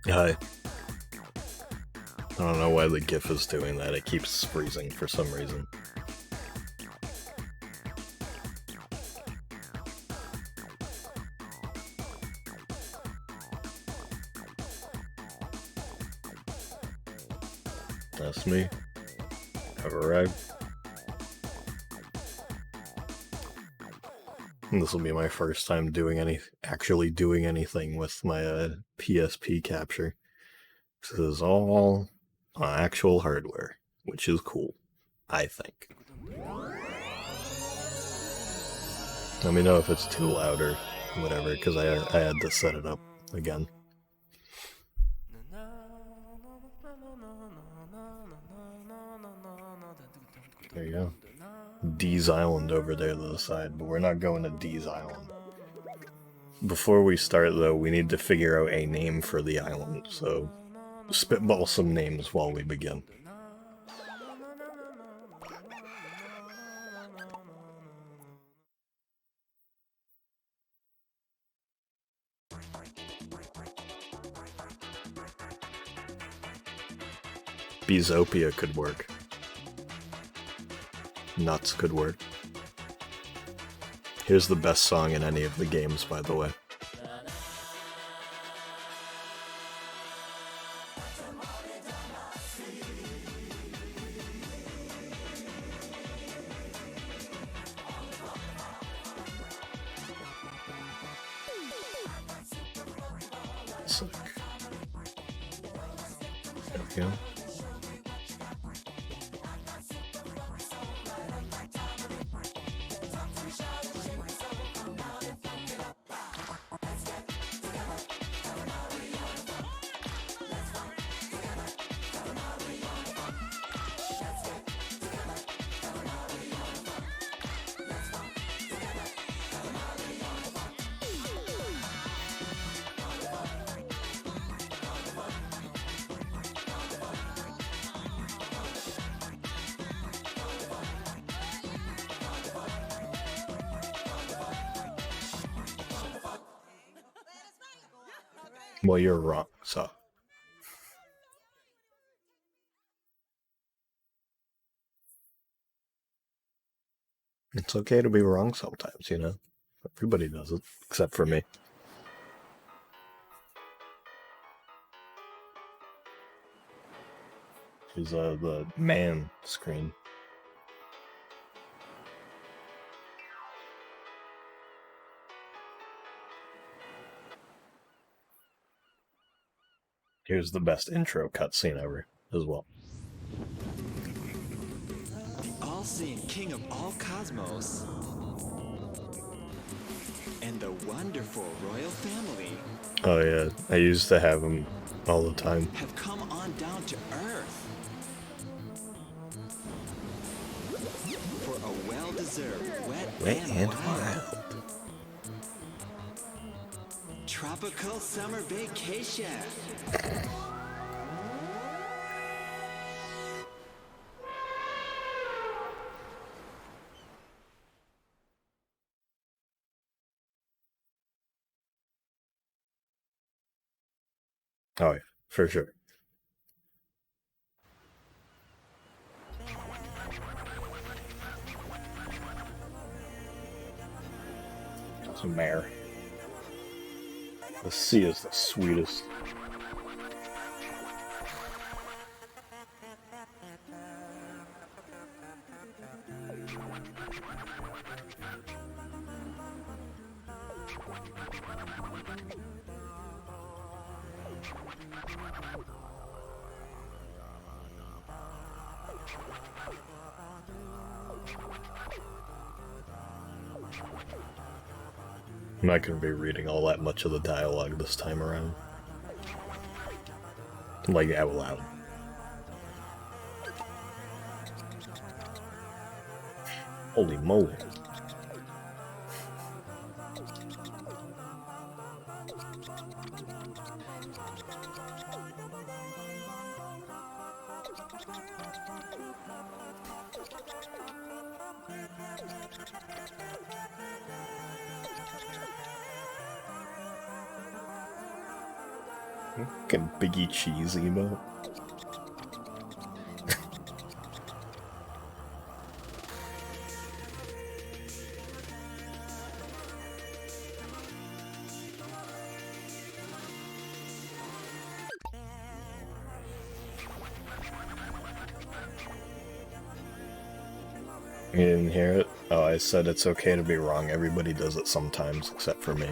Hi. I don't know why the GIF is doing that. It keeps freezing for some reason. That's me. I've arrived. And this will be my first time actually doing anything with my PSP capture. This is all on actual hardware, which is cool, I think. Let me know if it's too loud or whatever, because I had to set it up again. There you go. Dee's Island over there to the side, but we're not going to Dee's Island. Before we start, though, we need to figure out a name for the island, so spitball some names while we begin. Beezopia could work. Nuts could work. Here's the best song in any of the games, by the way. Sick. There we go. Well, you're wrong, so. It's okay to be wrong sometimes, you know? Everybody does it, except for me. Here's the man screen. Here's the best intro cutscene ever, as well. The all-seeing king of all cosmos and the wonderful royal family. Oh yeah, I used to have him all the time. Have come on down to Earth for a well-deserved wet and wild tropical summer vacation. Oh yeah, for sure. It's a mare. The sea is the sweetest. I'm not going to be reading all that much of the dialogue this time around. Like, out loud. Holy moly. Fucking Biggie Cheese emote. You didn't hear it? Oh, I said it's okay to be wrong. Everybody does it sometimes, except for me.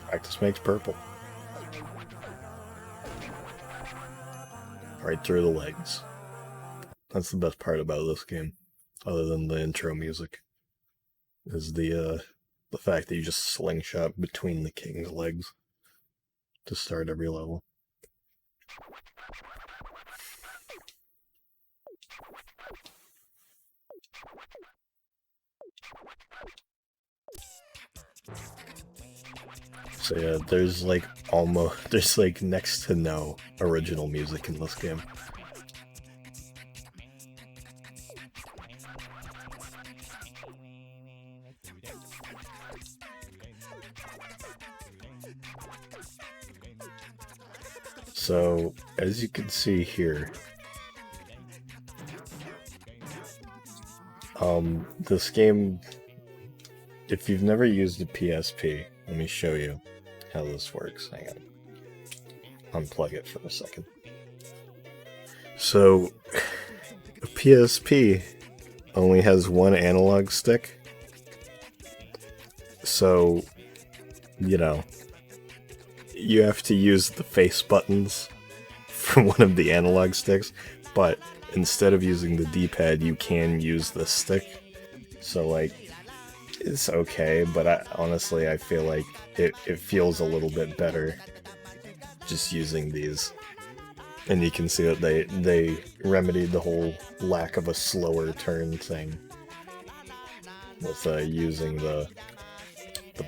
Practice makes purple. Right through the legs. That's the best part about this game, other than the intro music, is the fact that you just slingshot between the king's legs to start every level. So yeah, there's like next to no original music in this game. So, as you can see here, this game, if you've never used a PSP, let me show you how this works. Hang on. Unplug it for a second. So, a PSP only has one analog stick. So, you know, you have to use the face buttons for one of the analog sticks, but instead of using the D-pad, you can use the stick. So, like, it's okay, but honestly, I feel like it feels a little bit better just using these. And you can see that they remedied the whole lack of a slower turn thing with using the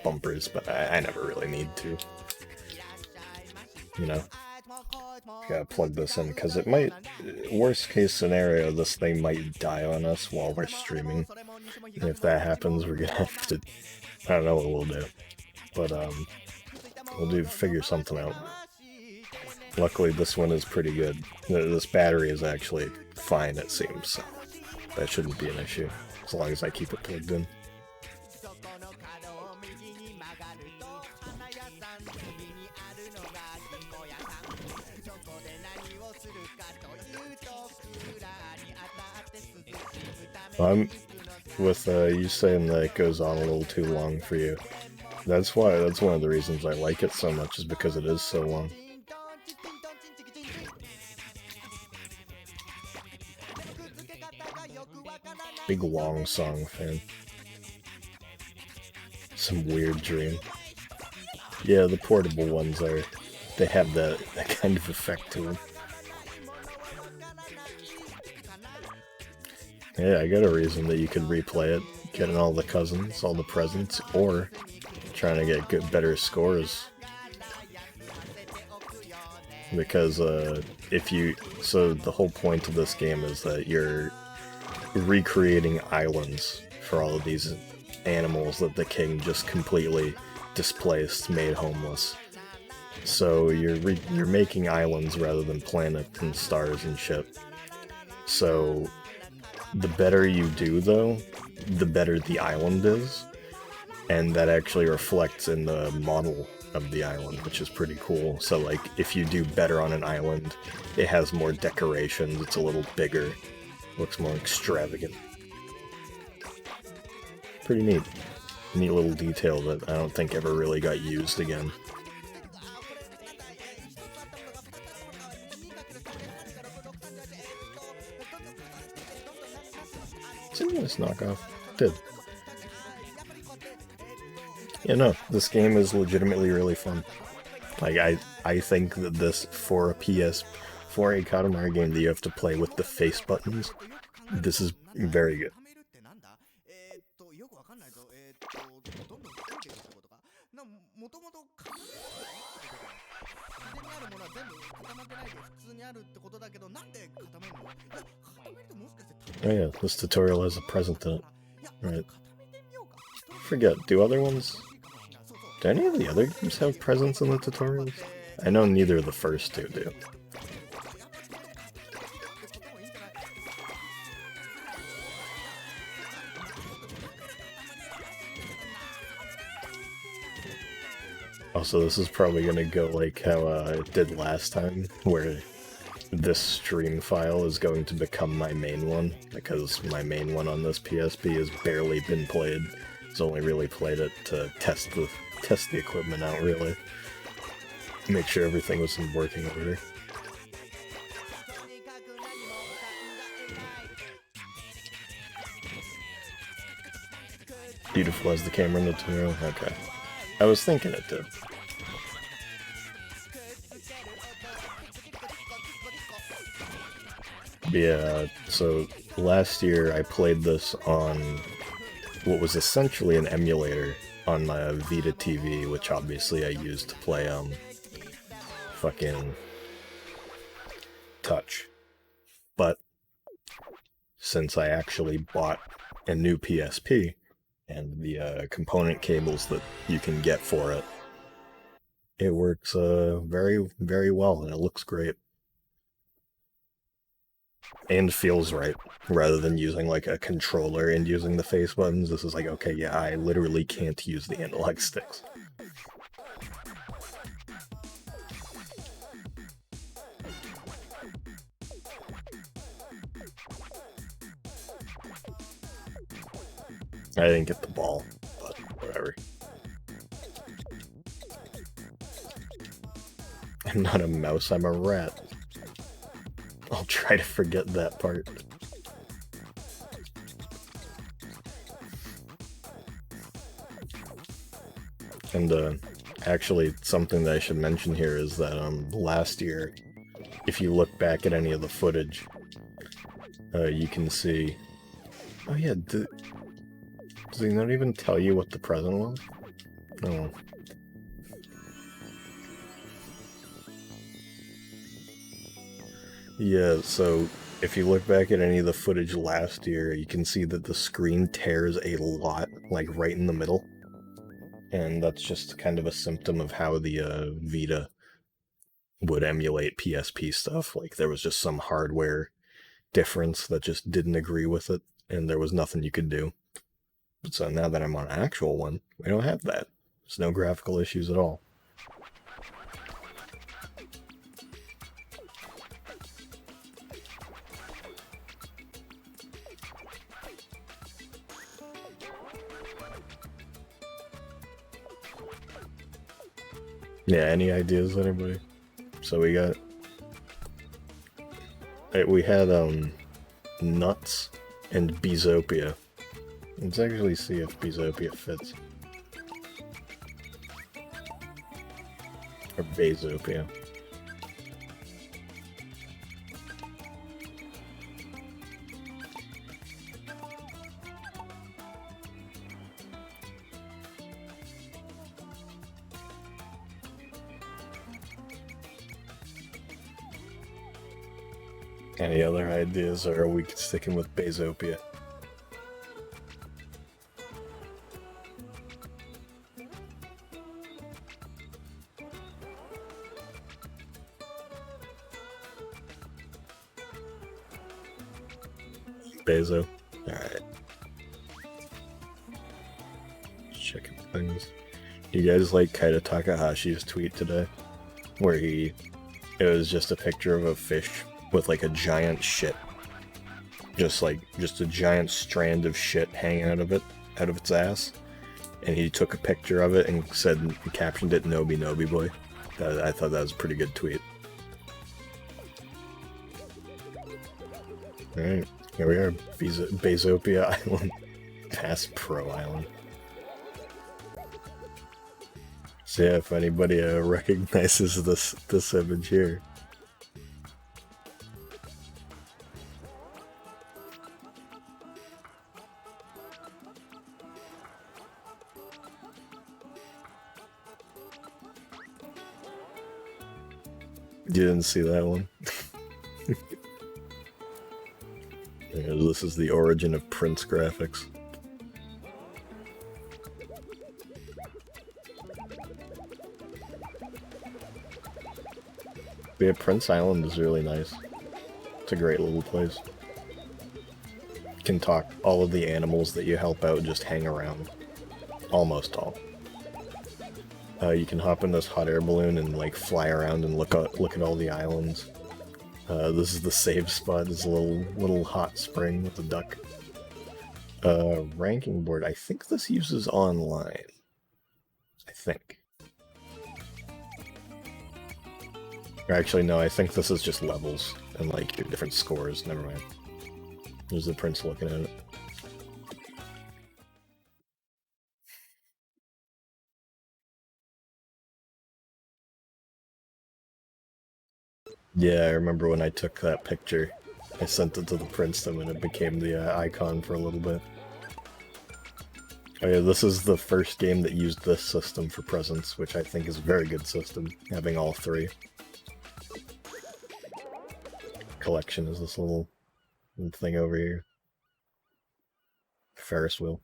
bumpers, but I never really need to. You know, gotta plug this in, because it might, worst case scenario, this thing might die on us while we're streaming. And if that happens, we're gonna have to, I don't know what we'll do. But, we'll figure something out. Luckily, this one is pretty good. This battery is actually fine, it seems, so that shouldn't be an issue, as long as I keep it plugged in. I'm with you saying that it goes on a little too long for you. That's one of the reasons I like it so much, is because it is so long. Big long song fan. Some weird dream. Yeah, the portable ones they have that kind of effect to them. Yeah, I got a reason that you could replay it, getting all the cousins, all the presents, or trying to get better scores. Because so the whole point of this game is that you're recreating islands for all of these animals that the king just completely displaced, made homeless. So you're making islands rather than planets and stars and shit. So the better you do, though, the better the island is, and that actually reflects in the model of the island, which is pretty cool. So, like, if you do better on an island, it has more decorations, it's a little bigger, looks more extravagant. Pretty neat. Neat little detail that I don't think ever really got used again. It's a nice knockoff. It did. Yeah, no, this game is legitimately really fun. Like, I think that this, for a Katamari game that you have to play with the face buttons, this is very good. Oh yeah, this tutorial has a present in it. Right. Forget, do other ones... Do any of the other games have presents in the tutorials? I know neither of the first two do. Also, this is probably gonna go like how it did last time, where this stream file is going to become my main one, because my main one on this PSP has barely been played. It's only really played it to test the equipment out, really. Make sure everything was in working order. Beautiful as the camera in the tutorial? Okay. I was thinking it did. Yeah, so last year I played this on what was essentially an emulator on my Vita TV, which obviously I used to play fucking Touch. But since I actually bought a new PSP and the component cables that you can get for it, it works very, very well, and it looks great. And feels right, rather than using like a controller and using the face buttons. This is like, okay, yeah, I literally can't use the analog sticks. I didn't get the ball, but whatever. I'm not a mouse, I'm a rat. I'll try to forget that part. And actually, something that I should mention here is that last year, if you look back at any of the footage, you can see... Oh yeah, does he not even tell you what the present was? Oh. Yeah, so if you look back at any of the footage last year, you can see that the screen tears a lot, like right in the middle. And that's just kind of a symptom of how the Vita would emulate PSP stuff. Like, there was just some hardware difference that just didn't agree with it, and there was nothing you could do. But so now that I'm on an actual one, we don't have that. There's no graphical issues at all. Yeah, any ideas, anybody? So we got... We had, Nuts and Beezopia. Let's actually see if Beezopia fits. Or Beezopia. Any other ideas, or are we sticking with Beezopia? Bezo. Alright. Checking things. You guys like Kaito Takahashi's tweet today? Where it was just a picture of a fish with like a giant shit. Just a giant strand of shit hanging out of its ass. And he took a picture of it and captioned it, "Nobi Nobi Boy." I thought that was a pretty good tweet. Alright, here we are, Beezopia Island. Pass Pro Island. So yeah, if anybody recognizes this image here. You didn't see that one? Yeah, this is the origin of Prince graphics. But yeah, Prince Island is really nice. It's a great little place. You can talk. All of the animals that you help out just hang around. Almost all. You can hop in this hot air balloon and like fly around and look at all the islands. This is the save spot. This little hot spring with the duck. Ranking board. I think this uses online. I think. Or actually, no. I think this is just levels and like your different scores. Never mind. There's the prince looking at it. Yeah, I remember when I took that picture. I sent it to the princedom and it became the icon for a little bit. Oh yeah, this is the first game that used this system for presents, which I think is a very good system, having all three. Collection is this little thing over here. Ferris wheel.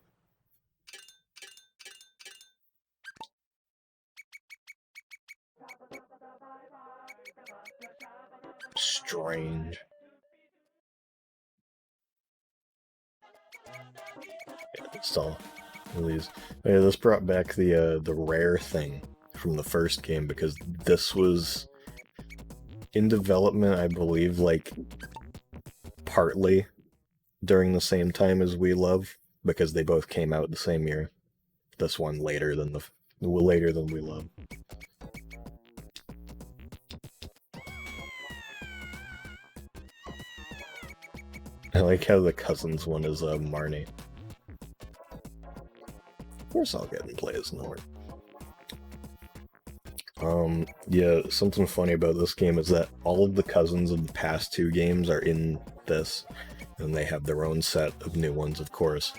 Strange. Yeah, it's all these. Yeah, this brought back the rare thing from the first game because this was in development, I believe, like partly during the same time as We Love, because they both came out the same year. This one later than We Love. I like how the cousins one is Marnie. Of course I'll get and play as Nord. Yeah, something funny about this game is that all of the cousins of the past two games are in this, and they have their own set of new ones, of course,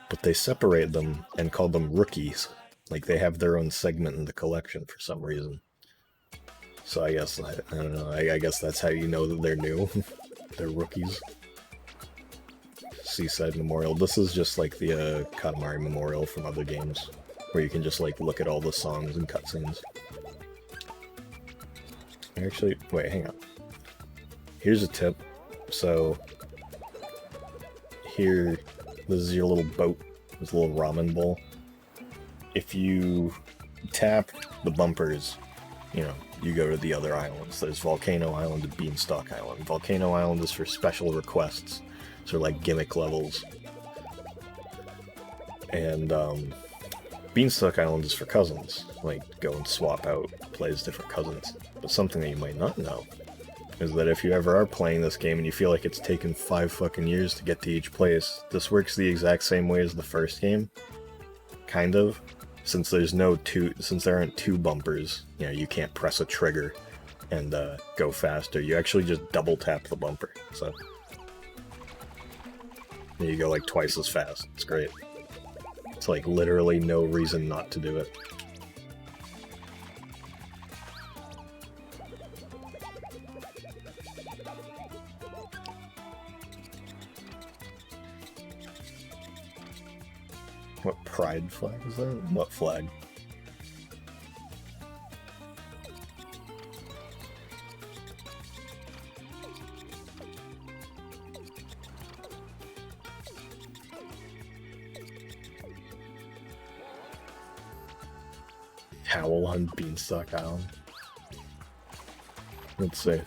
but they separate them and call them rookies. Like, they have their own segment in the collection for some reason. So I guess, I don't know, I guess that's how you know that they're new. They're rookies. Seaside Memorial. This is just like the Katamari Memorial from other games, where you can just like look at all the songs and cutscenes. Actually, wait, hang on. Here's a tip. So, here, this is your little boat, this little ramen bowl. If you tap the bumpers, you know, you go to the other islands. There's Volcano Island and Beanstalk Island. Volcano Island is for special requests. So like gimmick levels. And Beanstalk Island is for cousins. Like, go and swap out, play as different cousins. But something that you might not know is that if you ever are playing this game and you feel like it's taken 5 fucking years to get to each place, this works the exact same way as the first game. Kind of. Since there aren't two bumpers, you know, you can't press a trigger and go faster. You actually just double tap the bumper. So you go like twice as fast. It's great. It's like literally no reason not to do it. What pride flag is that? What flag? Howl on Beanstalk Island. Let's see.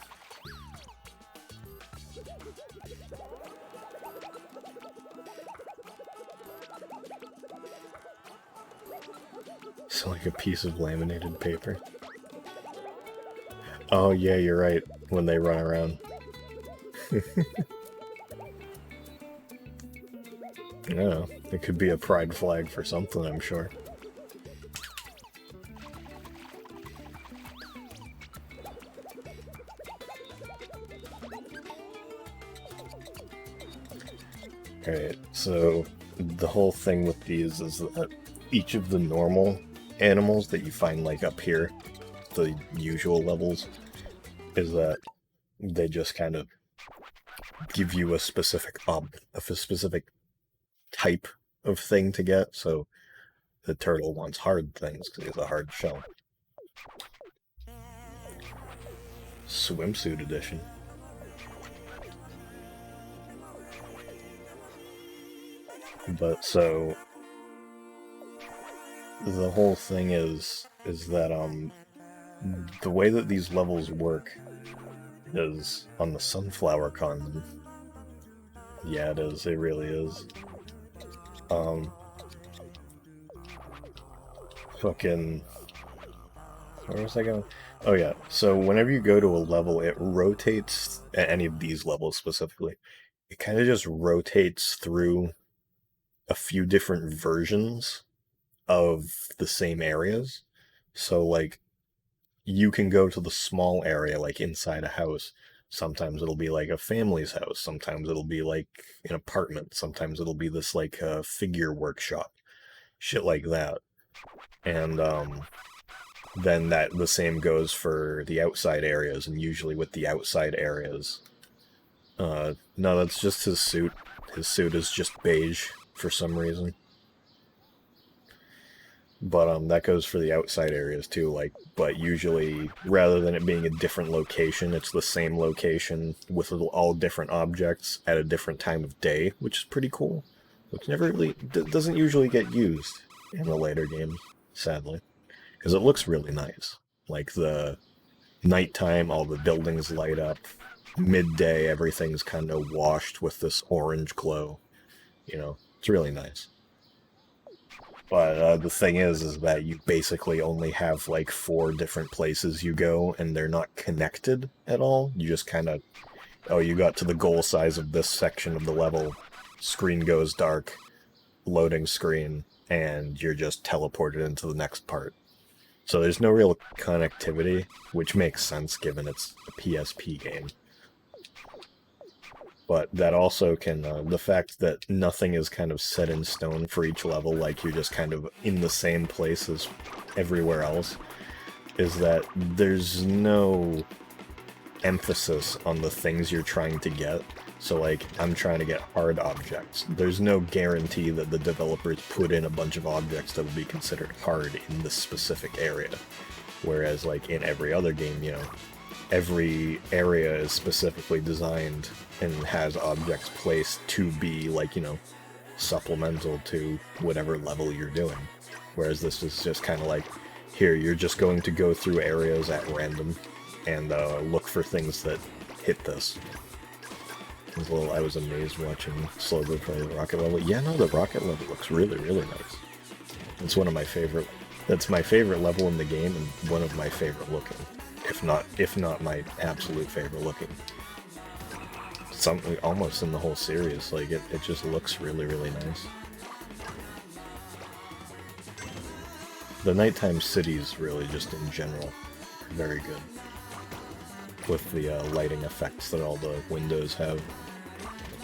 It's like a piece of laminated paper. Oh yeah, you're right, when they run around. Yeah, it could be a pride flag for something, I'm sure. Alright, so the whole thing with these is that each of the normal animals that you find like up here, the usual levels, is that they just kind of give you a specific type of thing to get. So the turtle wants hard things because he has a hard shell. Swimsuit edition. But so the whole thing is that the way that these levels work is on the sunflower condom. Yeah, it is. It really is. Fucking. Where was I going? Oh yeah. So whenever you go to a level, it rotates. Any of these levels specifically, it kind of just rotates through a few different versions of the same areas. So like you can go to the small area like inside a house. Sometimes it'll be like a family's house, sometimes it'll be like an apartment, sometimes it'll be this like figure workshop, shit like that. And then that the same goes for the outside areas, and usually with the outside areas, no, that's just his suit. His suit is just beige for some reason. But that goes for the outside areas too, like, but usually, rather than it being a different location, it's the same location with all different objects at a different time of day, which is pretty cool. Which never really, doesn't usually get used in the later games, sadly. Because it looks really nice. Like, the nighttime, all the buildings light up. Midday, everything's kind of washed with this orange glow. You know, it's really nice. But the thing is that you basically only have like 4 different places you go, and they're not connected at all. You just kind of, oh, you got to the goal size of this section of the level, screen goes dark, loading screen, and you're just teleported into the next part. So there's no real connectivity, which makes sense given it's a PSP game. But that also can, the fact that nothing is kind of set in stone for each level, like you're just kind of in the same place as everywhere else, is that there's no emphasis on the things you're trying to get. So like, I'm trying to get hard objects. There's no guarantee that the developers put in a bunch of objects that would be considered hard in this specific area. Whereas like in every other game, you know, every area is specifically designed and has objects placed to be, like, you know, supplemental to whatever level you're doing. Whereas this is just kind of like, here, you're just going to go through areas at random and look for things that hit this. I was amazed watching Slogo play the rocket level. Yeah, no, the rocket level looks really, really nice. It's one of my favorite... That's my favorite level in the game, and one of my favorite looking. If not my absolute favorite looking. Something almost in the whole series. Like, it just looks really, really nice. The nighttime cities, really, just in general, very good. With the lighting effects that all the windows have.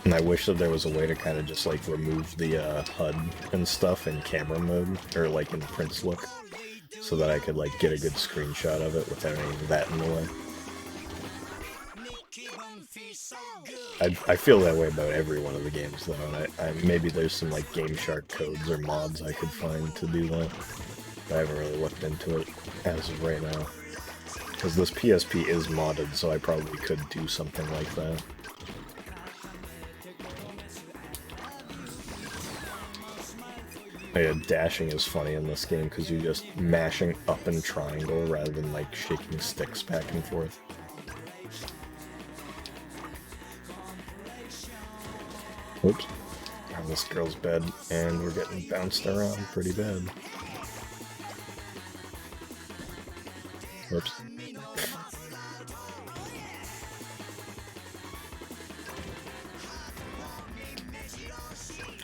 And I wish that there was a way to kind of just, like, remove the HUD and stuff in camera mode, or, like, in Prince look, so that I could, like, get a good screenshot of it without any of that in the way. I feel that way about every one of the games, though, and maybe there's some, like, Game Shark codes or mods I could find to do that. But I haven't really looked into it as of right now. Because this PSP is modded, so I probably could do something like that. Yeah, dashing is funny in this game because you're just mashing up and triangle rather than like shaking sticks back and forth. Whoops. On this girl's bed, and we're getting bounced around pretty bad. Whoops.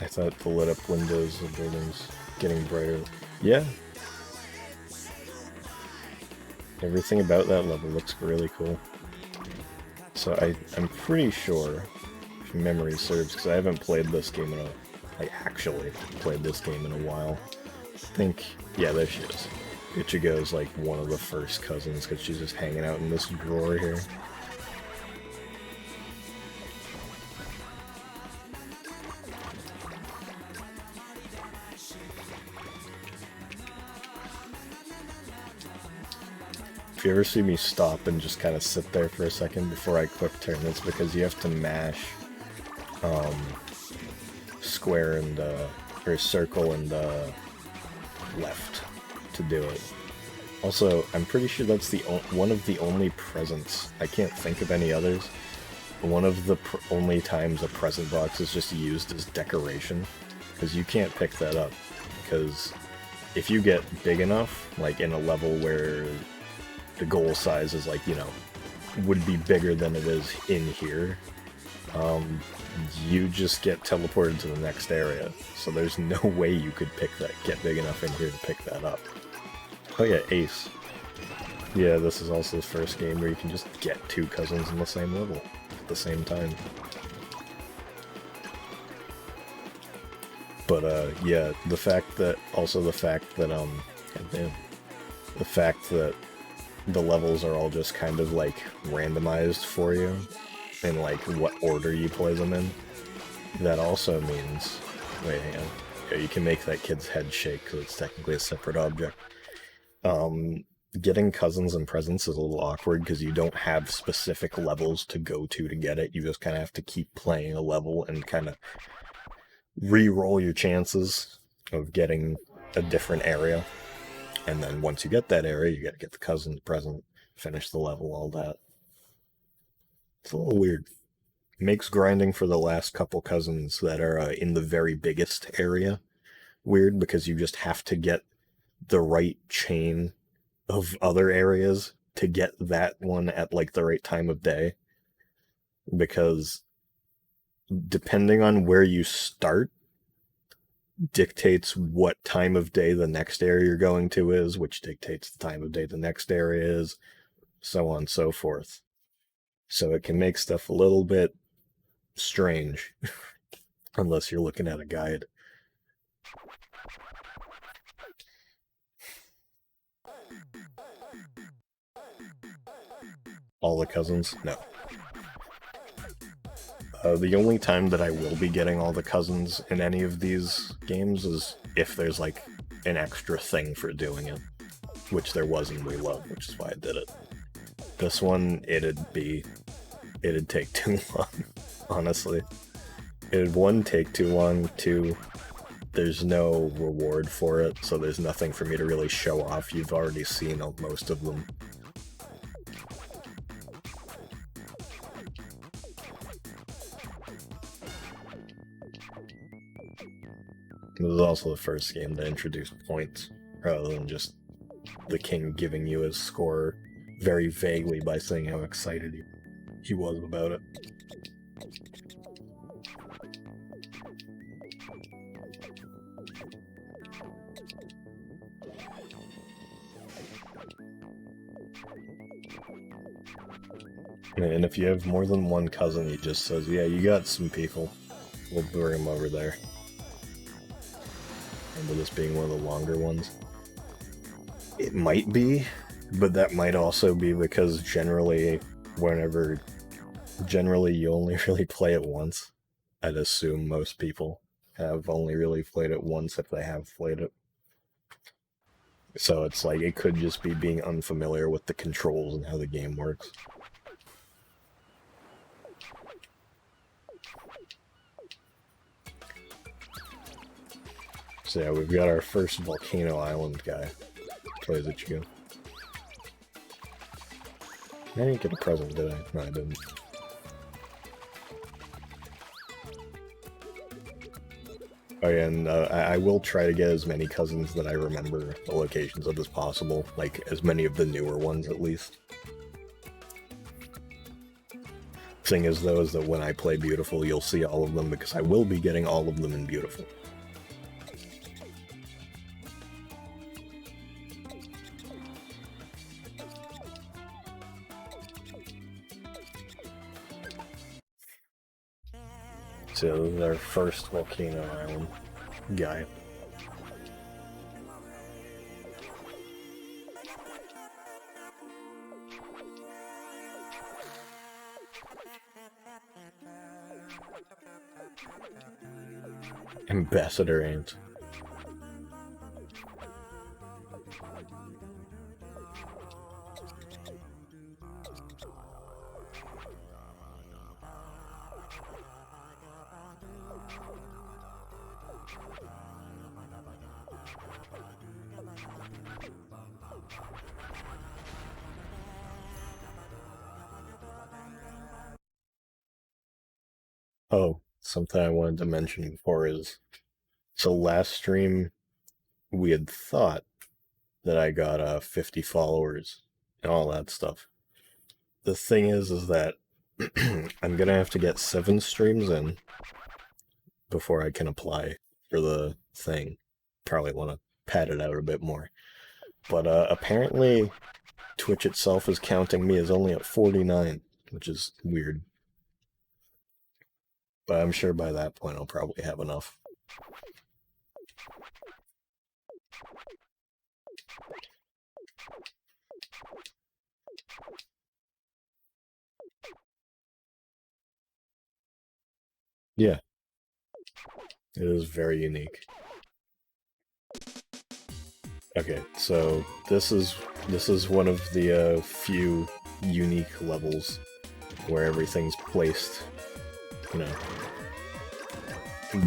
I thought the lit up windows of buildings getting brighter. Yeah. Everything about that level looks really cool. So I'm pretty sure, memory serves, because I haven't played this game in a... like, actually played this game in a while. I think... yeah, there she is. Ichigo's, like, one of the first cousins, because she's just hanging out in this drawer here. If you ever see me stop and just kind of sit there for a second before I quick turn, it's because you have to mash square and or circle and left to do it. Also, I'm pretty sure that's the one of the only presents. I can't think of any others. One of the only times a present box is just used as decoration, because you can't pick that up. Because if you get big enough, like in a level where the goal size is like, you know, would be bigger than it is in here, you just get teleported to the next area. So there's no way you could get big enough in here to pick that up. Oh yeah, Ace. Yeah, this is also the first game where you can just get two cousins in the same level at the same time. But yeah, the fact that the levels are all just kind of like randomized for you in like what order you play them in, that also means, wait, hang on. Yeah, you can make that kid's head shake because it's technically a separate object. Getting cousins and presents is a little awkward because you don't have specific levels to go to get it. You just kind of have to keep playing a level and kind of re-roll your chances of getting a different area. And then once you get that area, you gotta get the cousin, the present, finish the level, all that. It's a little weird. It makes grinding for the last couple cousins that are in the very biggest area weird, because you just have to get the right chain of other areas to get that one at like the right time of day. Because depending on where you start dictates what time of day the next area you're going to is, which dictates the time of day the next area is, so on and so forth. So it can make stuff a little bit strange, unless you're looking at a guide. All the cousins? No. The only time that I will be getting all the cousins in any of these games is if there's like an extra thing for doing it, which there was in We Love, which is why I did it. This one, it'd take too long, honestly. It'd, one, take too long, two, there's no reward for it, so there's nothing for me to really show off. You've already seen most of them. This is also the first game to introduce points, rather than just the king giving you his score very vaguely by saying how excited he was about it. And if you have more than one cousin, he just says, yeah, you got some people. We'll bring them over there. Remember this being one of the longer ones? It might be, but that might also be because generally you only really play it once. I'd assume most people have only really played it once if they have played it. So it's like, it could just be being unfamiliar with the controls and how the game works. So yeah, we've got our first Volcano Island guy. Plays Ichigo. I didn't get a present, did I? No, I didn't. Oh yeah, and I will try to get as many cousins that I remember the locations of as possible. Like, as many of the newer ones, at least. Thing is, though, is that when I play Beautiful, you'll see all of them, because I will be getting all of them in Beautiful. So this is our first Volcano Island guy. Ambassador Ant. Oh, something I wanted to mention before is, so last stream we had thought that I got 50 followers and all that stuff. The thing is that I'm gonna have to get 7 streams in before I can apply for the thing. Probably want to pad it out a bit more. But apparently Twitch itself is counting me as only at 49, which is weird. But I'm sure by that point I'll probably have enough. Yeah. It is very unique. Okay, so this is one of the few unique levels where everything's placed, you know,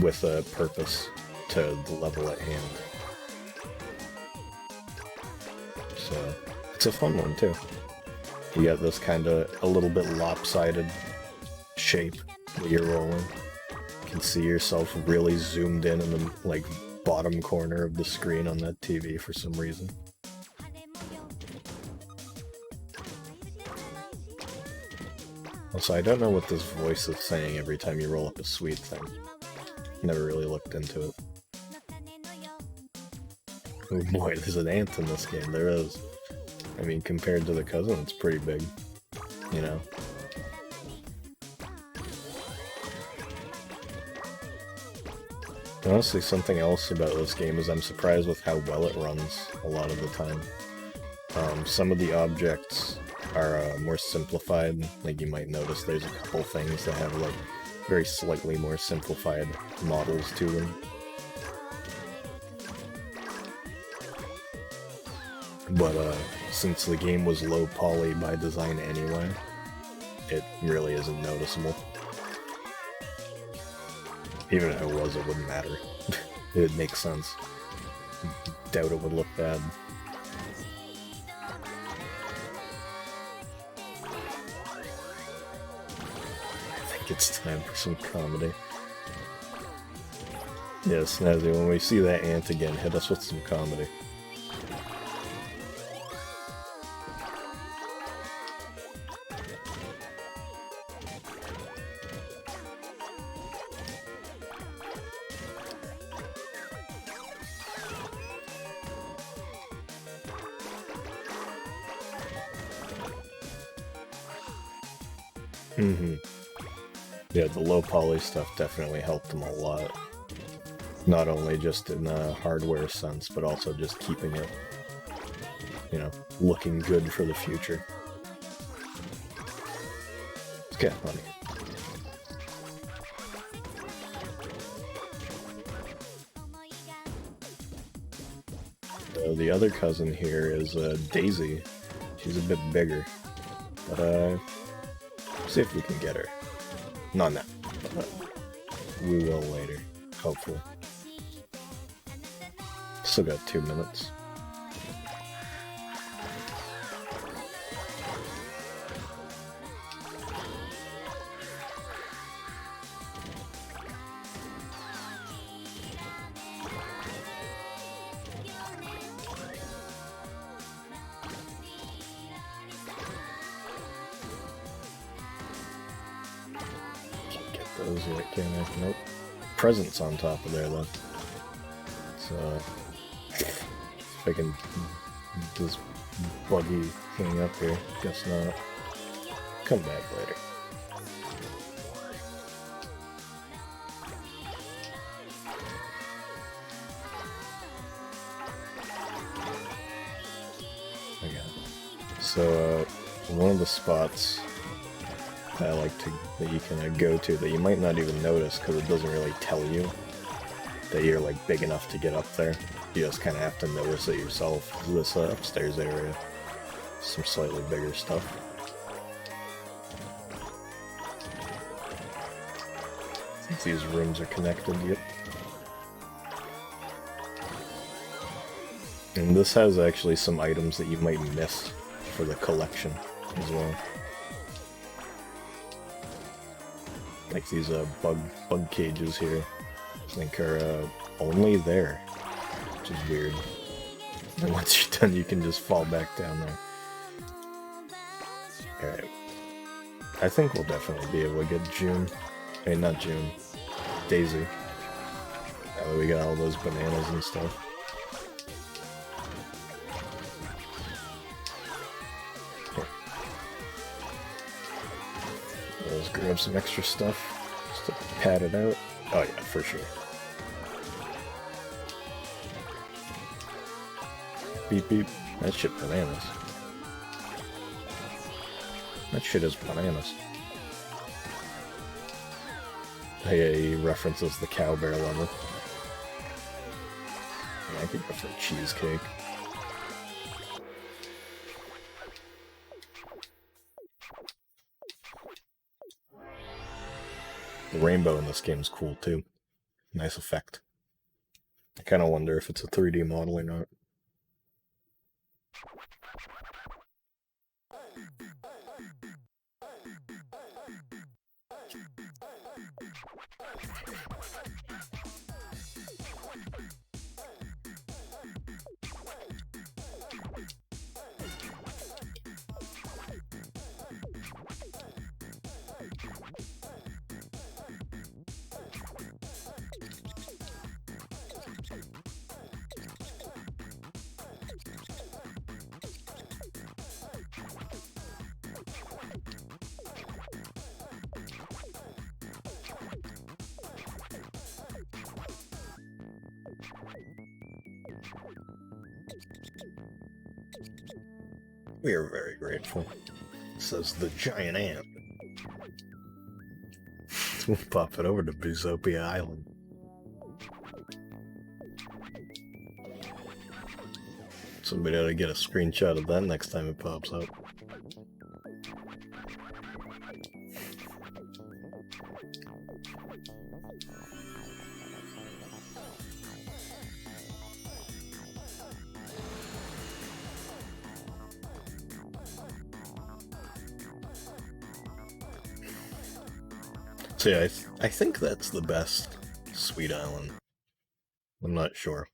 with a purpose to the level at hand. So it's a fun one too. You got this kind of a little bit lopsided shape that you're rolling. You can see yourself really zoomed in the like bottom corner of the screen on that TV for some reason. Also, I don't know what this voice is saying every time you roll up a sweet thing. Never really looked into it. Oh boy, there's an ant in this game. There is. I mean, compared to the cousin, it's pretty big. You know? Honestly, something else about this game is I'm surprised with how well it runs a lot of the time. Some of the objects are more simplified. Like, you might notice there's a couple things that have, like, very slightly more simplified models to them. But, since the game was low poly by design anyway, it really isn't noticeable. Even if it was, it wouldn't matter. It would make sense. Doubt it would look bad. I think it's time for some comedy. Yeah, Snazzy, when we see that ant again, hit us with some comedy. Yeah, the low poly stuff definitely helped them a lot. Not only just in a hardware sense, but also just keeping it, you know, looking good for the future. It's kind of funny. The other cousin here is Daisy. She's a bit bigger, but see if we can get her. Not now, but we will later, hopefully. Still got 2 minutes. Those yet, can I? Nope. Presents on top of there, though. So, if I can this buggy thing up here, guess not. Come back later. So, one of the spots that I like that you can go to that you might not even notice because it doesn't really tell you that you're like big enough to get up there. You just kind of have to notice it yourself. This upstairs area, some slightly bigger stuff. I think these rooms are connected. Yep. And this has actually some items that you might miss for the collection as well. Like these bug cages here, I think are only there, which is weird. And once you're done, you can just fall back down there. Alright. I think we'll definitely be able to get June. I mean, not June. Daisy. Now that we got all those bananas and stuff. Let's grab some extra stuff just to pad it out. Oh yeah, for sure. Beep beep. That shit bananas. That shit is bananas. Oh yeah, he references the cow bear lover. Yeah, I could go for a cheesecake. The rainbow in this game is cool too. Nice effect. I kind of wonder if it's a 3D model or not. We are very grateful, says the giant ant. We'll pop it over to Buzopia Island. Somebody ought to get a screenshot of that next time it pops up. So yeah, I think that's the best Sweet Island. I'm not sure.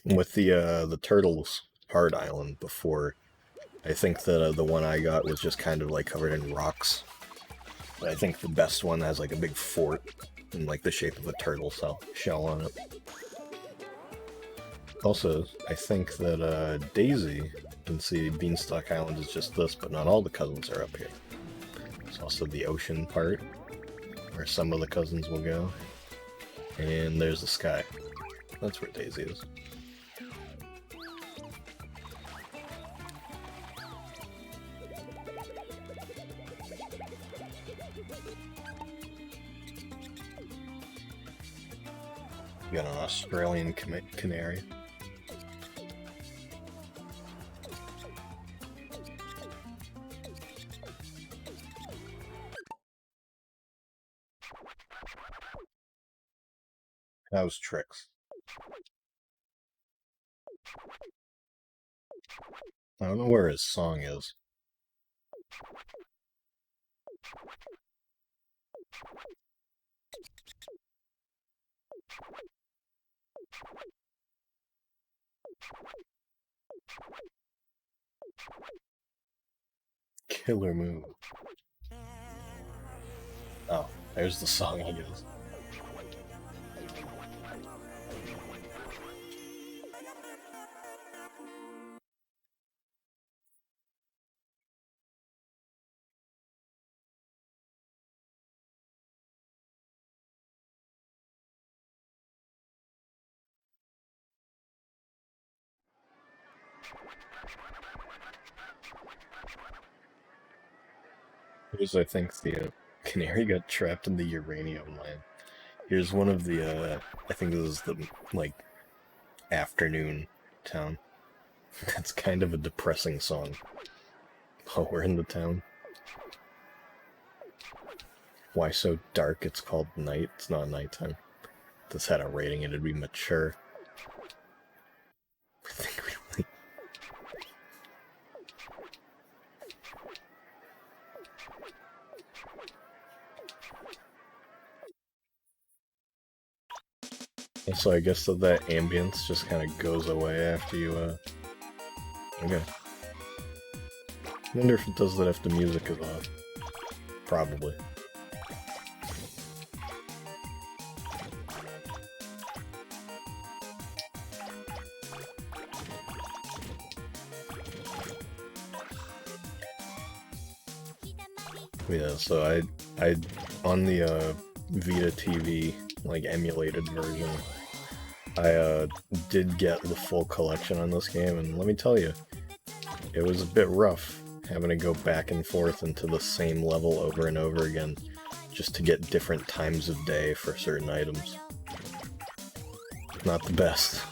With the Turtles Hard Island before, I think that the one I got was just kind of like covered in rocks. But I think the best one has like a big fort in like the shape of a turtle shell on it. Also, I think that Daisy, you can see Beanstalk Island is just this, but not all the cousins are up here. There's also the ocean part, where some of the cousins will go. And there's the sky. That's where Daisy is. You got an Australian canary. How's Tricks? I don't know where his song is. Killer move. Oh, there's the song he is. Here's, I think, the canary got trapped in the uranium mine. Here's one of the, I think this is the, like, afternoon town. That's kind of a depressing song. Oh, we're in the town. Why so dark? It's called night. It's not nighttime. If this had a rating, it'd be mature. I think we So I guess that ambience just kind of goes away after you, Okay. I wonder if it does that if the music is off. Probably. Yeah, so I on the Vita TV, like emulated version, I did get the full collection on this game, and let me tell you, it was a bit rough having to go back and forth into the same level over and over again just to get different times of day for certain items. Not the best.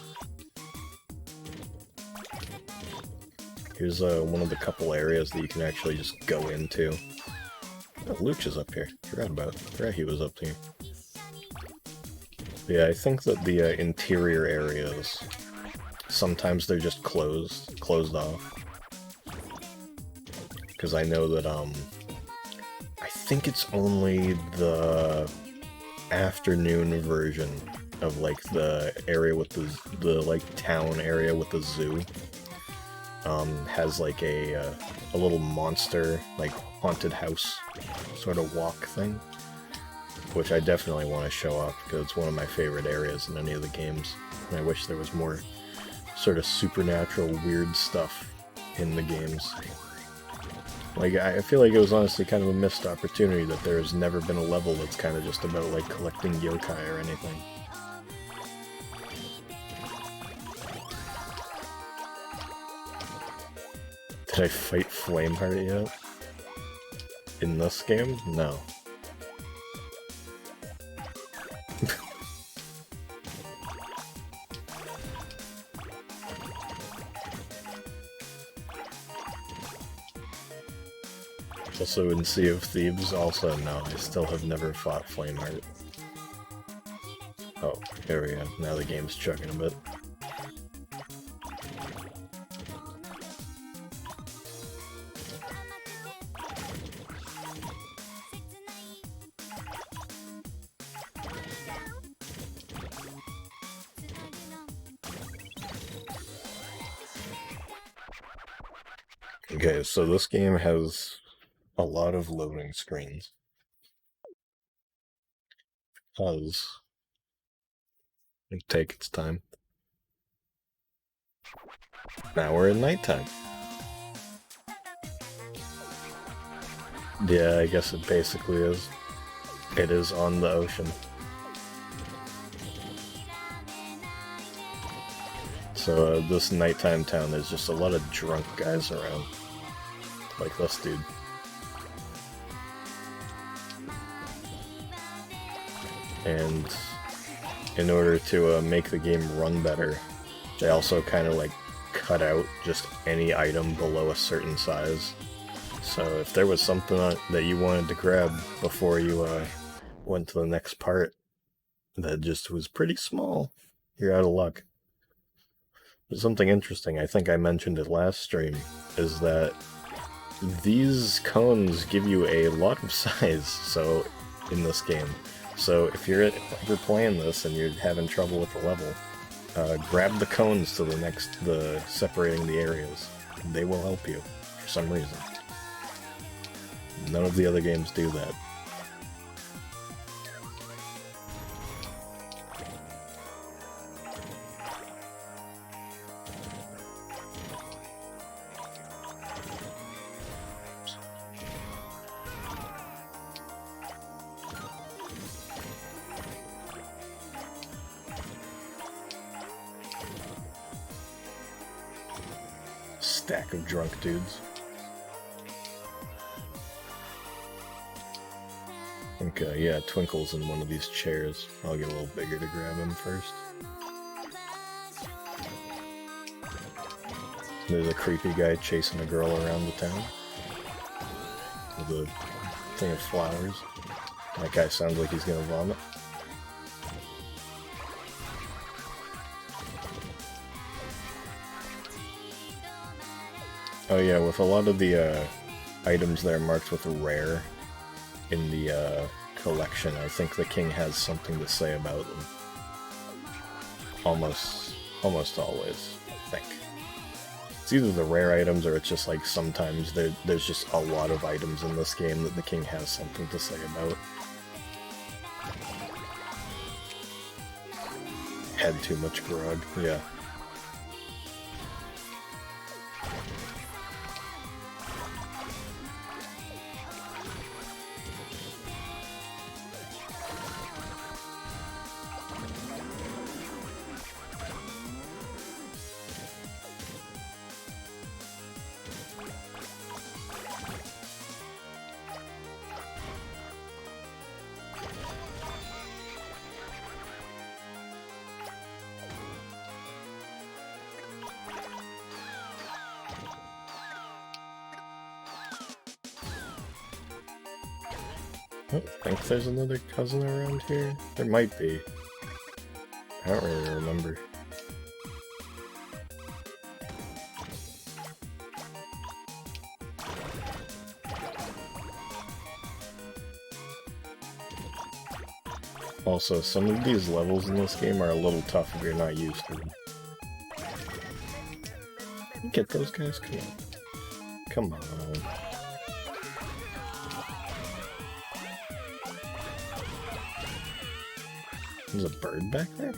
Here's one of the couple areas that you can actually just go into. Oh, Luch is up here. Forgot he was up here. Yeah, I think that the interior areas, sometimes they're just closed off. Because I know that, I think it's only the afternoon version of, like, the area with the like, town area with the zoo, has, like, a little monster, like, haunted house sort of walk thing, which I definitely want to show off, because it's one of my favorite areas in any of the games, and I wish there was more sort of supernatural, weird stuff in the games. Like, I feel like it was honestly kind of a missed opportunity that there has never been a level that's kind of just about, like, collecting yokai or anything. Did I fight Flameheart yet? In this game? No. Also in Sea of Thieves, also no, I still have never fought Flameheart. Oh, here we go. Now the game's chugging a bit. Okay, so this game has a lot of loading screens. Because it take its time. Now we're in nighttime. Yeah, I guess it basically is. It is on the ocean. So this nighttime town, there's just a lot of drunk guys around. Like this dude. And in order to make the game run better, they also kind of like cut out just any item below a certain size. So if there was something that you wanted to grab before you went to the next part that just was pretty small, you're out of luck. But something interesting, I think I mentioned it last stream, is that these cones give you a lot of size in this game. So if you're ever playing this and you're having trouble with the level, grab the cones to the separating the areas. They will help you for some reason. None of the other games do that. Stack of drunk dudes. think, yeah, Twinkle's in one of these chairs. I'll get a little bigger to grab him first. There's a creepy guy chasing a girl around the town with a thing of flowers. That guy sounds like he's gonna vomit. Oh yeah, with a lot of the items that are marked with rare in the collection, I think the king has something to say about them. Almost always, I think. It's either the rare items or it's just like sometimes there's just a lot of items in this game that the king has something to say about. Had too much grog, yeah. I don't think there's another cousin around here. There might be. I don't really remember. Also, some of these levels in this game are a little tough if you're not used to them. Get those guys? Come on. Come on. There's a bird back there?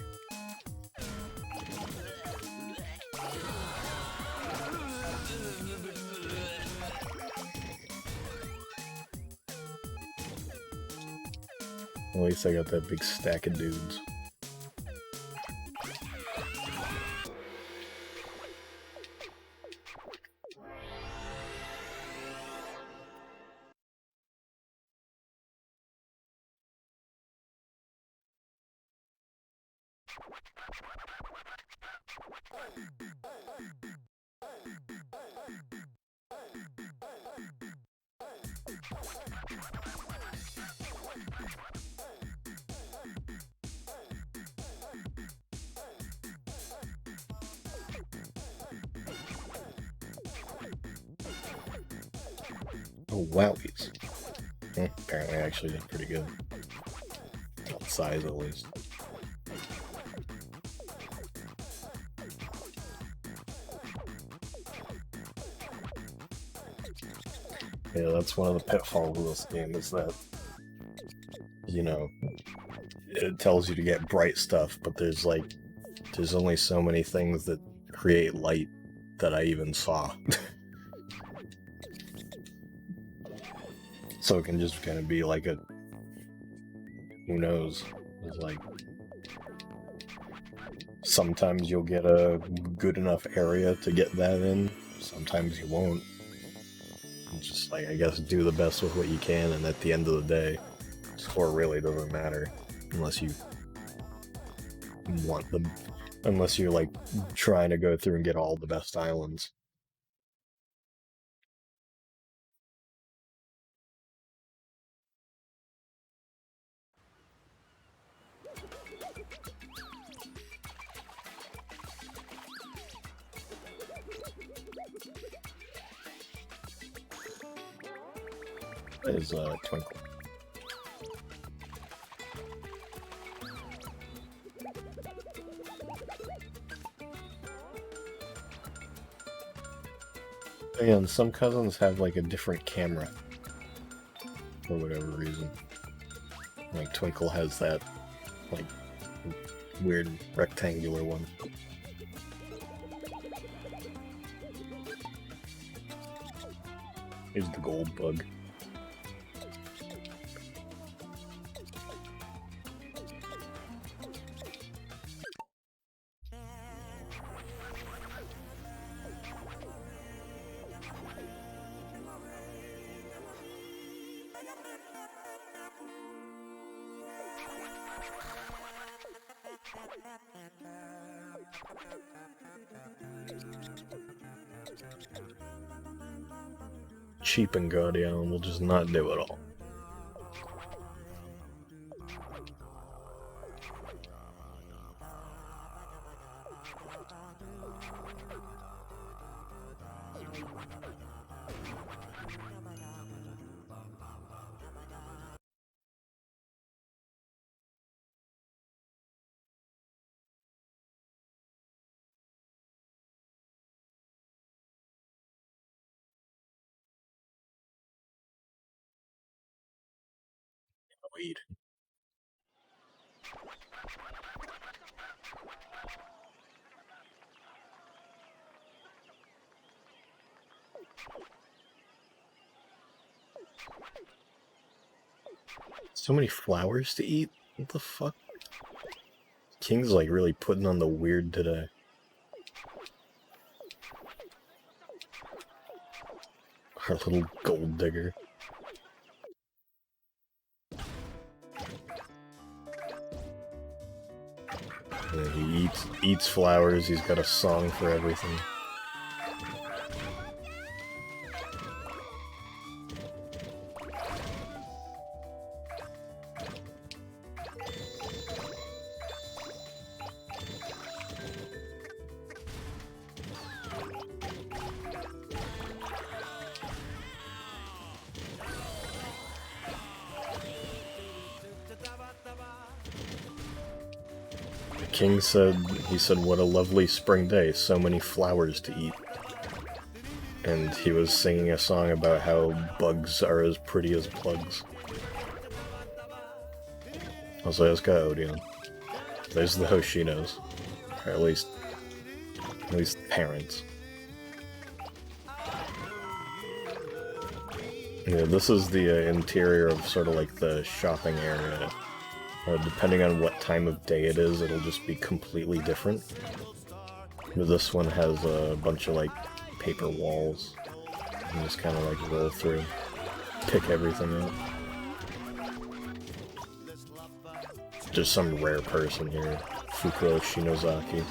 At least I got that big stack of dudes. Oh, wowies. Apparently I actually did pretty good. Size, at least. Yeah, that's one of the pitfalls of this game, is that, you know, it tells you to get bright stuff, but there's only so many things that create light that I even saw. So it can just kind of be like a, who knows, it's like, sometimes you'll get a good enough area to get that in, sometimes you won't. It's just like, I guess do the best with what you can, and at the end of the day, score really doesn't matter, unless you want them, unless you're like trying to go through and get all the best islands. Is Twinkle. And some cousins have like a different camera for whatever reason. Like Twinkle has that like weird rectangular one. Here's the gold bug. Cheap and gaudy island will just not do it all. Weed. So many flowers to eat? What the fuck? King's like really putting on the weird today. Our little gold digger. Yeah, he eats flowers, he's got a song for everything. King said, what a lovely spring day, so many flowers to eat. And he was singing a song about how bugs are as pretty as plugs. Also, let's go Odeon. There's the Hoshinos. Or at least parents. Yeah, this is the interior of sort of like the shopping area. Depending on what time of day it is, it'll just be completely different. But this one has a bunch of like paper walls. You just kind of like roll through, pick everything up. Just some rare person here, Fukuo Shinozaki.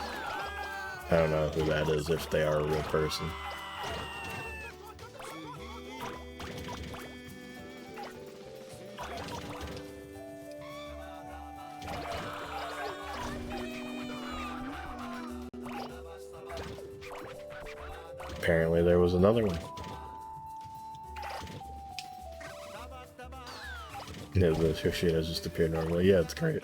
I don't know who that is, if they are a real person. Apparently there was another one. Yeah, the Yoshida just appeared normally. Yeah, it's great.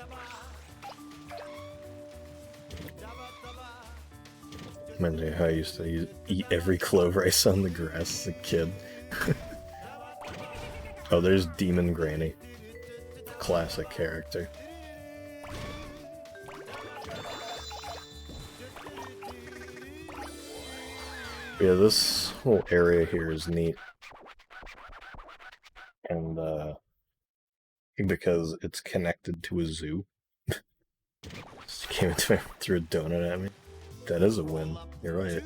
Remember how I used to eat every clover I saw on the grass as a kid. Oh, there's Demon Granny. Classic character. Yeah, this whole area here is neat. And, because it's connected to a zoo. Just came into me, threw a donut at me. That is a win. You're right.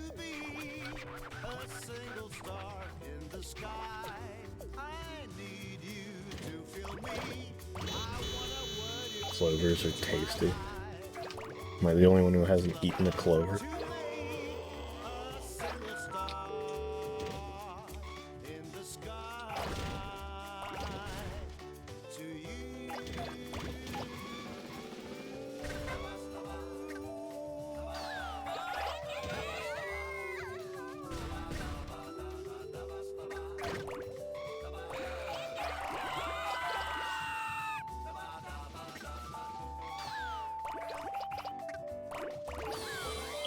Clovers are tasty. Am I the only one who hasn't eaten a clover?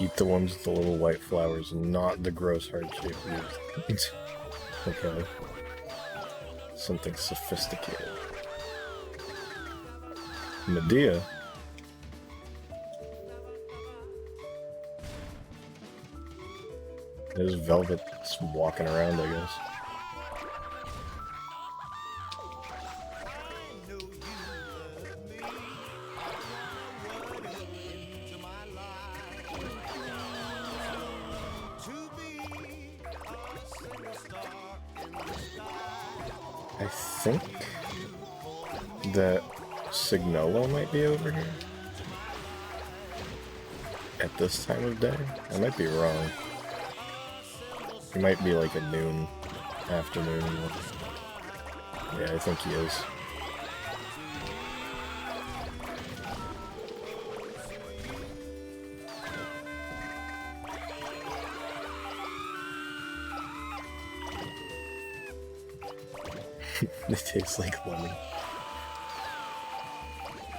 Eat the ones with the little white flowers, not the gross heart-shaped leaves. Okay. Something sophisticated. Medea? There's Velvet just walking around, I guess. I think that Signola might be over here. At this time of day? I might be wrong. He might be like a noon, afternoon. Yeah, I think he is. It tastes like lemon.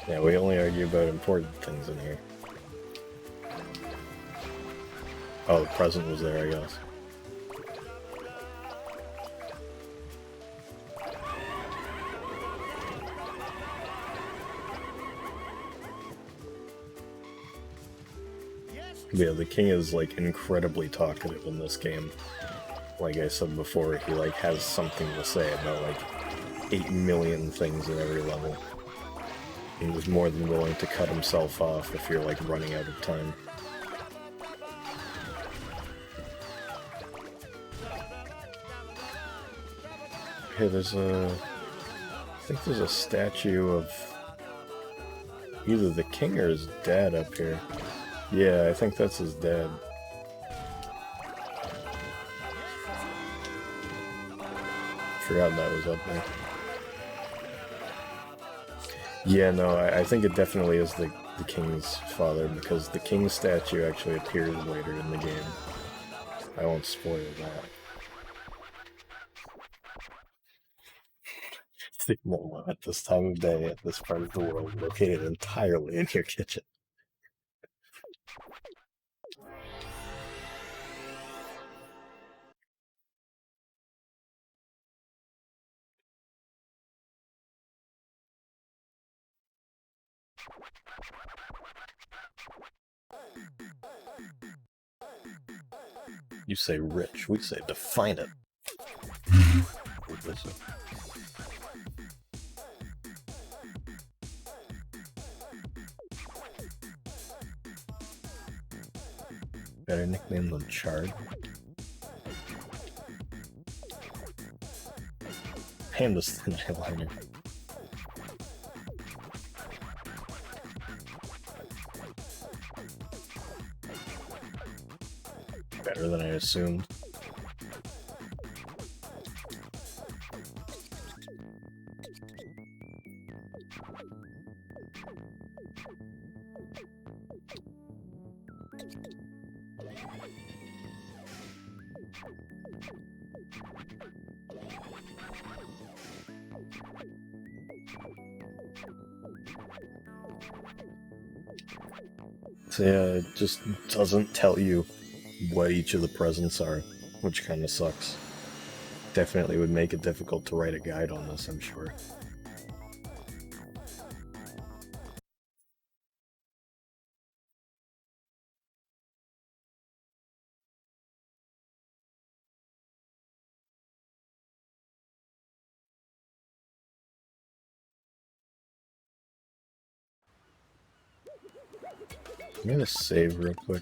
Yeah, we only argue about important things in here. Oh, the present was there, I guess. Yeah, the king is like incredibly talkative in this game. Like I said before, he like has something to say about like 8 million things in every level. He was more than willing to cut himself off if you're like running out of time. Hey, there's a... I think there's a statue of either the king or his dad up here. Yeah, I think that's his dad. Forgot that was up there. Yeah, no, I think it definitely is the king's father, because the king's statue actually appears later in the game. I won't spoil that. At this time of day, at this part of the world, located entirely in your kitchen. You say rich, we say define it. Better nickname than Chard. Panda's thin eyeliner. Better than I assumed. So yeah, it just doesn't tell you what each of the presents are, which kind of sucks. Definitely would make it difficult to write a guide on this, I'm sure. I'm gonna save real quick,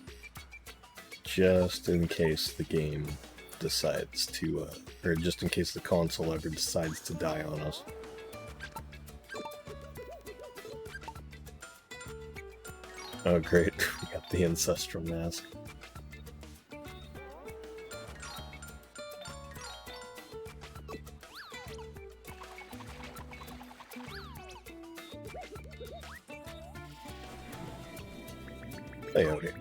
just in case the game decides to, or just in case the console ever decides to die on us. Oh great, we got the ancestral mask. Hey, out here.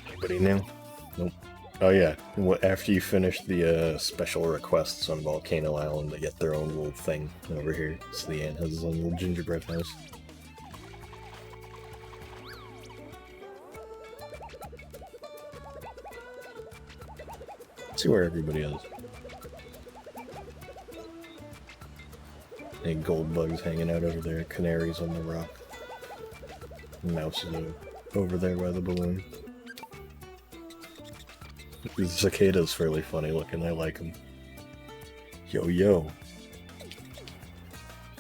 Anybody new? Nope. Oh yeah, after you finish the special requests on Volcano Island, they get their own little thing over here. So the ant has his own little gingerbread house. Let's see where everybody is. Any gold bugs hanging out over there, canaries on the rock. Mouses over there by the balloon. These cicadas fairly funny looking, I like them. Yo, yo.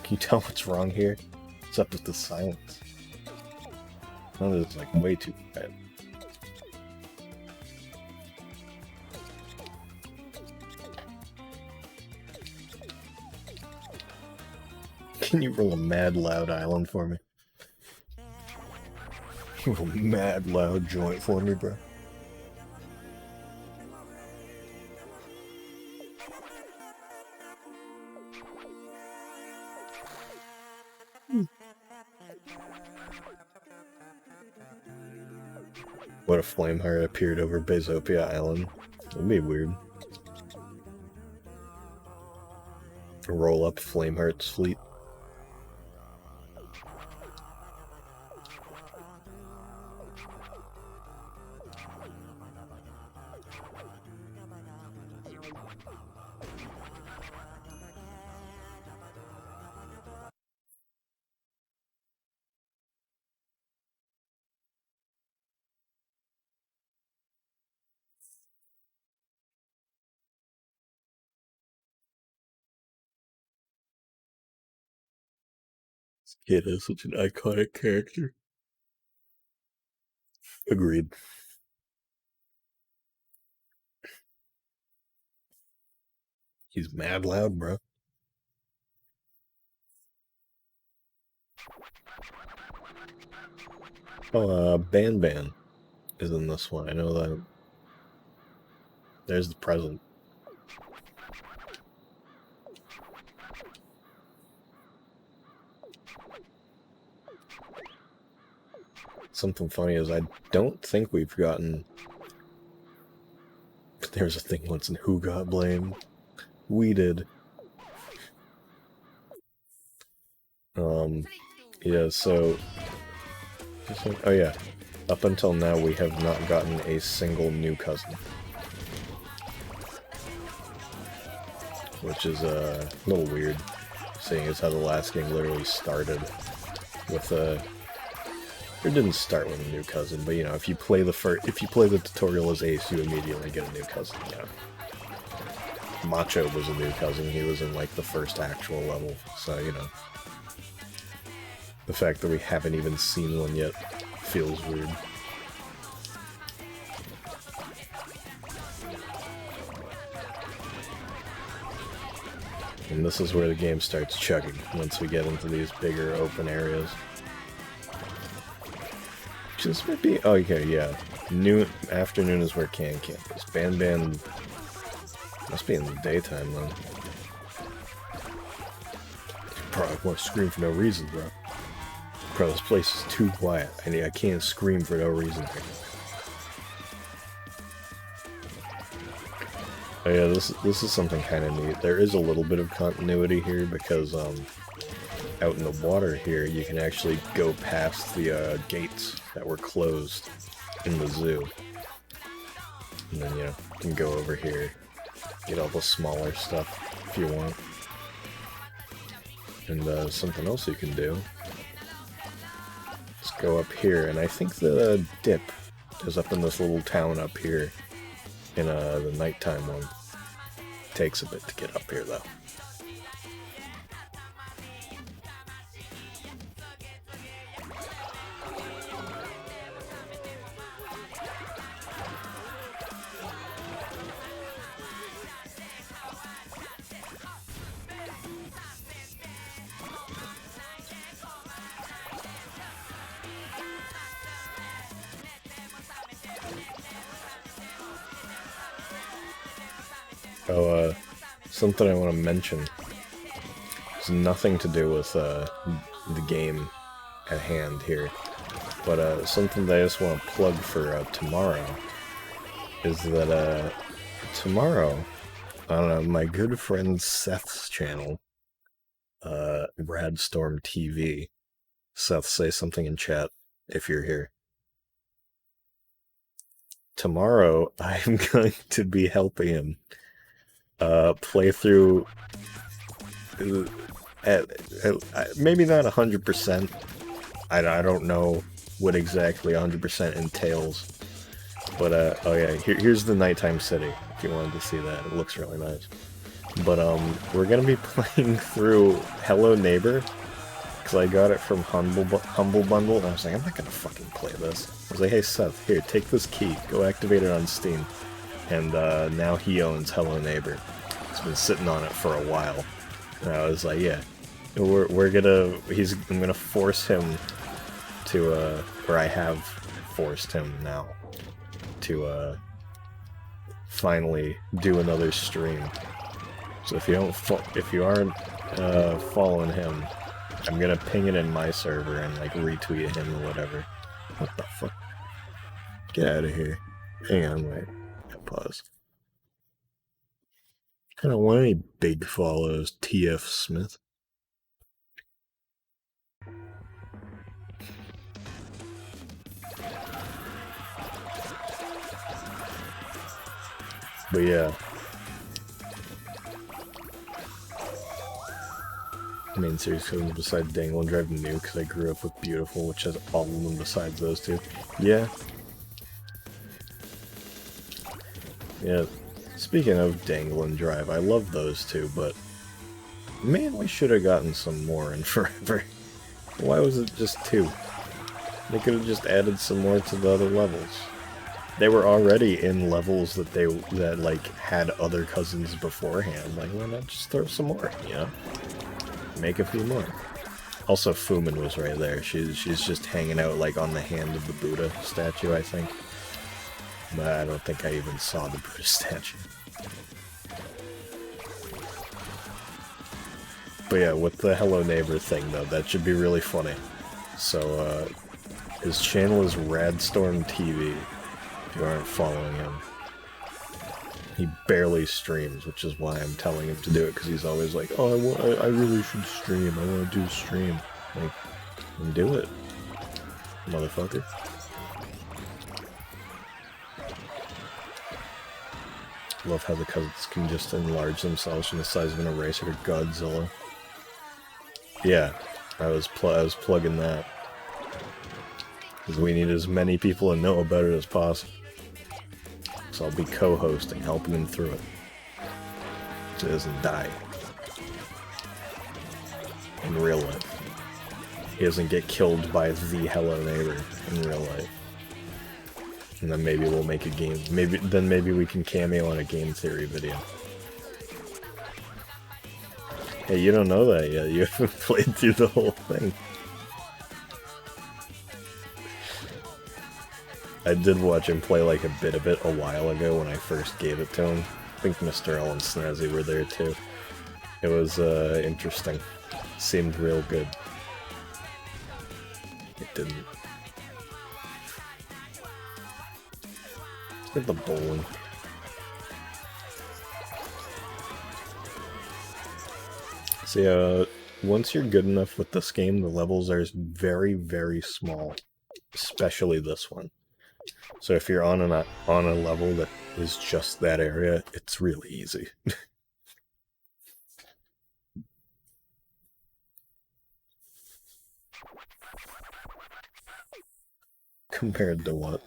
Can you tell what's wrong here? What's up with the silence? Oh, this is like way too bad. Can you roll a mad loud island for me? Roll a mad loud joint for me, bro. What if Flameheart appeared over Bazopia Island? That'd be weird. Roll up Flameheart's fleet. Kid is such an iconic character. Agreed. He's mad loud, bro. Oh, Ban is in this one. I know that. There's the present. Something funny is I don't think we've gotten... There's a thing once in Who Got Blamed? We did. Yeah, so... Oh yeah. Up until now, we have not gotten a single new cousin. Which is a little weird, seeing as how the last game literally started with a... It didn't start with a new cousin, but you know, if you play the tutorial as Ace, you immediately get a new cousin, yeah. Macho was a new cousin, he was in like the first actual level, so you know. The fact that we haven't even seen one yet feels weird. And this is where the game starts chugging, once we get into these bigger open areas. This might be... Oh, okay, yeah. Afternoon is where Can Camp is. Ban must be in the daytime, though. Probably want to scream for no reason, bro. Bro, this place is too quiet. I can't scream for no reason. Oh yeah, this is something kind of neat. There is a little bit of continuity here because, out in the water here, you can actually go past the gates that were closed in the zoo. And then, you know, you can go over here, get all the smaller stuff if you want. And something else you can do is go up here, and I think the dip is up in this little town up here in the nighttime one. Takes a bit to get up here, though. Oh, something I want to mention. It's nothing to do with the game at hand here, but something that I just want to plug for tomorrow is that tomorrow on my good friend Seth's channel, Radstorm TV. Seth, say something in chat if you're here. Tomorrow I'm going to be helping him play through maybe not 100%. I don't know what exactly 100% entails, but oh yeah, here's the nighttime city if you wanted to see that. It looks really nice. But we're gonna be playing through Hello Neighbor because I got it from Humble Bundle, and I was like, I'm not gonna fucking play this. I was like, hey Seth, here, take this key, go activate it on Steam. And now he owns Hello Neighbor. He's been sitting on it for a while. And I was like, yeah, I'm gonna force him to, or I have forced him now to, finally do another stream. So if you aren't, following him, I'm gonna ping it in my server and, like, retweet him or whatever. What the fuck? Get out of here. Hang on, wait. Pause. I don't want any big follows, TF Smith. But yeah. Main series cousins besides Dangle and Drive new because I grew up with Beautiful, which has all of them besides those two. Yeah. Yeah. Speaking of Dangle and Drive, I love those two, but man, we should have gotten some more in Forever. Why was it just two? They could have just added some more to the other levels. They were already in levels that like had other cousins beforehand. Like, why not just throw some more, you know? Make a few more. Also, Fumin was right there. She's just hanging out like on the hand of the Buddha statue, I think. But I don't think I even saw the Buddha statue. But yeah, with the Hello Neighbor thing though, that should be really funny. So, his channel is Radstorm TV, if you aren't following him. He barely streams, which is why I'm telling him to do it, because he's always like, oh, I really should stream, I want to do a stream. Like, then do it, motherfucker. Love how the cousins can just enlarge themselves from the size of an eraser to Godzilla. Yeah, I was plugging that. Because we need as many people to know about it as possible. So I'll be co-hosting, helping him through it. So he doesn't die. In real life. He doesn't get killed by the Hello Neighbor in real life. And then maybe we'll make a game. Maybe we can cameo on a game theory video. Hey, you don't know that yet. You haven't played through the whole thing. I did watch him play like a bit of it a while ago when I first gave it to him. I think Mr. L and Snazzy were there too. It was interesting. Seemed real good. It didn't. Let's get the bowling. So once you're good enough with this game, the levels are very, very small. Especially this one. So if you're on a level that is just that area, it's really easy. Compared to what?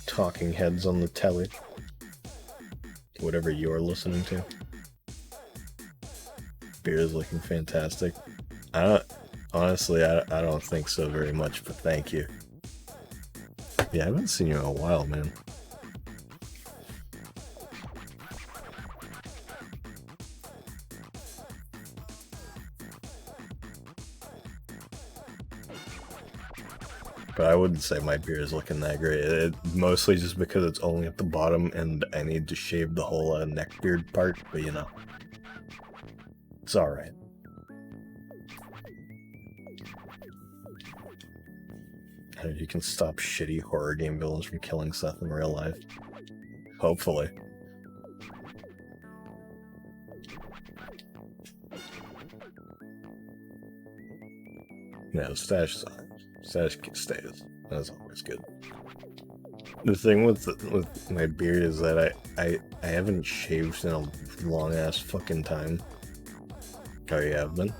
Talking heads on the telly. Whatever you're listening to. Beer is looking fantastic. Honestly, I don't think so very much, but thank you. Yeah, I haven't seen you in a while, man. But I wouldn't say my beer is looking that great. Mostly just because it's only at the bottom and I need to shave the whole neckbeard part, but you know. It's alright. You can stop shitty horror game villains from killing Seth in real life. Hopefully. No, stash stays. That's always good. The thing with my beard is that I haven't shaved in a long ass fucking time. Oh, you have been?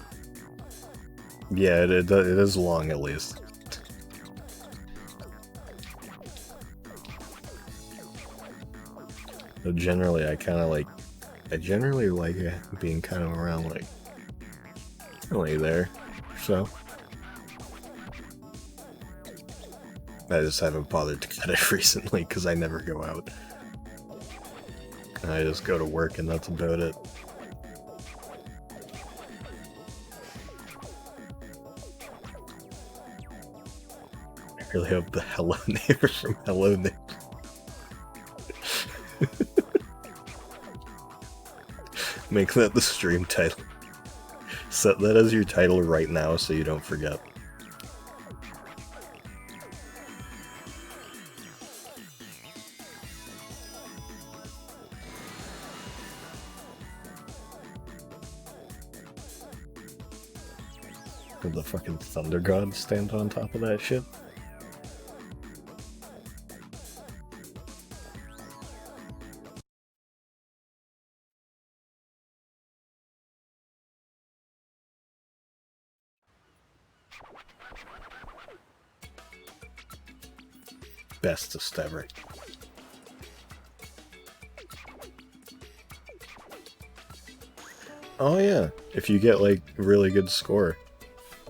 Yeah, it is long at least. But generally, I generally like being kind of around like there, so. I just haven't bothered to cut it recently because I never go out. And I just go to work and that's about it. I really hope the Hello Neighbor from Hello Neighbor. Make that the stream title. Set that as your title right now so you don't forget. Did the fucking Thunder God stand on top of that shit? Bestest ever. Oh yeah, if you get like a really good score,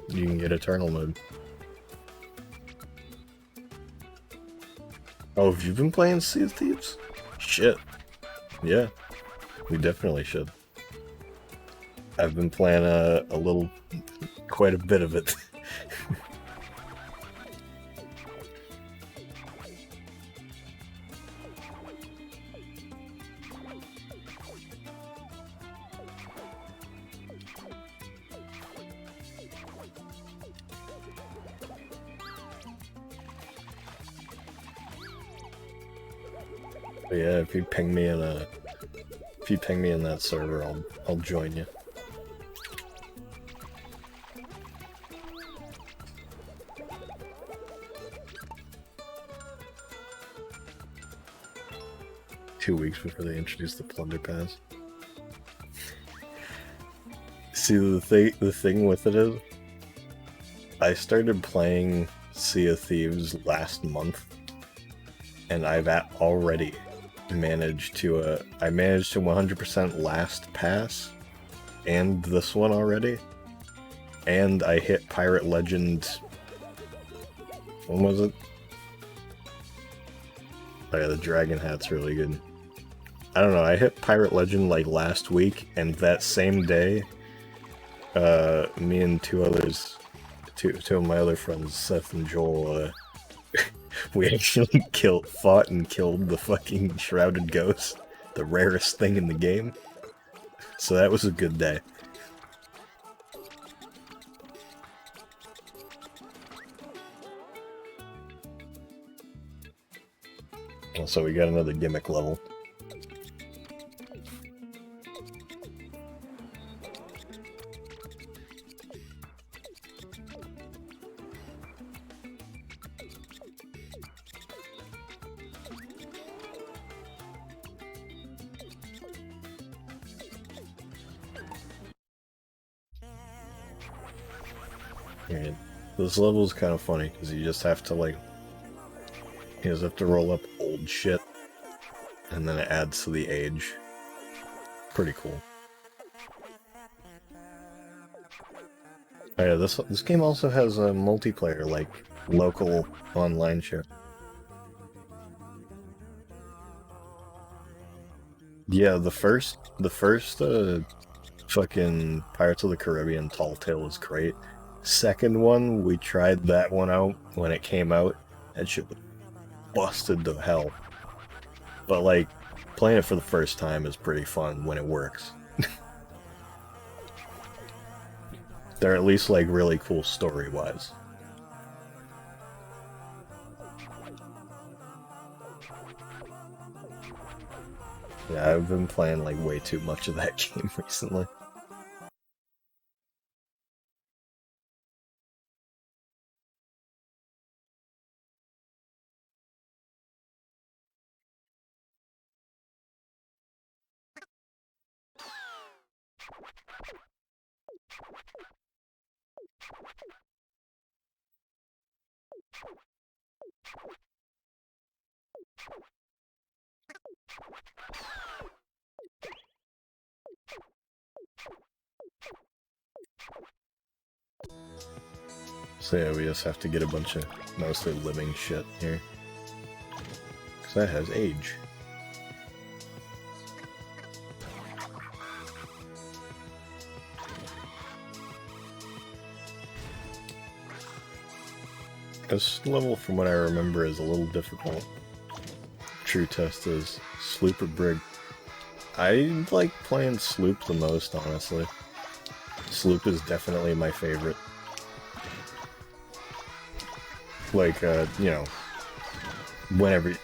you can get Eternal Mode. Oh, have you been playing Sea of Thieves? Shit. Yeah, we definitely should. I've been playing quite a bit of it. But yeah, if you ping me in that server, I'll join you. Two weeks before they introduced the Plunder Pass. See, the thing with it is, I started playing Sea of Thieves last month, and I've already managed to I managed to 100% last pass, and this one already, and I hit Pirate Legend. When was it? Oh yeah, the Dragon Hat's really good. I don't know, I hit Pirate Legend like last week, and that same day, me and two of my other friends, Seth and Joel, we actually fought and killed the fucking Shrouded Ghost, the rarest thing in the game. So that was a good day. So we got another gimmick level. Right. This level is kind of funny because you just have to roll up old shit, and then it adds to the age. Pretty cool. Oh yeah, this game also has a multiplayer, like local online shit. Yeah, the first fucking Pirates of the Caribbean Tall Tale was great. Second one, we tried that one out when it came out. That shit was busted to hell. But like, playing it for the first time is pretty fun when it works. They're at least like really cool story-wise. Yeah, I've been playing like way too much of that game recently. So yeah, we just have to get a bunch of mostly living shit here. Because that has age. This level, from what I remember, is a little difficult. True test is sloop or brig. I like playing sloop the most, honestly. Sloop is definitely my favorite. Like, you know, whenever,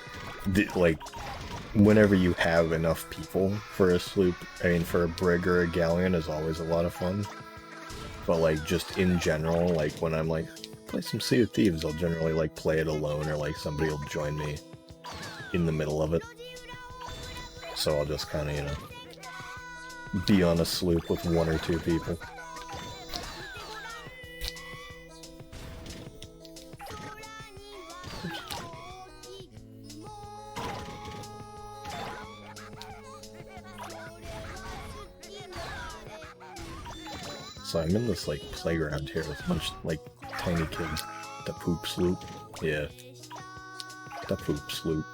whenever you have enough people for a sloop, I mean, for a brig or a galleon is always a lot of fun. But, like, just in general, like, when I'm like, play some Sea of Thieves, I'll generally, like, play it alone, or, like, somebody will join me in the middle of it. So I'll just kind of, you know, be on a sloop with 1 or 2 people. So I'm in this, like, playground here with a bunch of, like, tiny kids. The poop sloop. Yeah. The poop sloop.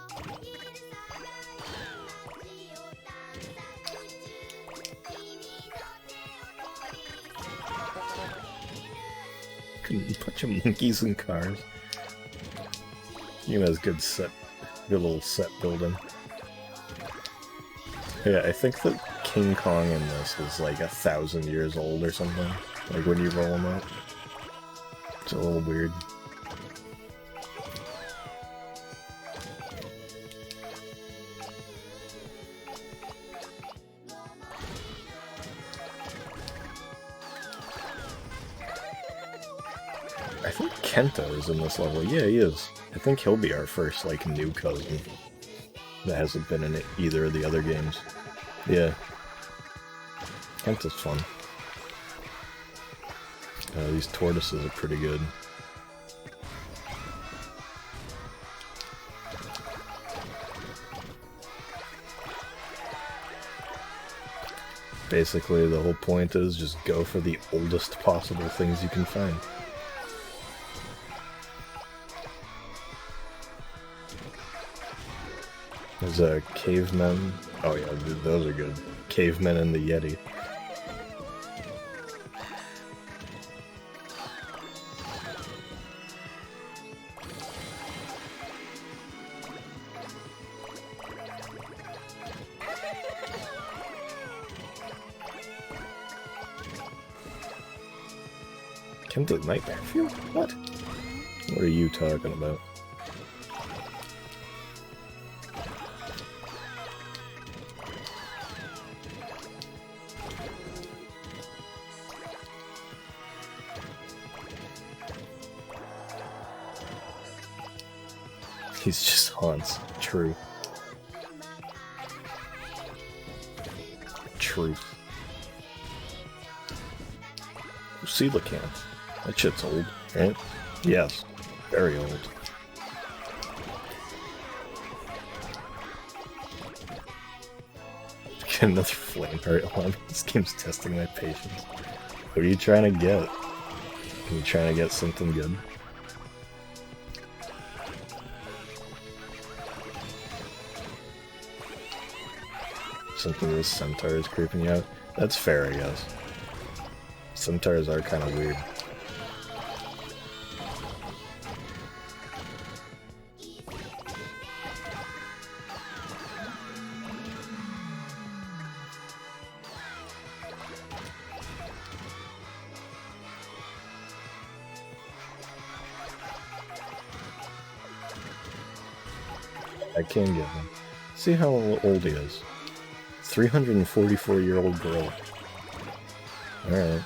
A bunch of monkeys and cars. You know, it's good little set building. Yeah, I think that King Kong in this is like 1,000 years old or something. Like when you roll him out. It's a little weird. I think Kenta is in this level. Yeah, he is. I think he'll be our first, like, new cousin that hasn't been in either of the other games. Yeah. Kenta's fun. These tortoises are pretty good. Basically, the whole point is just go for the oldest possible things you can find. There's a caveman. Oh yeah, those are good. Cavemen and the Yeti. Kenta Nightmare Fuel? What? What are you talking about? He's just haunts. True. Truth. Coelacanth. That shit's old, right? Yes. Very old. Get another flame heart on. This game's testing my patience. What are you trying to get? Are you trying to get something good? Something with centaur is creeping you out? That's fair, I guess. Centaurs are kind of weird. I can get him. See how old he is. 344-year-old girl. Alright.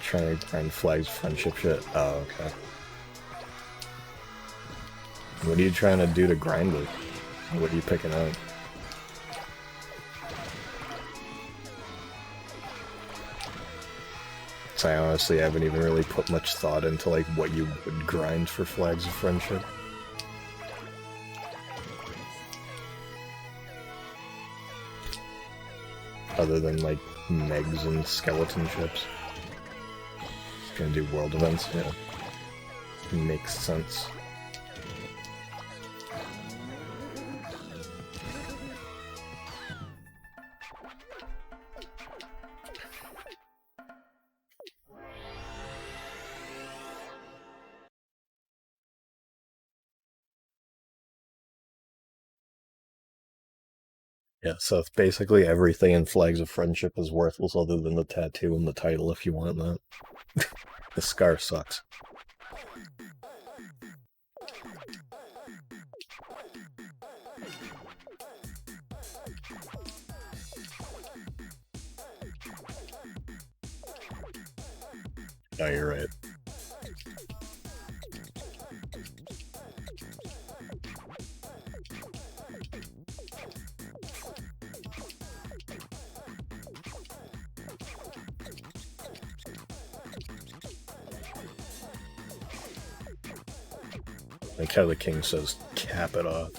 Trying to grind flags friendship shit. Oh, okay. What are you trying to do to grind it? What are you picking up? So I honestly haven't even really put much thought into like what you would grind for flags of friendship. Other than like megs and skeleton ships. It's gonna do world events, yeah. Makes sense. Yeah, so it's basically everything in Flags of Friendship is worthless other than the tattoo and the title if you want that. The scar sucks. No, you're right. Like how the king says, cap it off.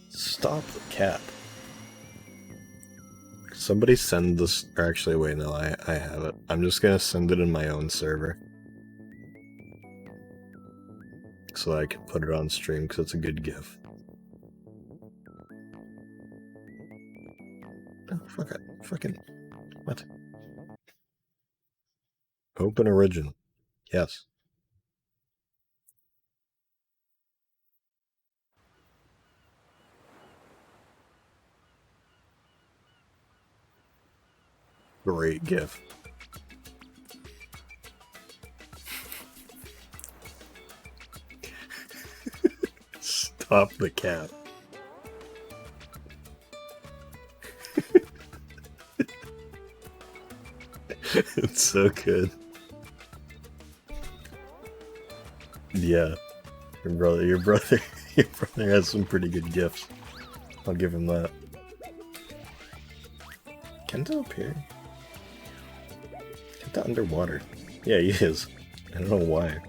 Stop the cap. Somebody send this, or actually wait, no, I have it. I'm just gonna send it in my own server. So I can put it on stream, because it's a good GIF. Oh, fuck it. Fucking, what? Open original. Yes. Great GIF. Stop the cap. It's so good. Yeah. Your brother has some pretty good gifts. I'll give him that. Kenta appear? Kenta underwater. Yeah, he is. I don't know why.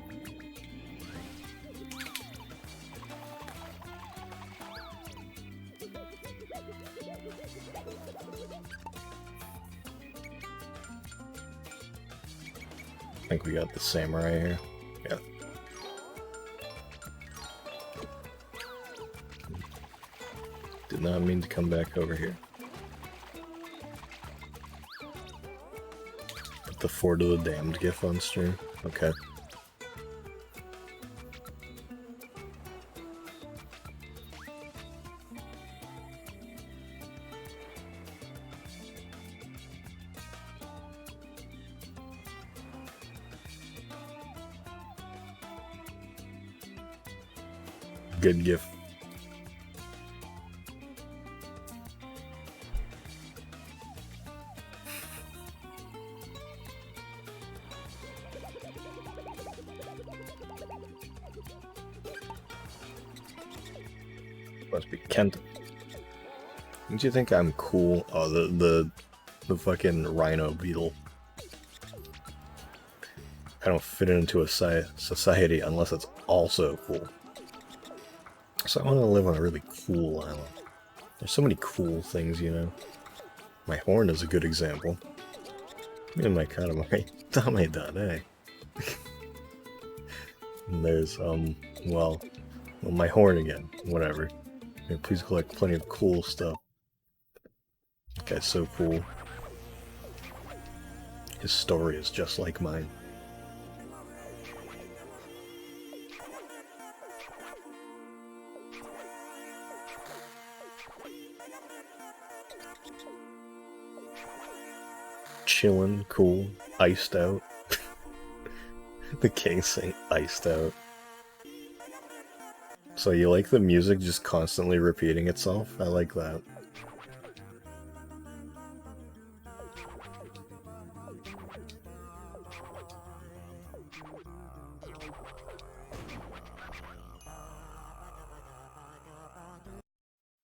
I think we got the samurai here. Yeah. Did not mean to come back over here. Put the Fort of the Damned gif on stream. Okay. Good gif. Must be Kent. Don't you think I'm cool? Oh, the fucking rhino beetle. I don't fit into a society unless it's also cool. So I want to live on a really cool island. There's so many cool things, you know. My horn is a good example. Me and my Katamari. Dame dane. And there's, well, my horn again. Whatever. And please collect plenty of cool stuff. This guy's so cool. His story is just like mine. Chillin', cool, iced out. The king saying iced out. So you like the music just constantly repeating itself? I like that.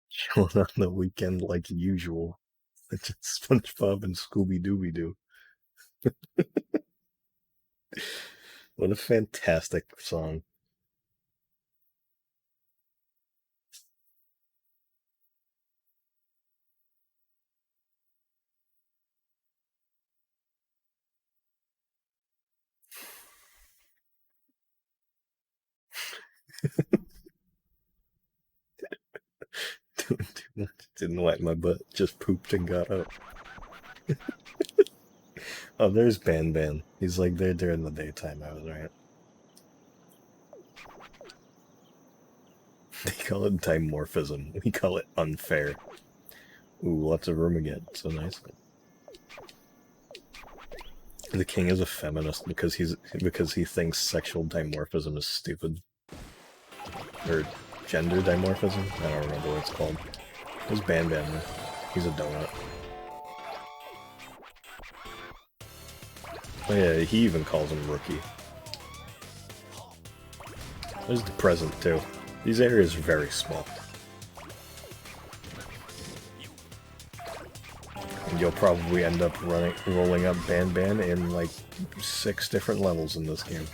Chilling on the weekend like usual. It's just SpongeBob and Scooby-Dooby-Doo. What a fantastic song. Doing too much. Didn't wipe my butt, just pooped and got up. Oh, there's Ban Ban. He's like there during the daytime hours, right? They call it dimorphism. We call it unfair. Ooh, lots of room again. So nice. The king is a feminist because he thinks sexual dimorphism is stupid. Or gender dimorphism? I don't remember what it's called. There's Ban Ban. He's a donut. Oh yeah, he even calls him Rookie. There's the present too. These areas are very small. And you'll probably end up rolling up Ban Ban in like 6 different levels in this game.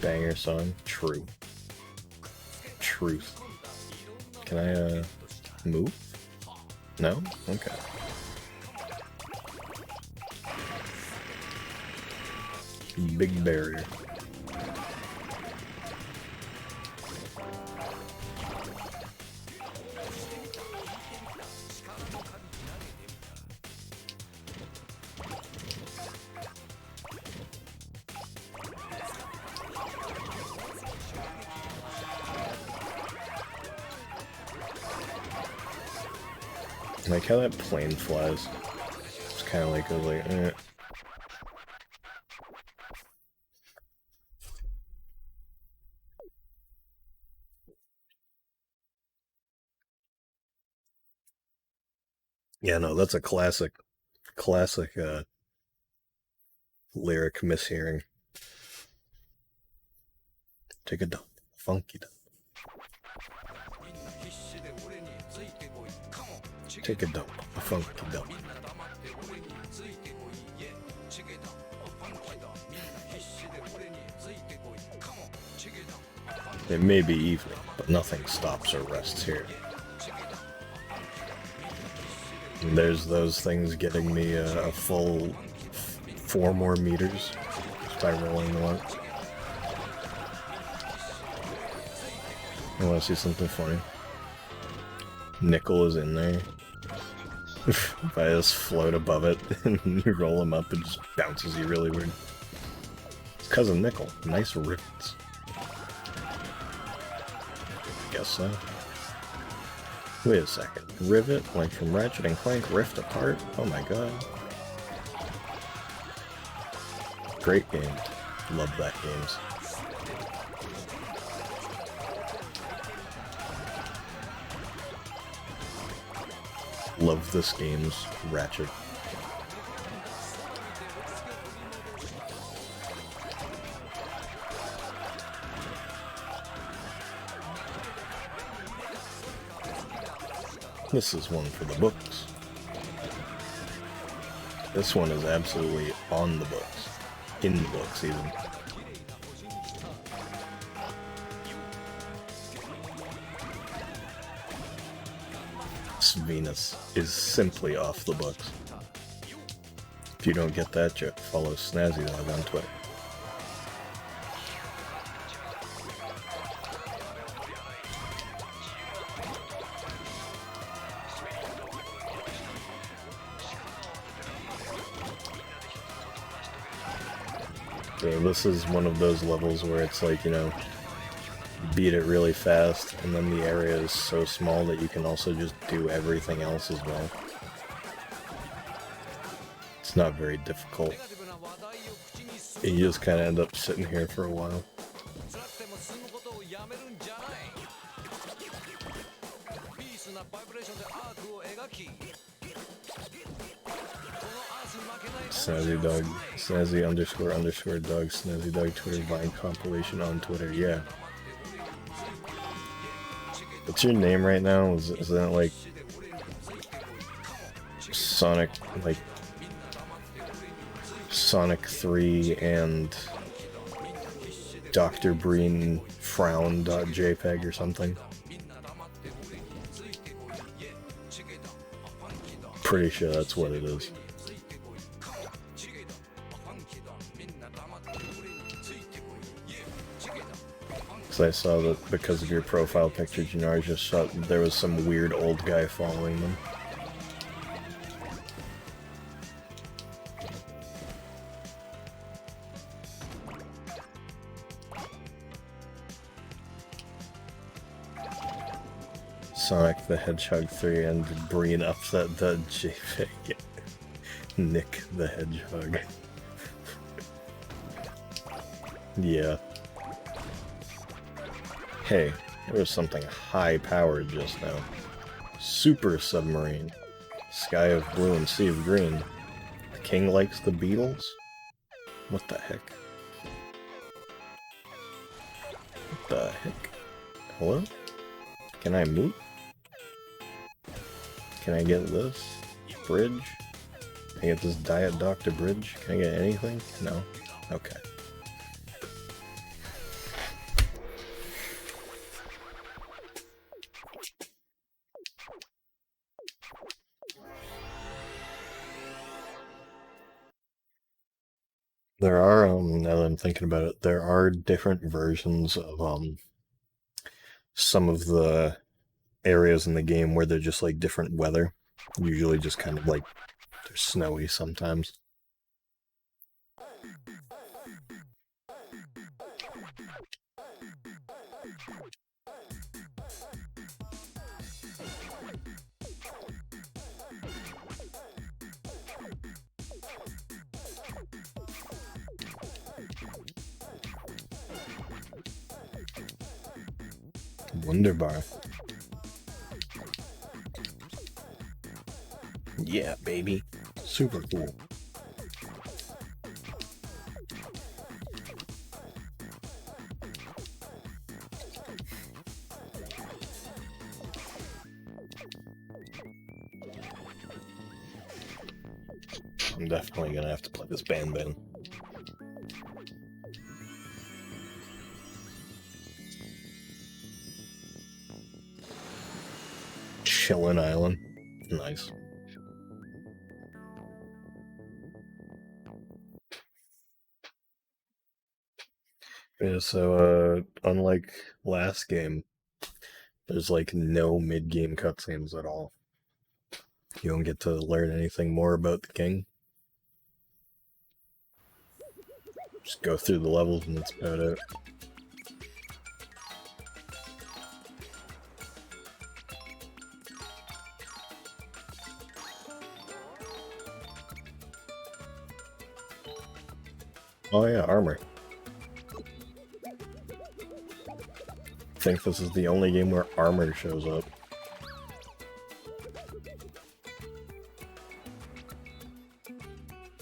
Banger song. True. Truth. Can I, move? No? Okay. Big barrier. I like how that plane flies. It's kind of like, I was like, eh. Yeah, no, that's a classic, lyric mishearing. Take a dump. Funky dump. Take a dump. A funky dump. It may be evening, but nothing stops or rests here. And there's those things getting me a full 4 more meters just by rolling the one. I want to see something funny. Nickel is in there. If I just float above it and you roll him up, it just bounces you really weird. It's because of Nickel. Nice rivets. Guess so. Wait a second. Rivet, like from Ratchet and Clank, Rift Apart? Oh my god. Great game. Love that games. Love this game's Ratchet. This is one for the books. This one is absolutely on the books. In the books, even. Venus is simply off the books. If you don't get that yet, follow Snazzy Dog on Twitter. So this is one of those levels where it's like, you know, beat it really fast, and then the area is so small that you can also just do everything else as well. It's not very difficult. You just kind of end up sitting here for a while. Snazzy Dog, Snazzy __ Dog, Snazzy Dog Twitter Vine compilation on Twitter, yeah. What's your name right now? Is that like Sonic, like Sonic 3 and Dr. Breen frown.jpg or something? Pretty sure that's what it is. Because I saw that because of your profile picture, Jannar just shot, there was some weird old guy following them. Sonic the Hedgehog 3 and Breen upset the JPEG. Nick the Hedgehog. Yeah. Hey, there was something high-powered just now. Super submarine. Sky of blue and sea of green. The king likes the Beatles? What the heck? What the heck? Hello? Can I move? Can I get this? Bridge? Can I get this Diet Dr. Bridge? Can I get anything? No? Okay. There are, now that I'm thinking about it, there are different versions of, some of the areas in the game where they're just, like, different weather. Usually just kind of, like, they're snowy sometimes. Wonderbar. Yeah, baby. Super cool. I'm definitely gonna have to play this Ban. Chillin' Island. Nice. Yeah, so, unlike last game, there's, like, no mid-game cutscenes at all. You don't get to learn anything more about the king. Just go through the levels and that's about it. Oh yeah, armor. I think this is the only game where armor shows up.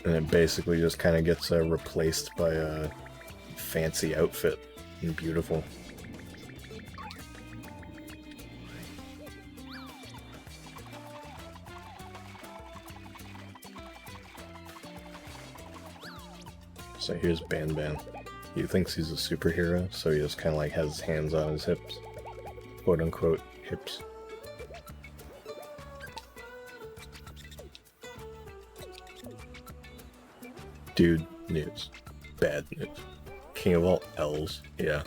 And it basically just kind of gets replaced by a fancy outfit. And beautiful. So here's Ban. He thinks he's a superhero, so he just kind of like has his hands on his hips. Quote unquote hips. Dude, news. Bad news. King of all L's, yeah.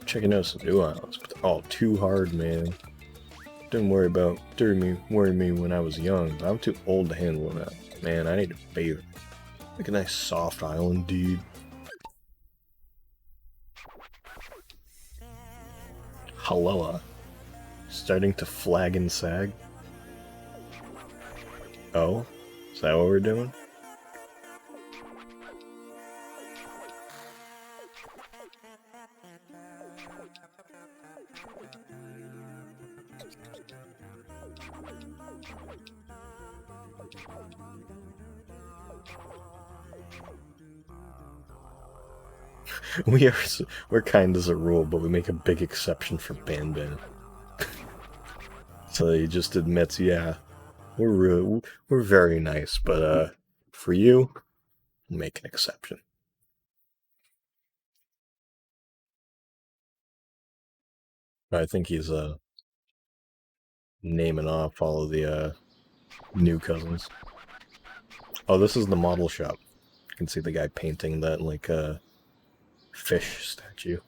Checking out some new islands, but they're all too hard, man. Didn't worry me when I was young, but I'm too old to handle that. Man, I need a favor. Like a nice soft island, dude. Halloa. Starting to flag and sag? Oh? Is that what we're doing? We're kind as a rule, but we make a big exception for Ban. So he just admits, yeah, we're very nice, but for you, we'll make an exception. I think he's naming off all of the new cousins. Oh, this is the model shop. You can see the guy painting that like fish statue.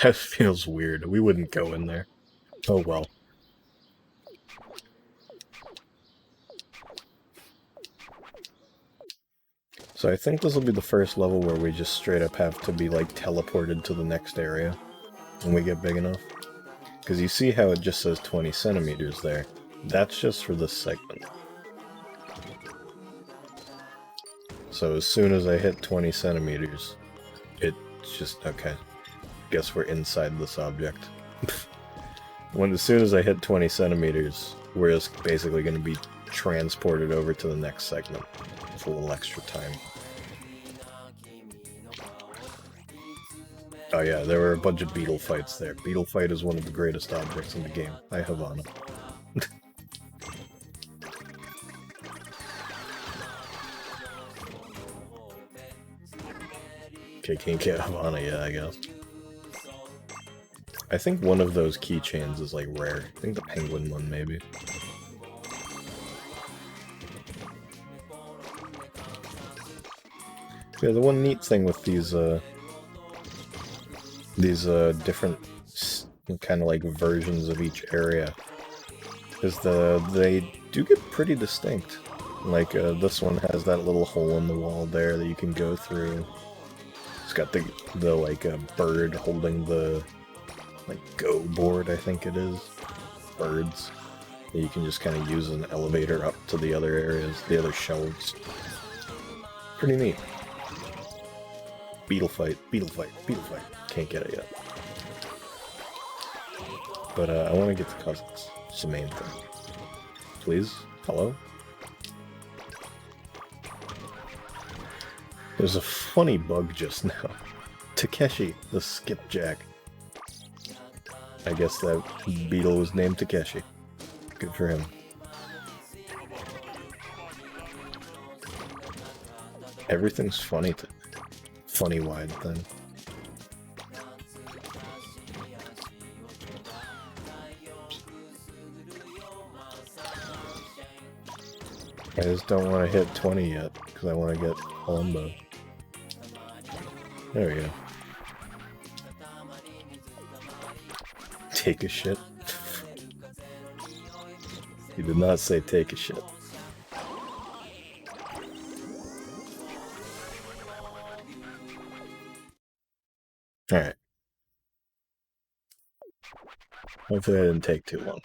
That feels weird. We wouldn't go in there. Oh well. So I think this will be the first level where we just straight up have to be like teleported to the next area when we get big enough. Because you see how it just says 20 centimeters there. That's just for this segment. So as soon as I hit 20 centimeters, it's just, okay. Guess we're inside this object. As soon as I hit 20 centimeters, we're just basically going to be transported over to the next segment. It's a little extra time. Oh yeah, there were a bunch of beetle fights there. Beetle fight is one of the greatest objects in the game. Hi, Havana. Okay, can't get Havana yet, I guess. I think one of those keychains is like rare. I think the penguin one, maybe. Yeah, the one neat thing with these different kind of like versions of each area is they do get pretty distinct. Like this one has that little hole in the wall there that you can go through. It's got the like bird holding the like go board, I think it is. Birds. You can just kind of use as an elevator up to the other areas, the other shelves. Pretty neat. Beetle fight, beetle fight, beetle fight. Can't get it yet. But I want to get the cousins. It's the main thing. Please? Hello? There's a funny bug just now. Takeshi, the skipjack. I guess that beetle was named Takeshi. Good for him. Everything's funny to funny wide thing. I just don't want to hit 20 yet, because I want to get Columbo. There we go. Take a shit. He did not say take a shit. Alright. Hopefully that didn't take too long.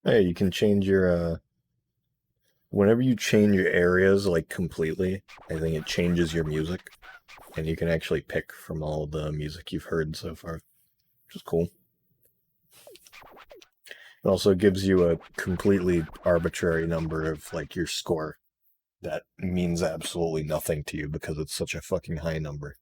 Hey, you can change your, whenever you change your areas, like, completely, I think it changes your music. And you can actually pick from all the music you've heard so far, which is cool. It also gives you a completely arbitrary number of, like, your score. That means absolutely nothing to you because it's such a fucking high number.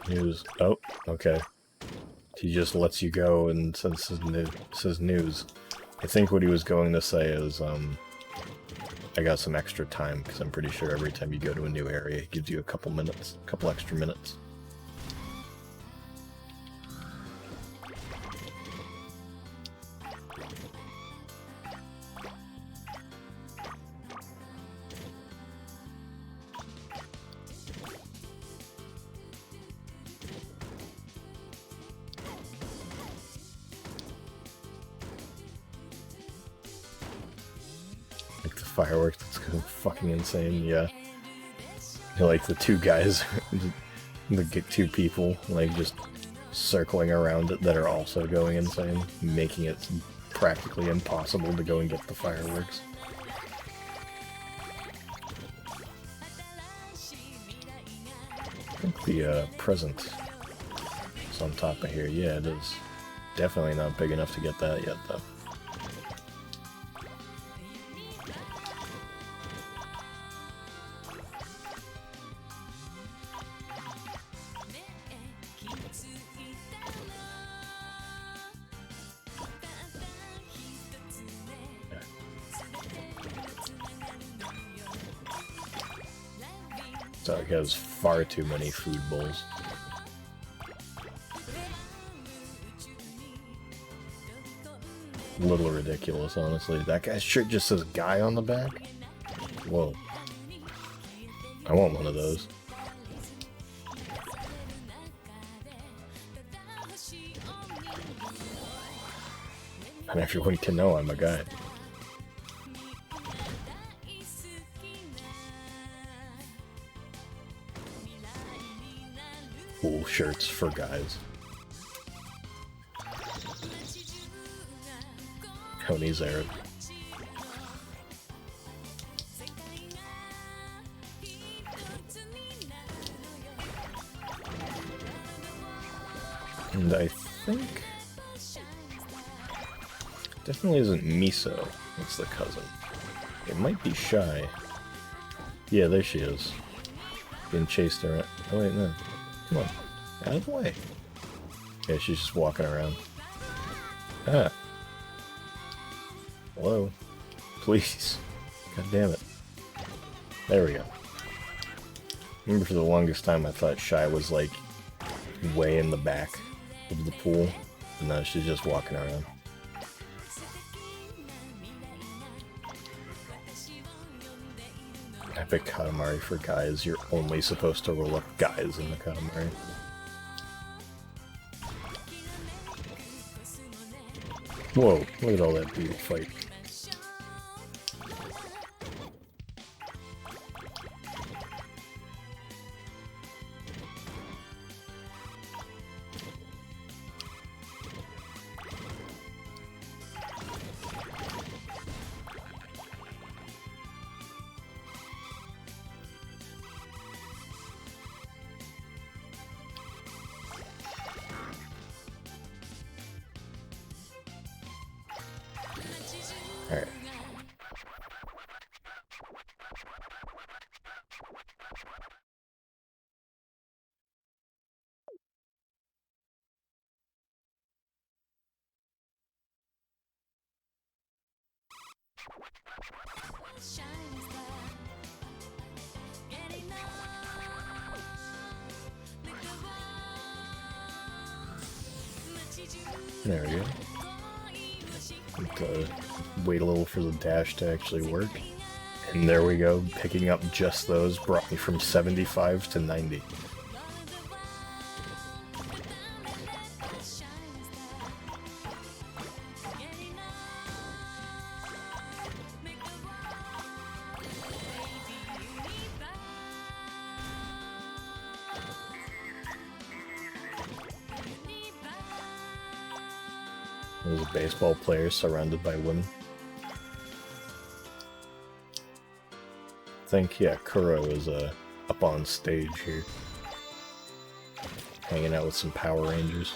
News. Oh, okay. He just lets you go and says news. I think what he was going to say is, I got some extra time, because I'm pretty sure every time you go to a new area, it gives you a couple extra minutes. Fireworks, that's fucking insane, yeah. Like the two guys, the two people, like just circling around it that are also going insane, making it practically impossible to go and get the fireworks. I think the present is on top of here. Yeah, it is. Definitely not big enough to get that yet, though. Dog has far too many food bowls. A little ridiculous, honestly. That guy's shirt just says guy on the back? Whoa. I want one of those. And everyone can know I'm a guy. Cool shirts for guys. Tony's Arab. And I think... definitely isn't Miso. It's the cousin. It might be Shy. Yeah, there she is. Being chased around. Oh wait, no. Come on. Out of the way. Yeah, she's just walking around. Ah. Hello? Please. God damn it. There we go. Remember, for the longest time I thought Shy was like way in the back of the pool, but now she's just walking around. Epic Katamari for guys. You're only supposed to roll up guys in the Katamari. Whoa, look at all that beetle fight. Alright. There we go. Wait a little for the dash to actually work. And there we go, picking up just those brought me from 75 to 90. There's a baseball player surrounded by women. I think, yeah, Kuro is up on stage here. Hanging out with some Power Rangers.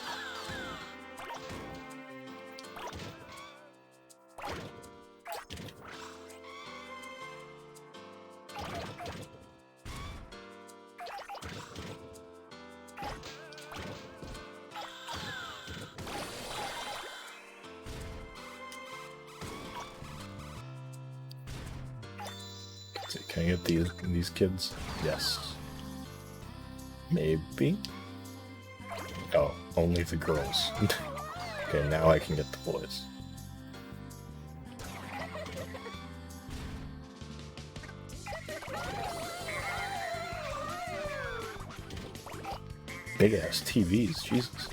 Can I get these kids? Yes. Maybe? Oh, only the girls. Okay, now I can get the boys. Big ass TVs, Jesus.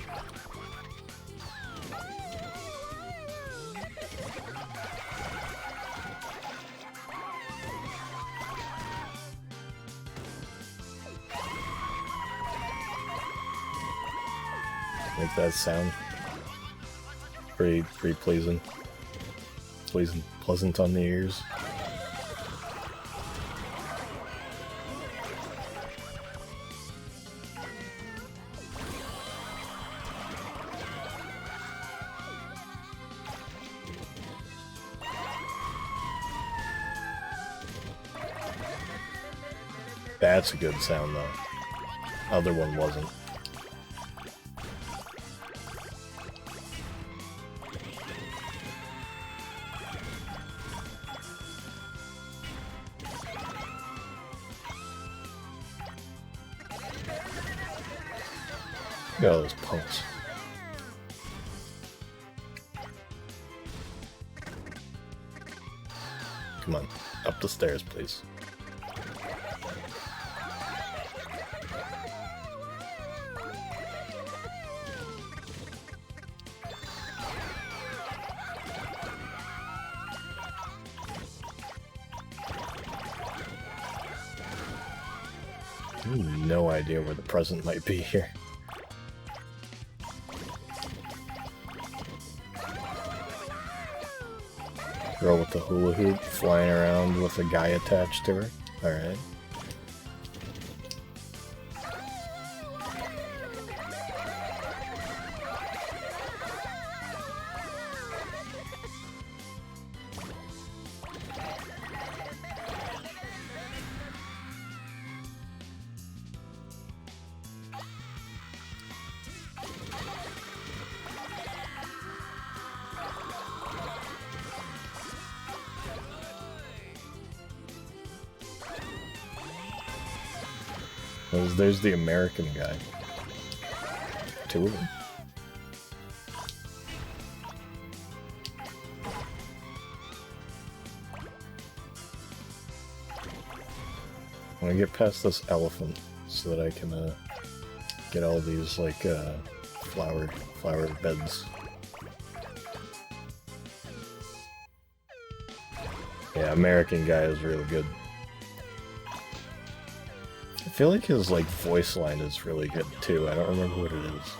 Make that sound. Pretty pleasing. Pleasant on the ears. That's a good sound though. Other one wasn't. Look at all those punks. Come on, up the stairs, please. No idea where the present might be here. Girl with the hula hoop flying around with a guy attached to her. Alright. There's the American guy. Two of them. I want to get past this elephant so that I can get all these like flower beds. Yeah, American guy is really good. I feel like his like voice line is really good too. I don't remember what it is.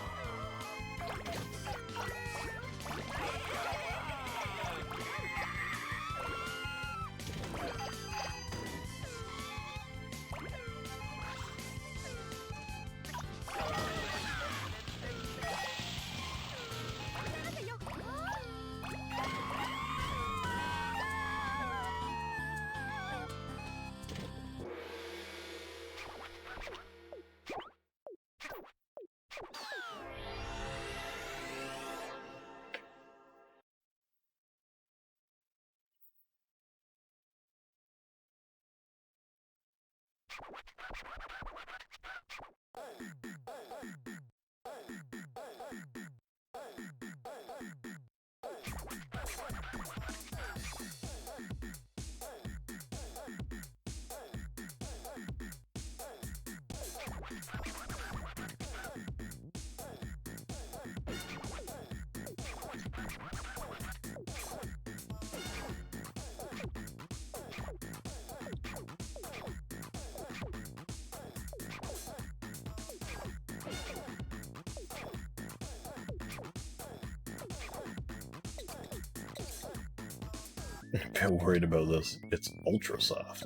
I'm a bit worried about this. It's ultra soft.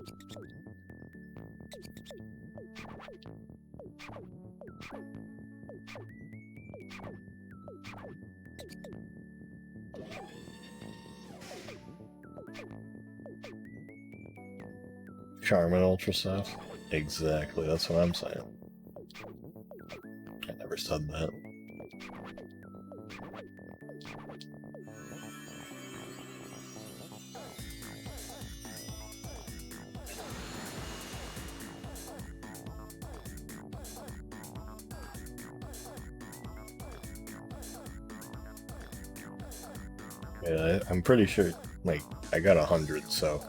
Charmin ultra soft? Exactly, that's what I'm saying. I never said that. Yeah, I'm pretty sure, like, I got 100, so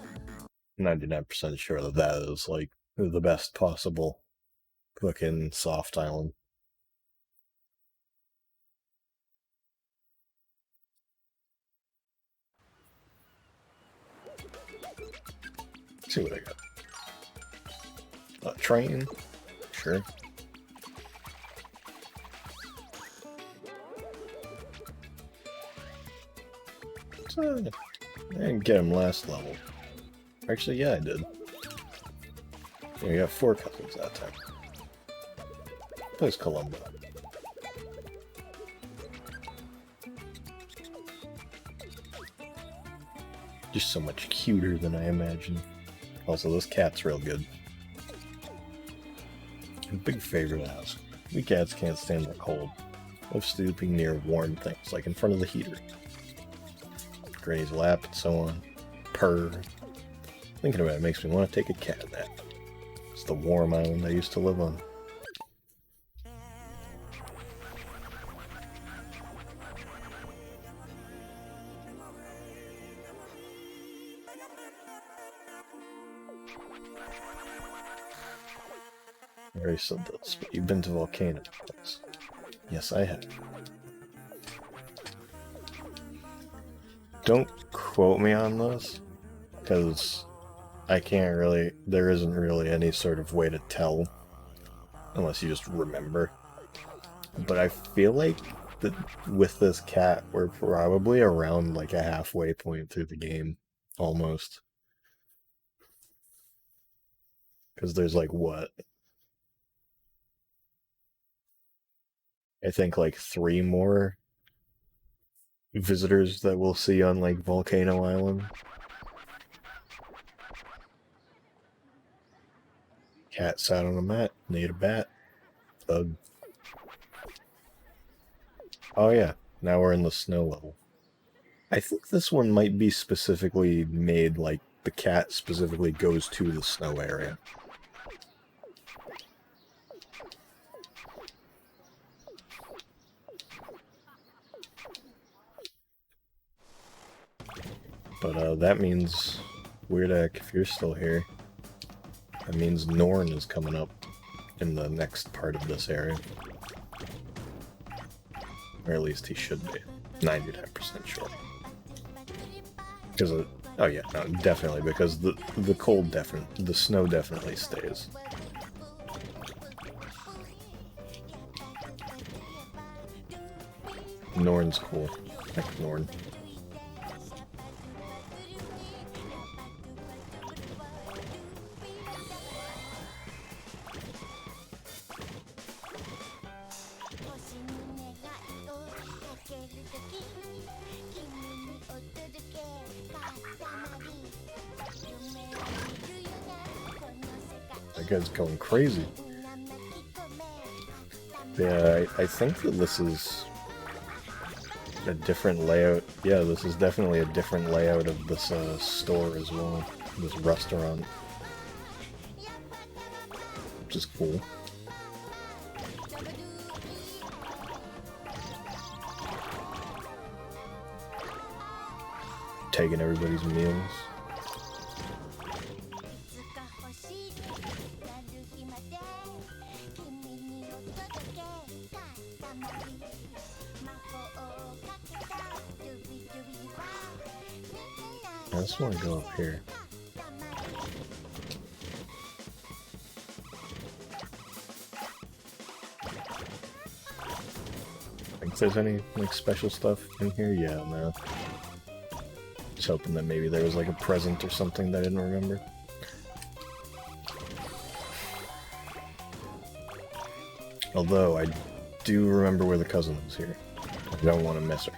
99% sure that that is, like, the best possible fucking soft island. Let's see what I got. A train? Sure. I didn't get him last level. Actually, yeah, I did. Yeah, we got 4 couples that time. Plays Columbo. Just so much cuter than I imagined. Also, this cat's real good. A big favor to ask. We cats can't stand the cold. Love stooping near warm things, like in front of the heater. Granny's lap and so on. Purr. Thinking about it makes me want to take a cat nap. It's the warm island I used to live on. I already said this, but you've been to volcanoes. Yes, I have. Don't quote me on this, because I can't really, there isn't really any sort of way to tell, unless you just remember. But I feel like that with this cat, we're probably around like a halfway point through the game, almost. Because there's like what? I think like 3 more visitors that we'll see on like Volcano Island. Cat sat on a mat, need a bat. Ugh. Oh yeah, now we're in the snow level. I think this one might be specifically made like the cat specifically goes to the snow area. But that means, Weirdak, if you're still here, that means Norn is coming up in the next part of this area. Or at least he should be. 99% sure. Because oh yeah, no, definitely, because the cold the snow definitely stays. Norn's cool. Heck, Norn. That guy's going crazy. Yeah, I think that this is a different layout. Yeah, this is definitely a different layout of this store as well. This restaurant. Which is cool. Taking everybody's meals. I just want to go up here. Think there's any like special stuff in here? Yeah, no. Just hoping that maybe there was like a present or something that I didn't remember. Although I do remember where the cousin is here. I don't want to miss her.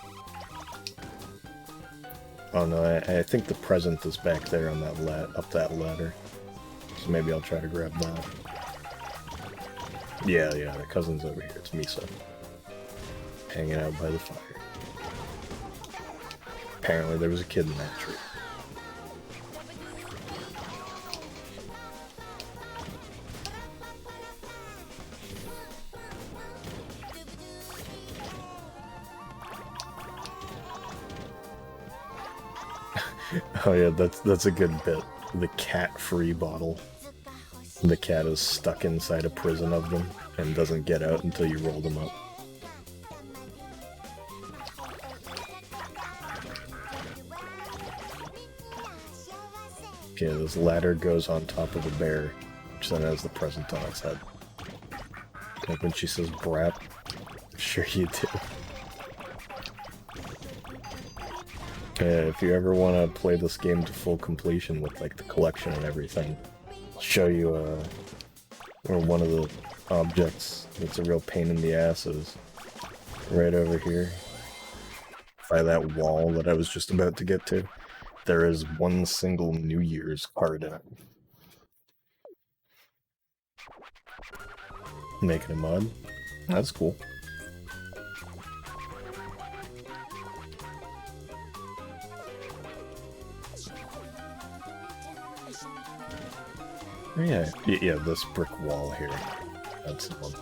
Oh no, I think the present is back there on that up that ladder. So maybe I'll try to grab that. Yeah, the cousin's over here. It's Misa. Hanging out by the fire. Apparently there was a kid in that tree. Oh yeah, that's a good bit. The cat-free bottle. The cat is stuck inside a prison of them and doesn't get out until you roll them up. Okay, this ladder goes on top of the bear, which then has the present on its head. Like when she says brat, sure you do. If you ever want to play this game to full completion with like the collection and everything, I'll show you where one of the objects that's a real pain in the ass is. Right over here. By that wall that I was just about to get to. There is one single New Year's card in it. Making a mud? That's cool. Yeah, this brick wall here. That's the one.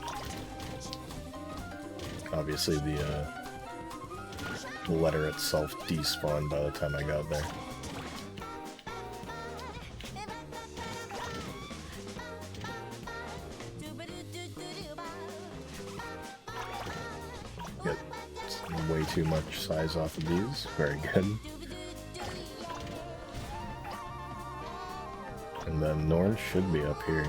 Obviously the letter itself despawned by the time I got there. Get way too much size off of these. Very good. And then north should be up here.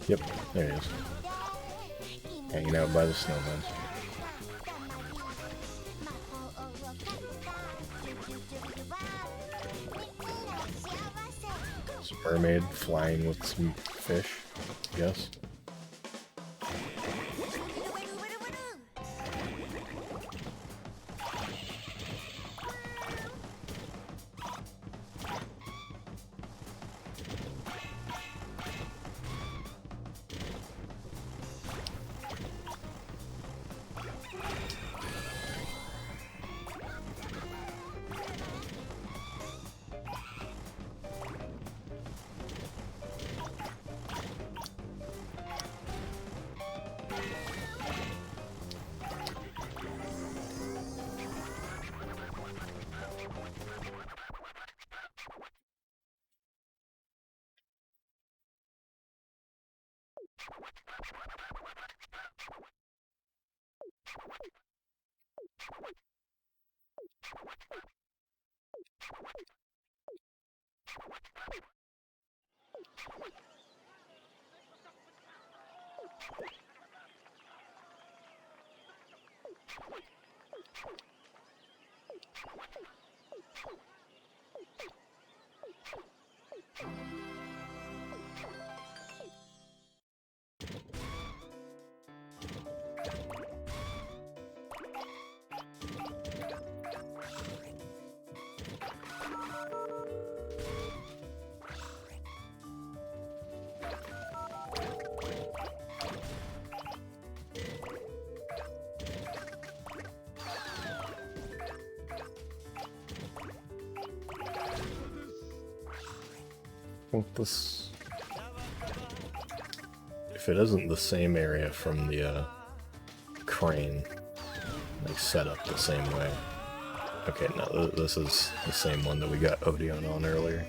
Yep, there it is. Hanging out by the snowman. Some mermaid flying with some fish, I guess. This, if it isn't the same area from the crane, like set up the same way. Okay, no, this is the same one that we got Odeon on earlier.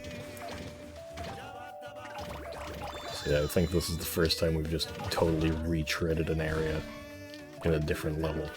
So yeah, I think this is the first time we've just totally retreaded an area in a different level.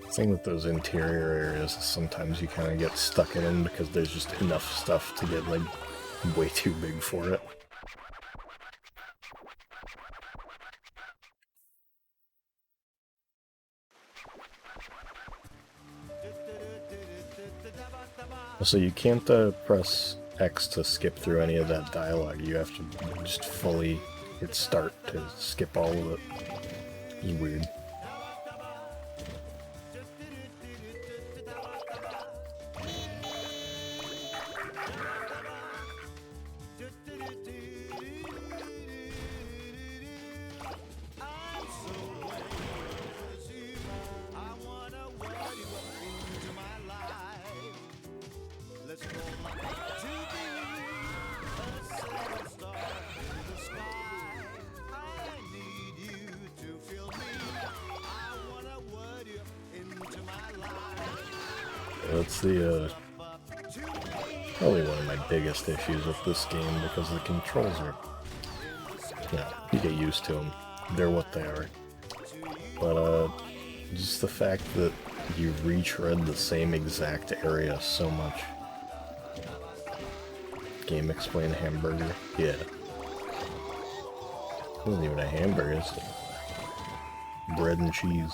The thing with those interior areas is sometimes you kind of get stuck in them because there's just enough stuff to get like way too big for it. So you can't press X to skip through any of that dialogue. You have to just fully hit start to skip all of it. It's weird. That's the, probably one of my biggest issues with this game, because the controls are, you know, you get used to them. They're what they are. But, just the fact that you retread the same exact area so much. Game explain hamburger? Yeah. It wasn't even a hamburger, it's bread and cheese.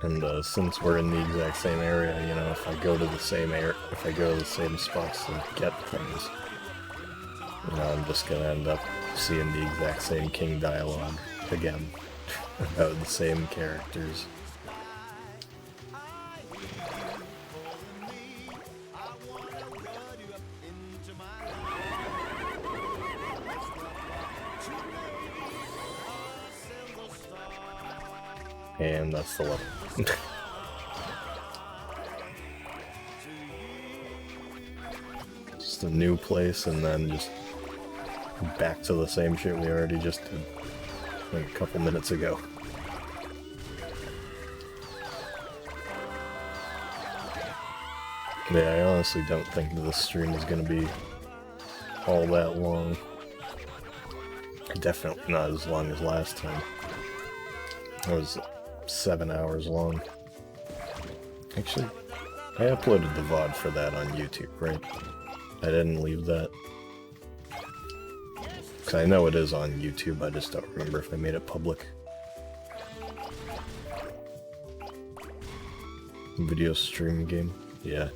And since we're in the exact same area, you know, if I go to the same spots to get things, you know, I'm just gonna end up seeing the exact same king dialogue again about the same characters. And that's the level. Just a new place, and then just back to the same shit we already just did, like a couple minutes ago. Yeah, I honestly don't think this stream is gonna be all that long. Definitely not as long as last time. It was 7 hours long. Actually, I uploaded the VOD for that on YouTube, right? I didn't leave that. Because I know it is on YouTube, I just don't remember if I made it public. Video stream game? Yeah.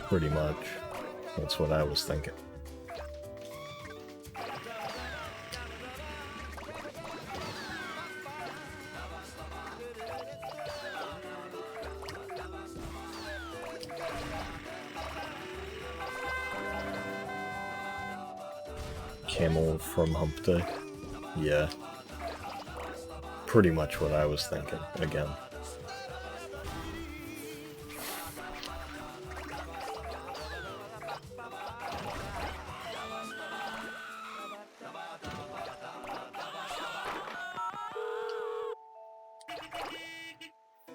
Pretty much. That's what I was thinking. Camel from Hump Day? Yeah. Pretty much what I was thinking, again.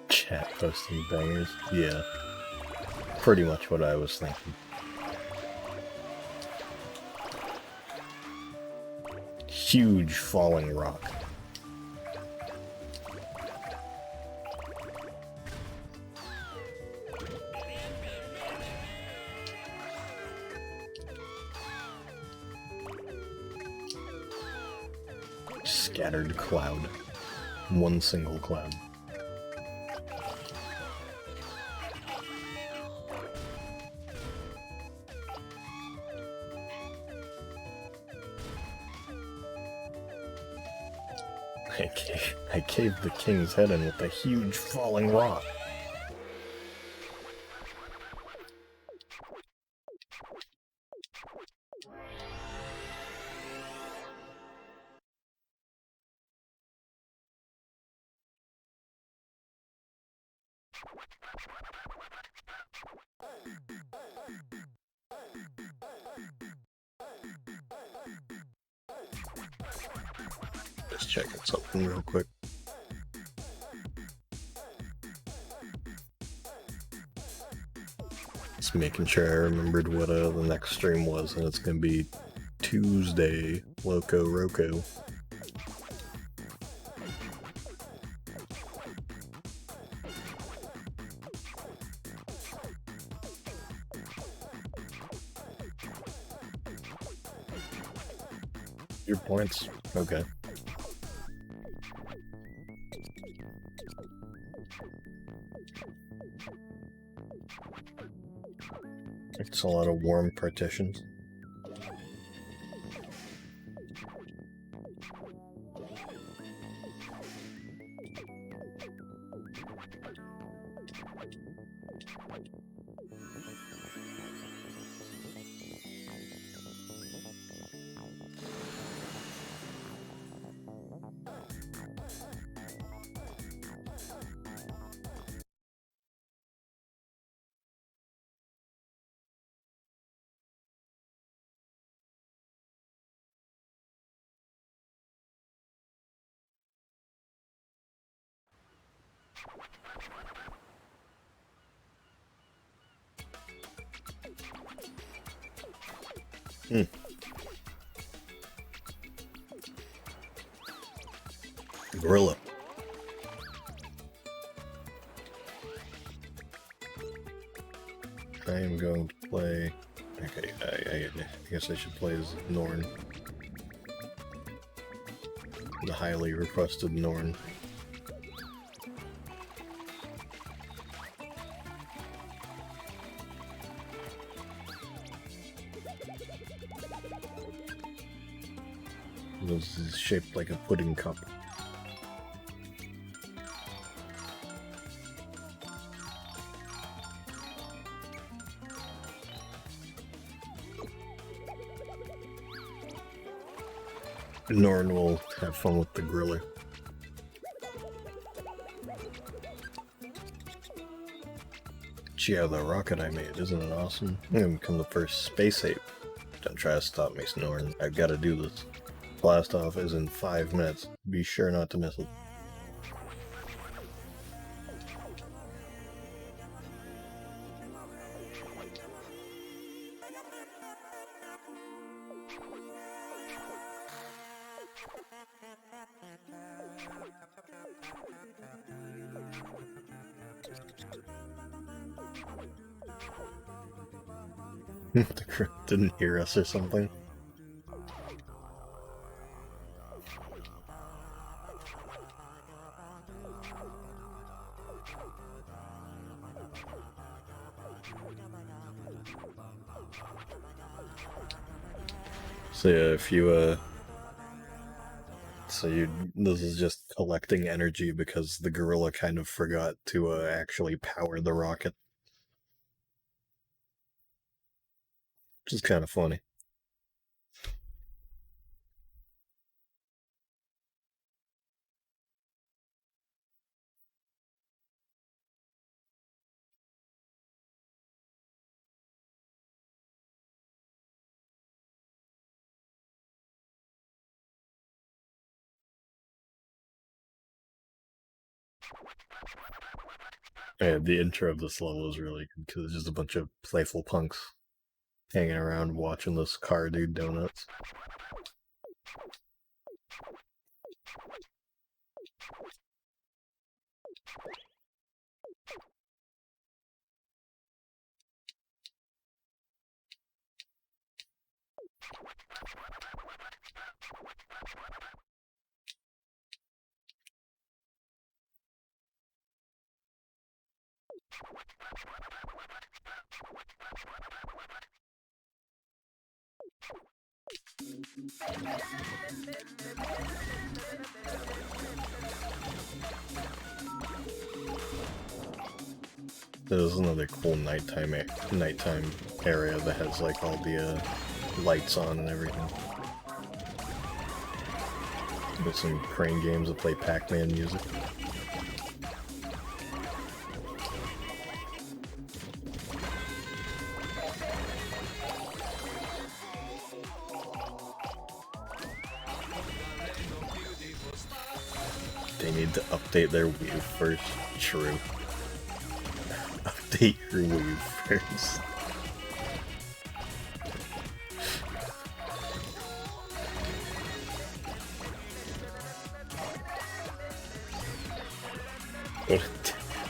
Chat posting bangers? Yeah. Pretty much what I was thinking. Huge falling rock. Scattered cloud. One single cloud. I caved the king's head in with a huge falling rock. Just checking something real quick. Just making sure I remembered what the next stream was, and it's gonna be Tuesday, Loco Roco. Your points? Okay. It's a lot of warm partitions. Gorilla. I am going to play... Okay, I guess I should play as Norn. The highly requested Norn. This is shaped like a pudding cup. Norn will have fun with the griller. Gee, yeah, the rocket I made, isn't it awesome? I'm gonna become the first space ape. Don't try to stop me, Norn. I've gotta do this. Blast off is in 5 minutes. Be sure not to miss it. The crew didn't hear us or something. So yeah, if you this is just collecting energy because the gorilla kind of forgot to actually power the rocket. Which is kind of funny. Yeah, the intro of this level is really good because it's just a bunch of playful punks hanging around watching this car do donuts. There's another cool nighttime area that has like all the lights on and everything. There's some crane games that play Pac-Man music. They need to update their Wii first. True. Update your Wii first.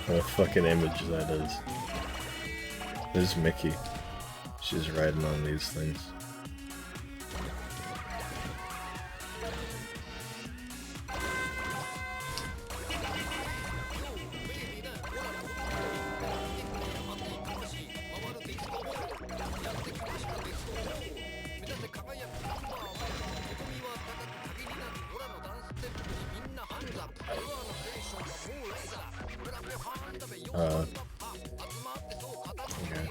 What a fucking image that is. This is Mickey. She's riding on these things. Okay.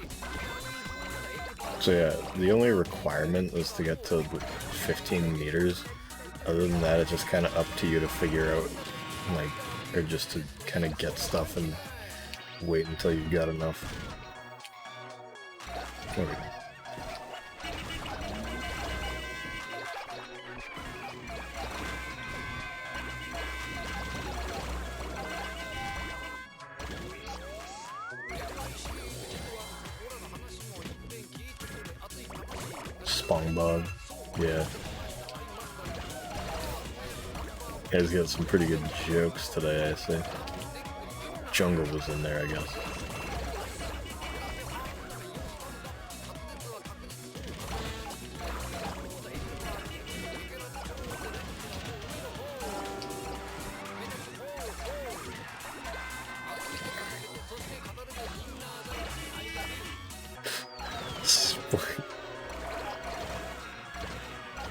So yeah, the only requirement is to get to 15 meters. Other than that, it's just kind of up to you to figure out, like, or just to kind of get stuff and wait until you've got enough. There we go. Bug. Yeah. Guys got some pretty good jokes today, I see. Jungle was in there, I guess.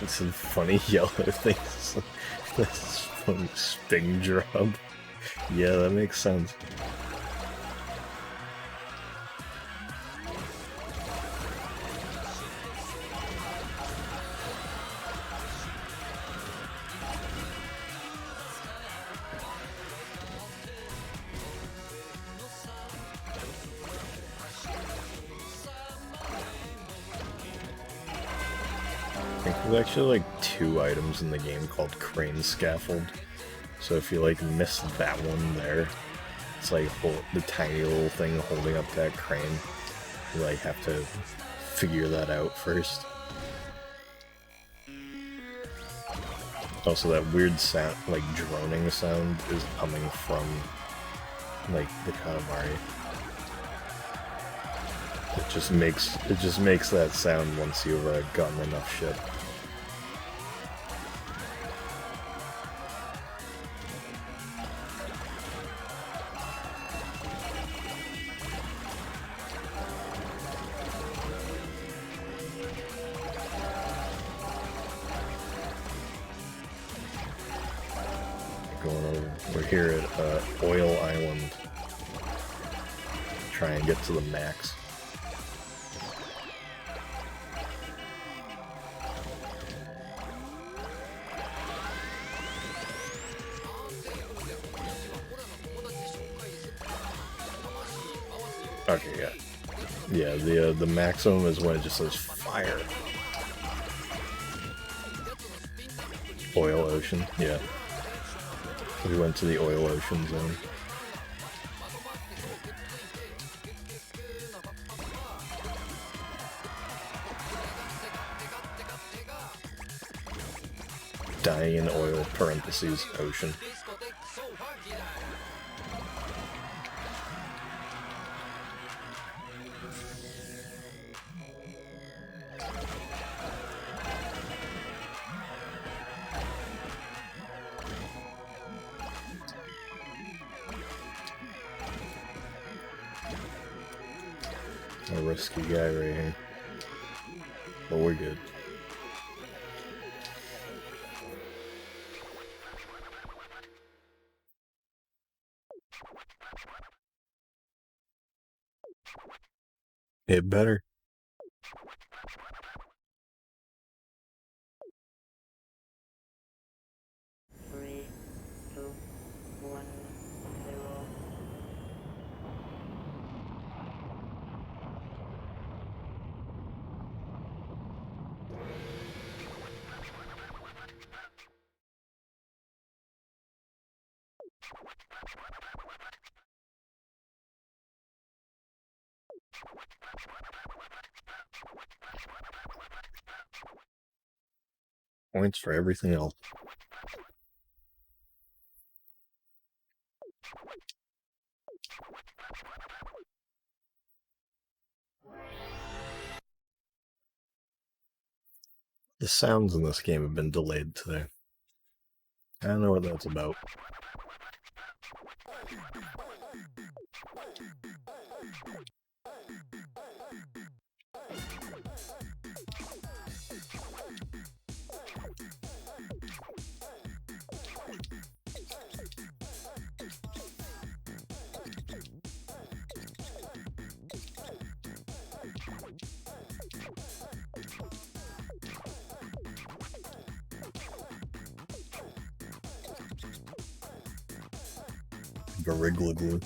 It's some funny yellow things. This funny spin drop. Yeah, that makes sense. I think there's actually like 2 items in the game called Crane Scaffold. So if you like miss that one there, it's like the tiny little thing holding up that crane. You like have to figure that out first. Also, that weird sound, like droning sound, is coming from like the Katamari. It just makes that sound once you've gotten enough shit. We're here at Oil Island. Try and get to the max. Okay, yeah. Yeah, the maximum is when it just says fire. Oil Ocean, yeah. We went to the Oil Ocean zone. Dying in oil, parentheses, ocean. A risky guy right here. But we're good. It better. Points for everything else. The sounds in this game have been delayed today. I don't know what that's about. Gorilla glue.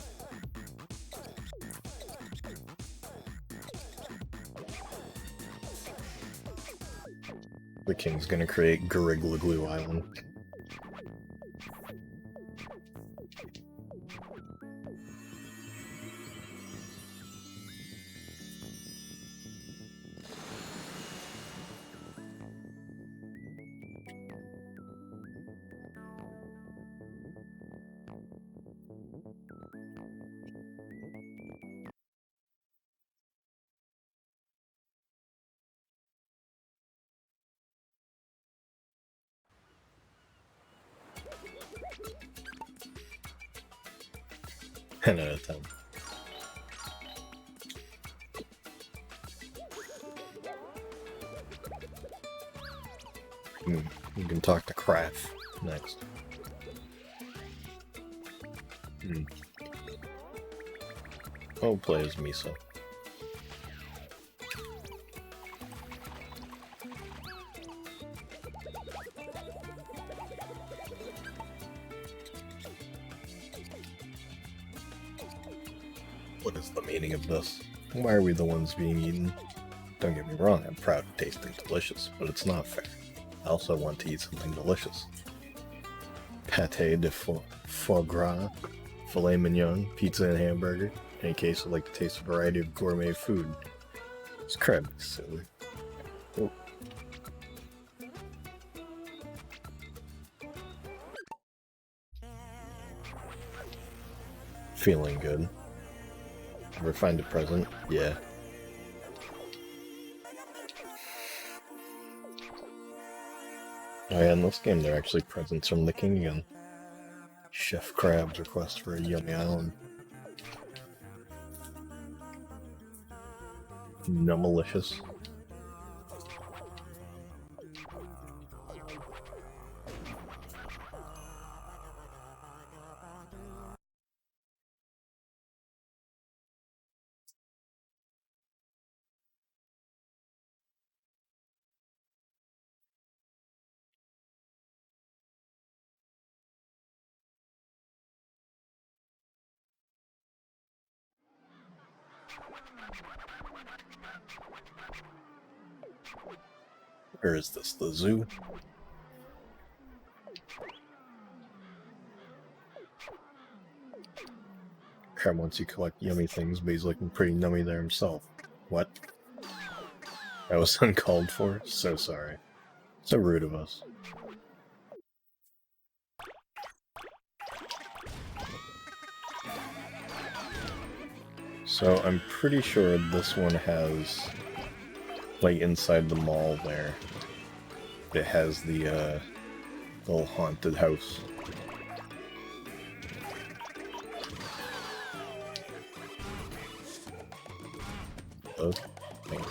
The king's gonna create Gorilla Glue Island. Ten out of 10. You can talk to Kraft next. I'll play as Misa. What is the meaning of this? Why are we the ones being eaten? Don't get me wrong, I'm proud of tasting delicious, but it's not fair. I also want to eat something delicious. Pâté de foie gras, filet mignon, pizza and hamburger. In any case, I'd like to taste a variety of gourmet food. It's crab, silly. Oh. Feeling good. Ever find a present? Yeah. Oh yeah, in this game they're actually presents from the king again. Chef Crab's request for a yummy island. Numalicious. Or is this the zoo? Crab wants you to collect yummy things, but he's looking pretty nummy there himself. What? That was uncalled for? So sorry. So rude of us. So I'm pretty sure this one has, like inside the mall there, it has the little haunted house. Oh, thank you.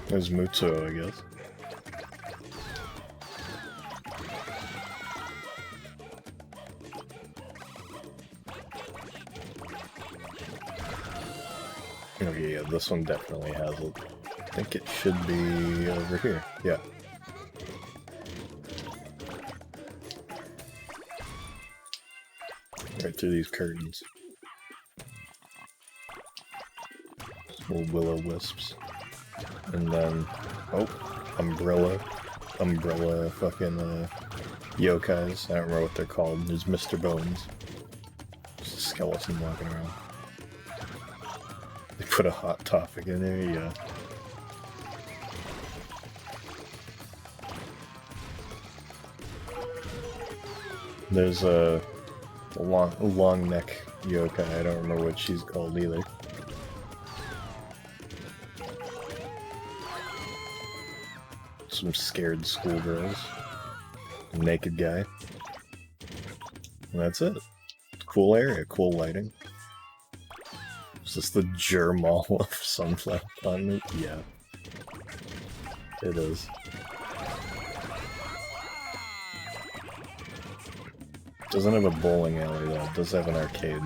There's Mutsu, I guess. Okay, yeah, this one definitely has it. I think it should be over here. Yeah. Right through these curtains. Little will-o-wisps. And then, oh, umbrella fucking yokais. I don't remember what they're called. There's Mr. Bones. Just a skeleton walking around. They put a hot topic in there, yeah. There's a long neck yokai. I don't remember what she's called either. Some scared schoolgirls. A naked guy. And that's it. Cool area, cool lighting. Is this the germ all of Sunflower Planet? Yeah. It is. Doesn't have a bowling alley though, it does have an arcade.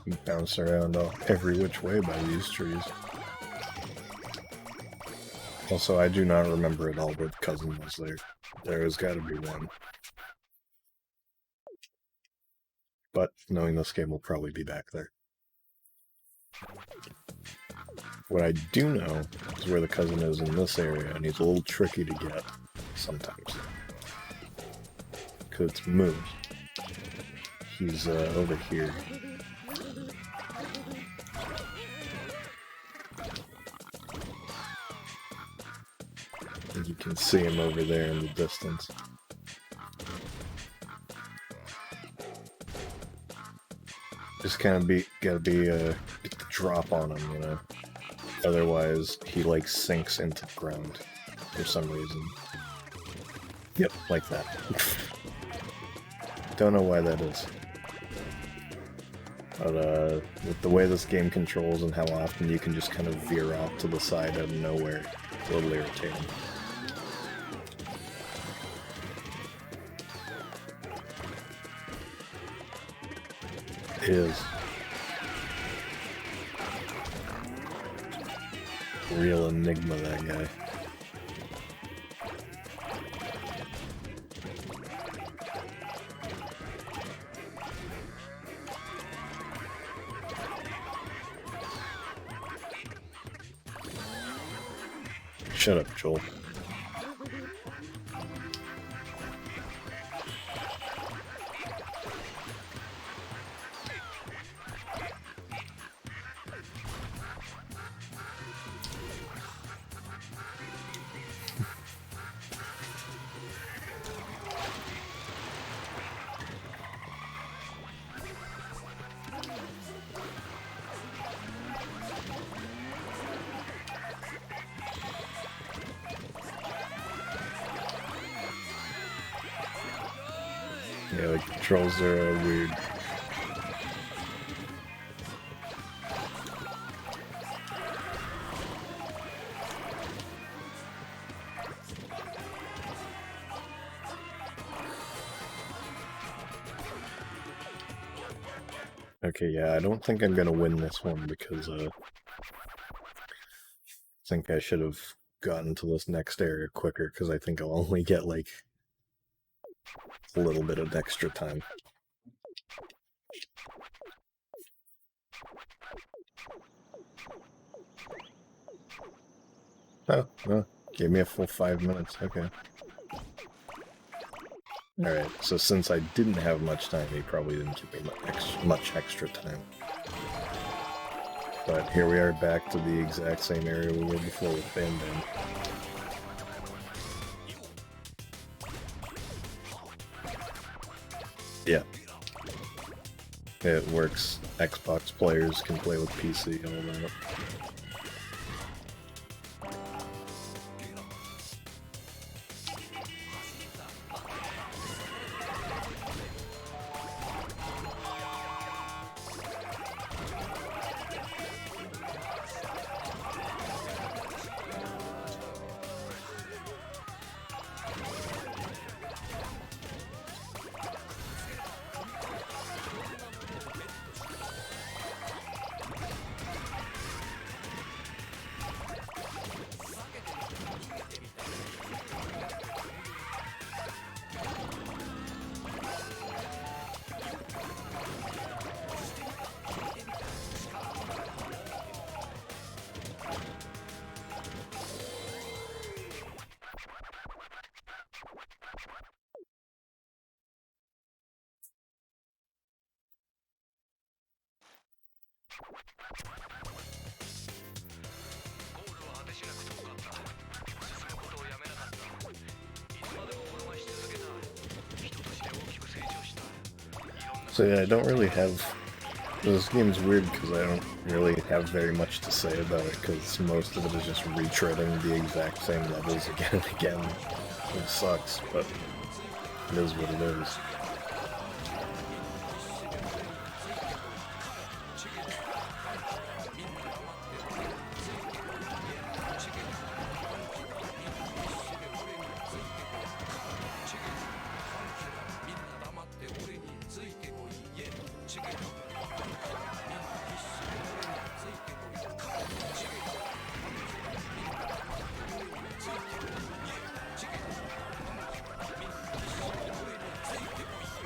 You bounce around every which way by these trees. Also, I do not remember at all what cousin was there. There has got to be one. But knowing this game will probably be back there. What I do know is where the cousin is in this area, and he's a little tricky to get sometimes. Because it's moved. He's over here. You can see him over there in the distance. Just kind of gotta get the drop on him, you know? Otherwise, he like sinks into the ground for some reason. Yep, like that. Don't know why that is. But with the way this game controls and how often you can just kind of veer off to the side out of nowhere, it's a little irritating. It is. Real enigma, that guy. Shut up, Joel. Yeah, the controls are weird. Okay, yeah, I don't think I'm gonna win this one because I think I should have gotten to this next area quicker because I think I'll only get like a little bit of extra time. Oh, well, gave me a full 5 minutes, okay. Alright, so since I didn't have much time, he probably didn't give me much extra time. But here we are back to the exact same area we were before with Bam Bam. Yeah. It works. Xbox players can play with PC, all that. So yeah, I don't really have... This game's weird because I don't really have very much to say about it, because most of it is just retreading the exact same levels again and again. It sucks, but it is what it is.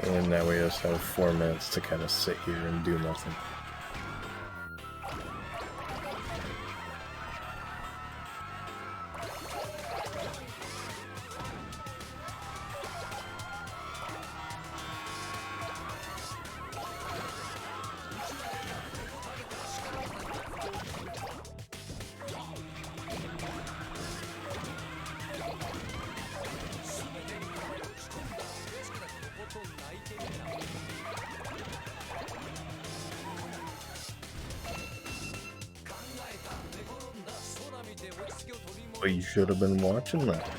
And now we just have 4 minutes to kind of sit here and do nothing. But you should have been watching that.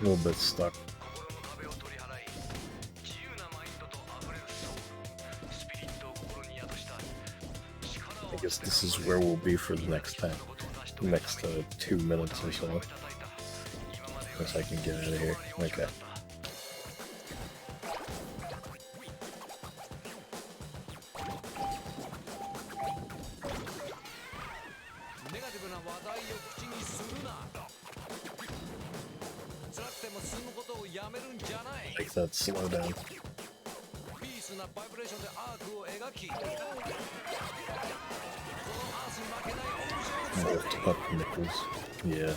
A little bit stuck. I guess this is where we'll be for the next time. The next 2 minutes or so. Unless I can get out of here. Okay. Like that slowdown. Molted up nickels. Yeah.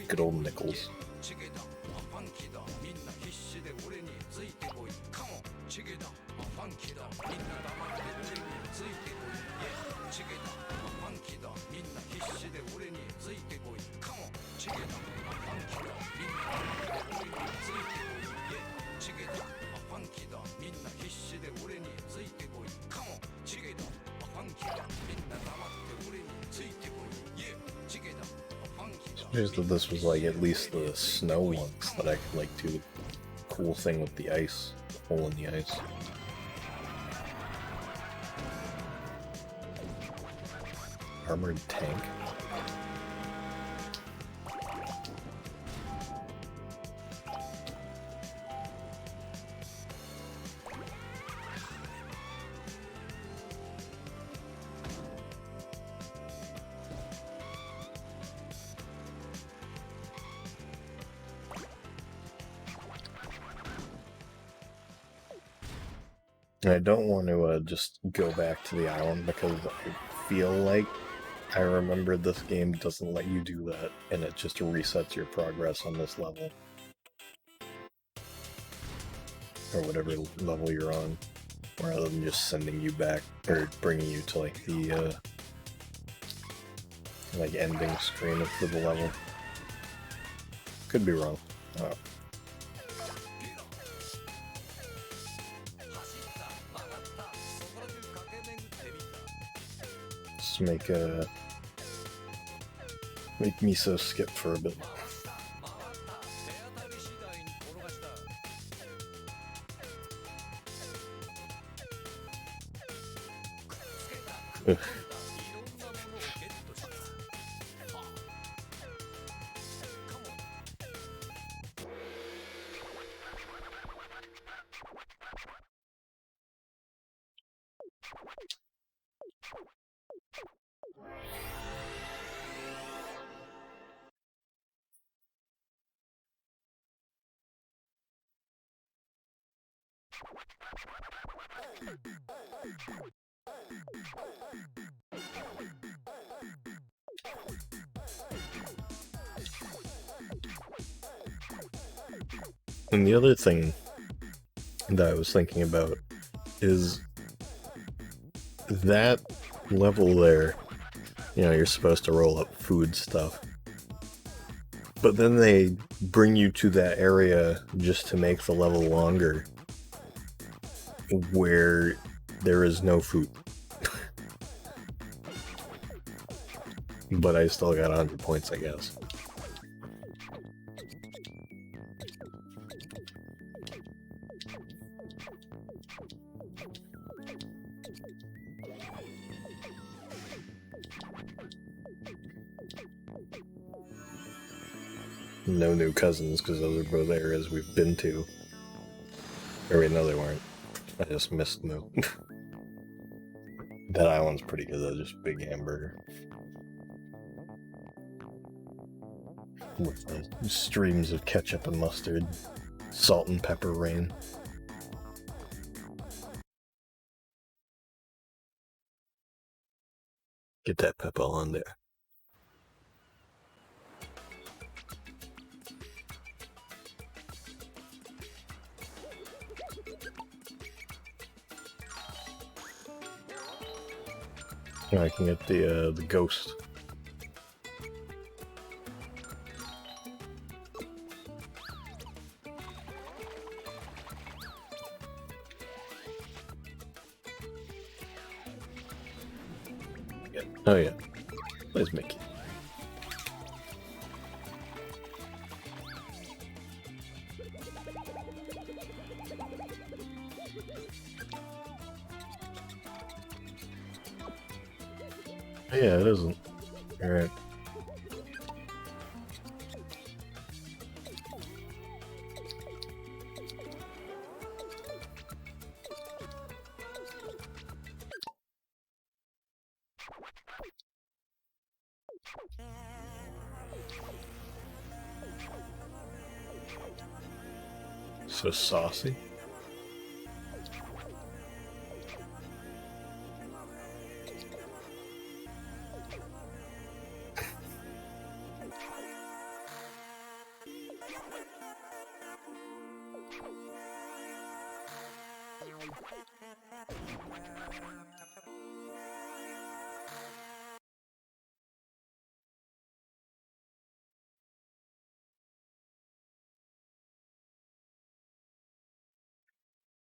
Good old nickels. Just that this was like at least the snow ones that I could like do the cool thing with the ice, the hole in the ice. Armored tank. I don't want to just go back to the island because I feel like I remember this game doesn't let you do that, and it just resets your progress on this level. Or whatever level you're on, rather than just sending you back, or bringing you to like the like ending screen for the level. Could be wrong. Make Miso skip for a bit. Ugh. And the other thing that I was thinking about is that level there, you know, you're supposed to roll up food stuff, but then they bring you to that area just to make the level longer where there is no food. But I still got 100 points, I guess. No new cousins, because those are both areas we've been to. Or wait, no they weren't. I just missed them. That island's pretty good though, just big hamburger. With the streams of ketchup and mustard. Salt and pepper rain. Get that pepper on there. I can get the ghost. Oh yeah, where's Mickey? Oh, yeah, it isn't. Alright. So saucy.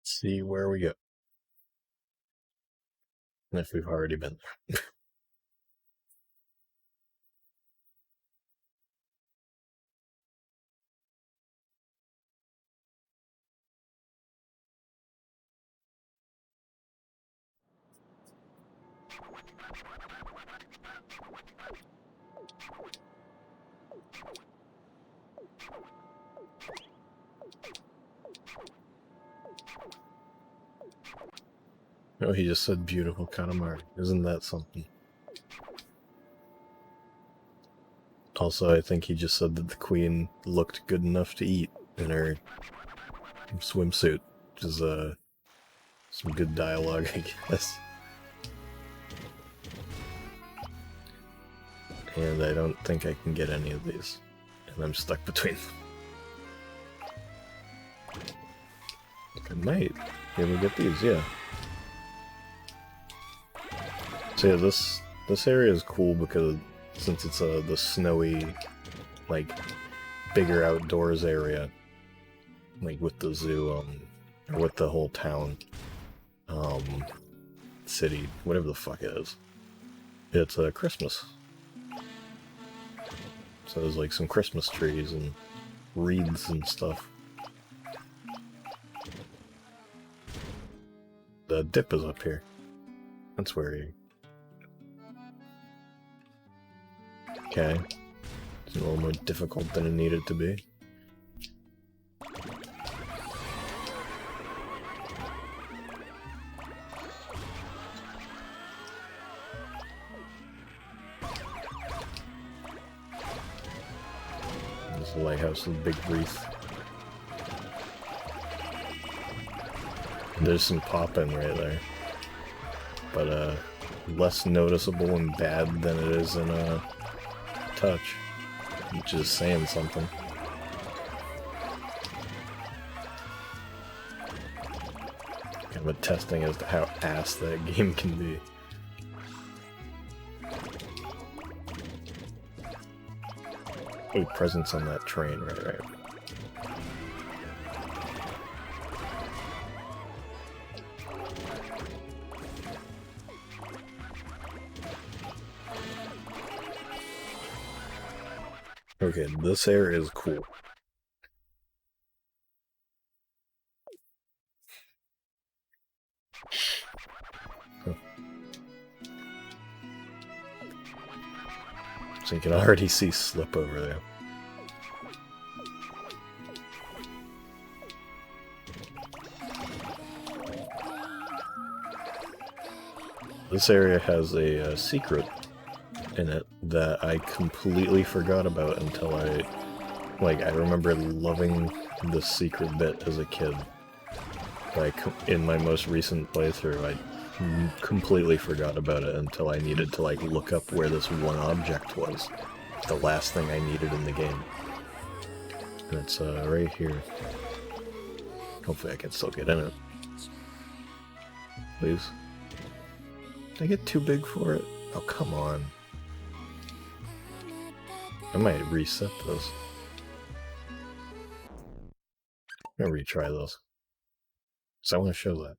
See where we go. And if we've already been there. Oh, he just said beautiful Katamari. Isn't that something? Also, I think he just said that the queen looked good enough to eat in her swimsuit, which is some good dialogue, I guess. And I don't think I can get any of these, and I'm stuck between them. I might be able to get these, yeah. So yeah, this area is cool because since it's the snowy, like, bigger outdoors area, like with the zoo, or with the whole town, city, whatever the fuck it is. It's Christmas. So there's like some Christmas trees and wreaths and stuff. The dip is up here. That's where he... Okay. It's a little more difficult than it needed to be. There's the lighthouse with a big wreath. And there's some pop-in right there. But, less noticeable and bad than it is in, Touch. Which is saying something. Kind of a testing as to how ass that game can be. Oh, presents on that train, right. Okay, this area is cool. Huh. So you can already see Slip over there. This area has a secret in it that I completely forgot about until I remember loving this secret bit as a kid. Like, in my most recent playthrough, I completely forgot about it until I needed to, like, look up where this one object was. The last thing I needed in the game. And it's, right here. Hopefully I can still get in it. Please. Did I get too big for it? Oh, come on. I might reset this. I'm gonna retry those. Because I want to show that.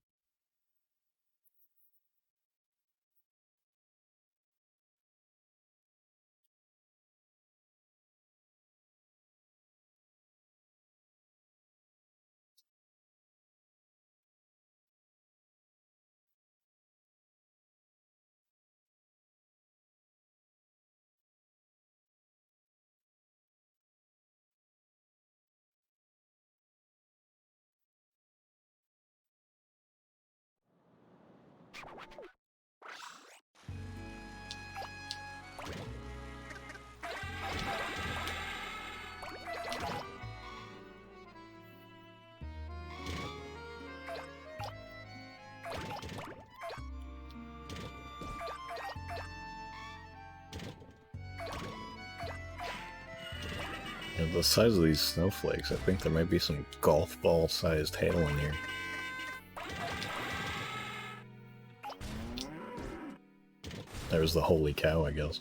Yeah, the size of these snowflakes, I think there might be some golf ball sized hail in here. There's the holy cow, I guess.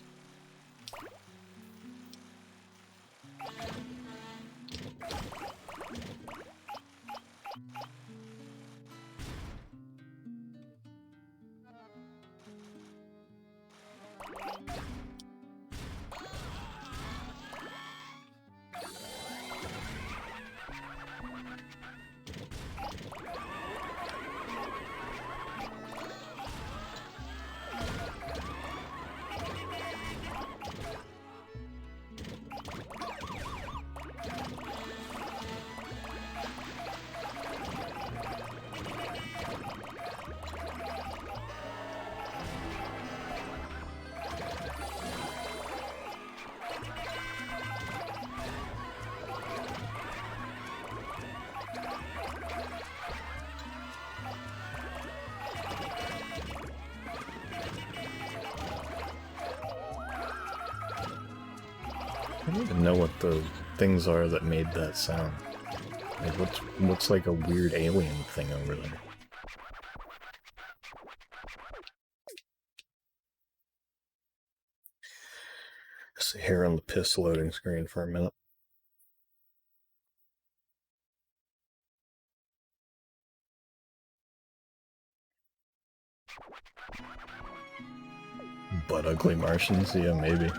I don't even know what the things are that made that sound. Like, what's like a weird alien thing over there? Sit here on the piss loading screen for a minute. But ugly Martians? Yeah, maybe.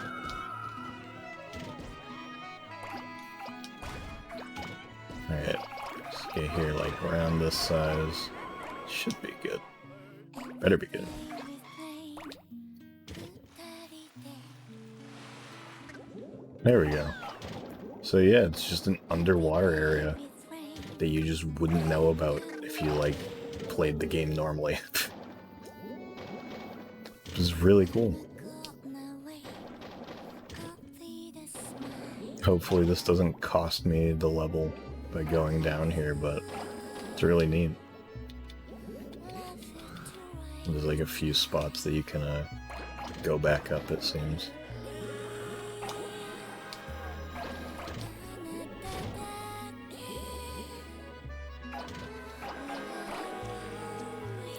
Alright, let's get here like around this size. Should be good. Better be good. There we go. So yeah, it's just an underwater area that you just wouldn't know about if you, like, played the game normally. Which is really cool. Hopefully this doesn't cost me the level by going down here, but it's really neat. There's like a few spots that you can go back up, it seems.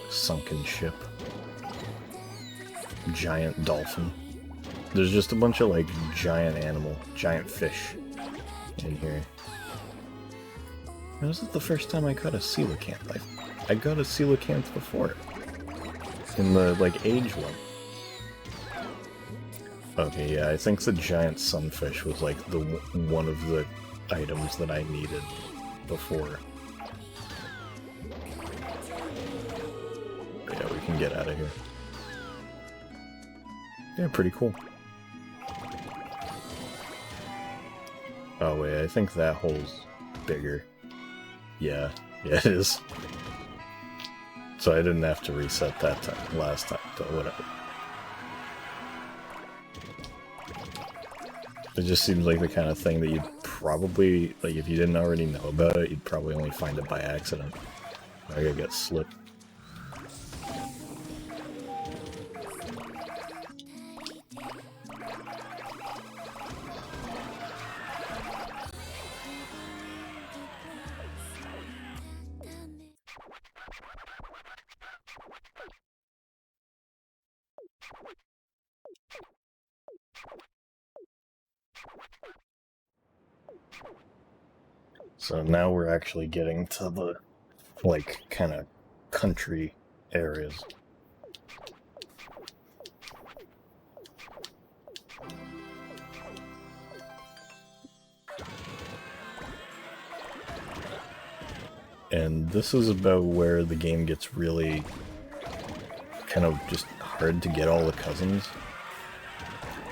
Sunken ship. Giant dolphin. There's just a bunch of, like, giant fish in here. This is the first time I caught a coelacanth. I got a coelacanth before. In the, like, age one. Okay, yeah, I think the giant sunfish was, like, one of the items that I needed before. But yeah, we can get out of here. Yeah, pretty cool. Oh wait, I think that hole's bigger. Yeah, it is. So I didn't have to reset that time last time, but whatever. It just seems like the kind of thing that you'd probably, like, if you didn't already know about it, you'd probably only find it by accident. I gotta get slipped. So now we're actually getting to the, like, kind of country areas. And this is about where the game gets really kind of just hard to get all the cousins.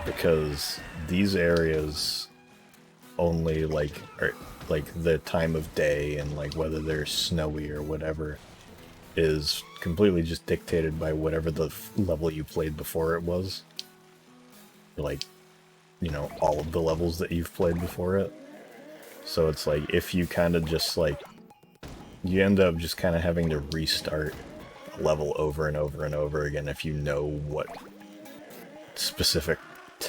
Because these areas only, like, are, like, the time of day and, like, whether they're snowy or whatever is completely just dictated by whatever the level you played before it was. Like, you know, all of the levels that you've played before it. So it's like, if you kind of just, like, you end up just kind of having to restart a level over and over and over again if you know what specific,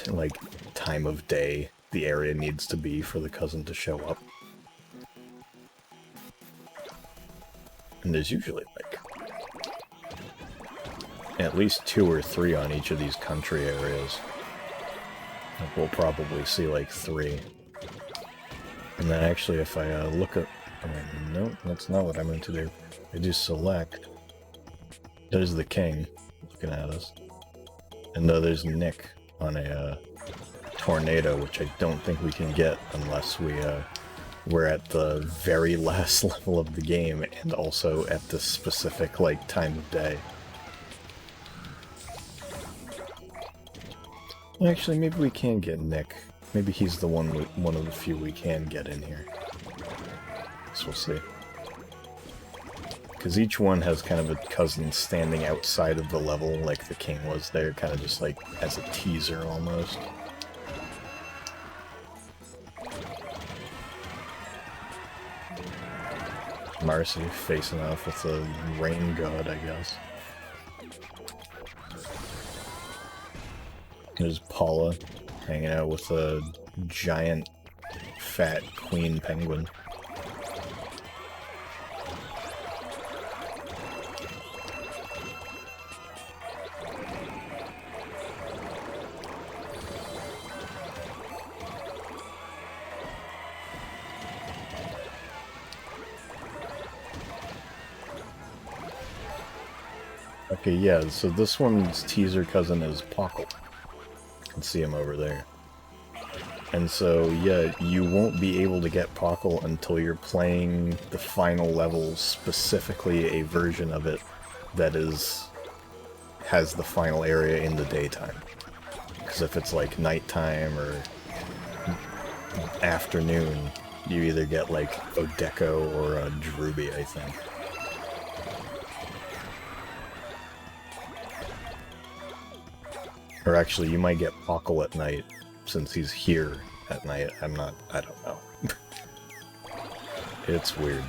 like, time of day the area needs to be for the cousin to show up. And there's usually, like, at least 2 or 3 on each of these country areas. Like, we'll probably see, like, 3. And then actually, if I look at... Oh, no, that's not what I meant to do. I do select. There's the king looking at us. And there's Nick on a tornado, which I don't think we can get unless we're at the very last level of the game and also at the specific, like, time of day. Actually, maybe we can get Nick. Maybe he's the one of the few we can get in here. So we'll see. Because each one has kind of a cousin standing outside of the level, like the king was there, kind of just like as a teaser almost. Marcy facing off with the rain god, I guess. There's Paula hanging out with a giant, fat queen penguin. Okay, yeah, so this one's teaser cousin is Pockle. You can see him over there. And so, yeah, you won't be able to get Pockle until you're playing the final level, specifically a version of it that has the final area in the daytime. Because if it's like nighttime or afternoon, you either get like Odeko or a Druby, I think. Or actually, you might get Pockle at night, since he's here at night. I don't know. It's weird.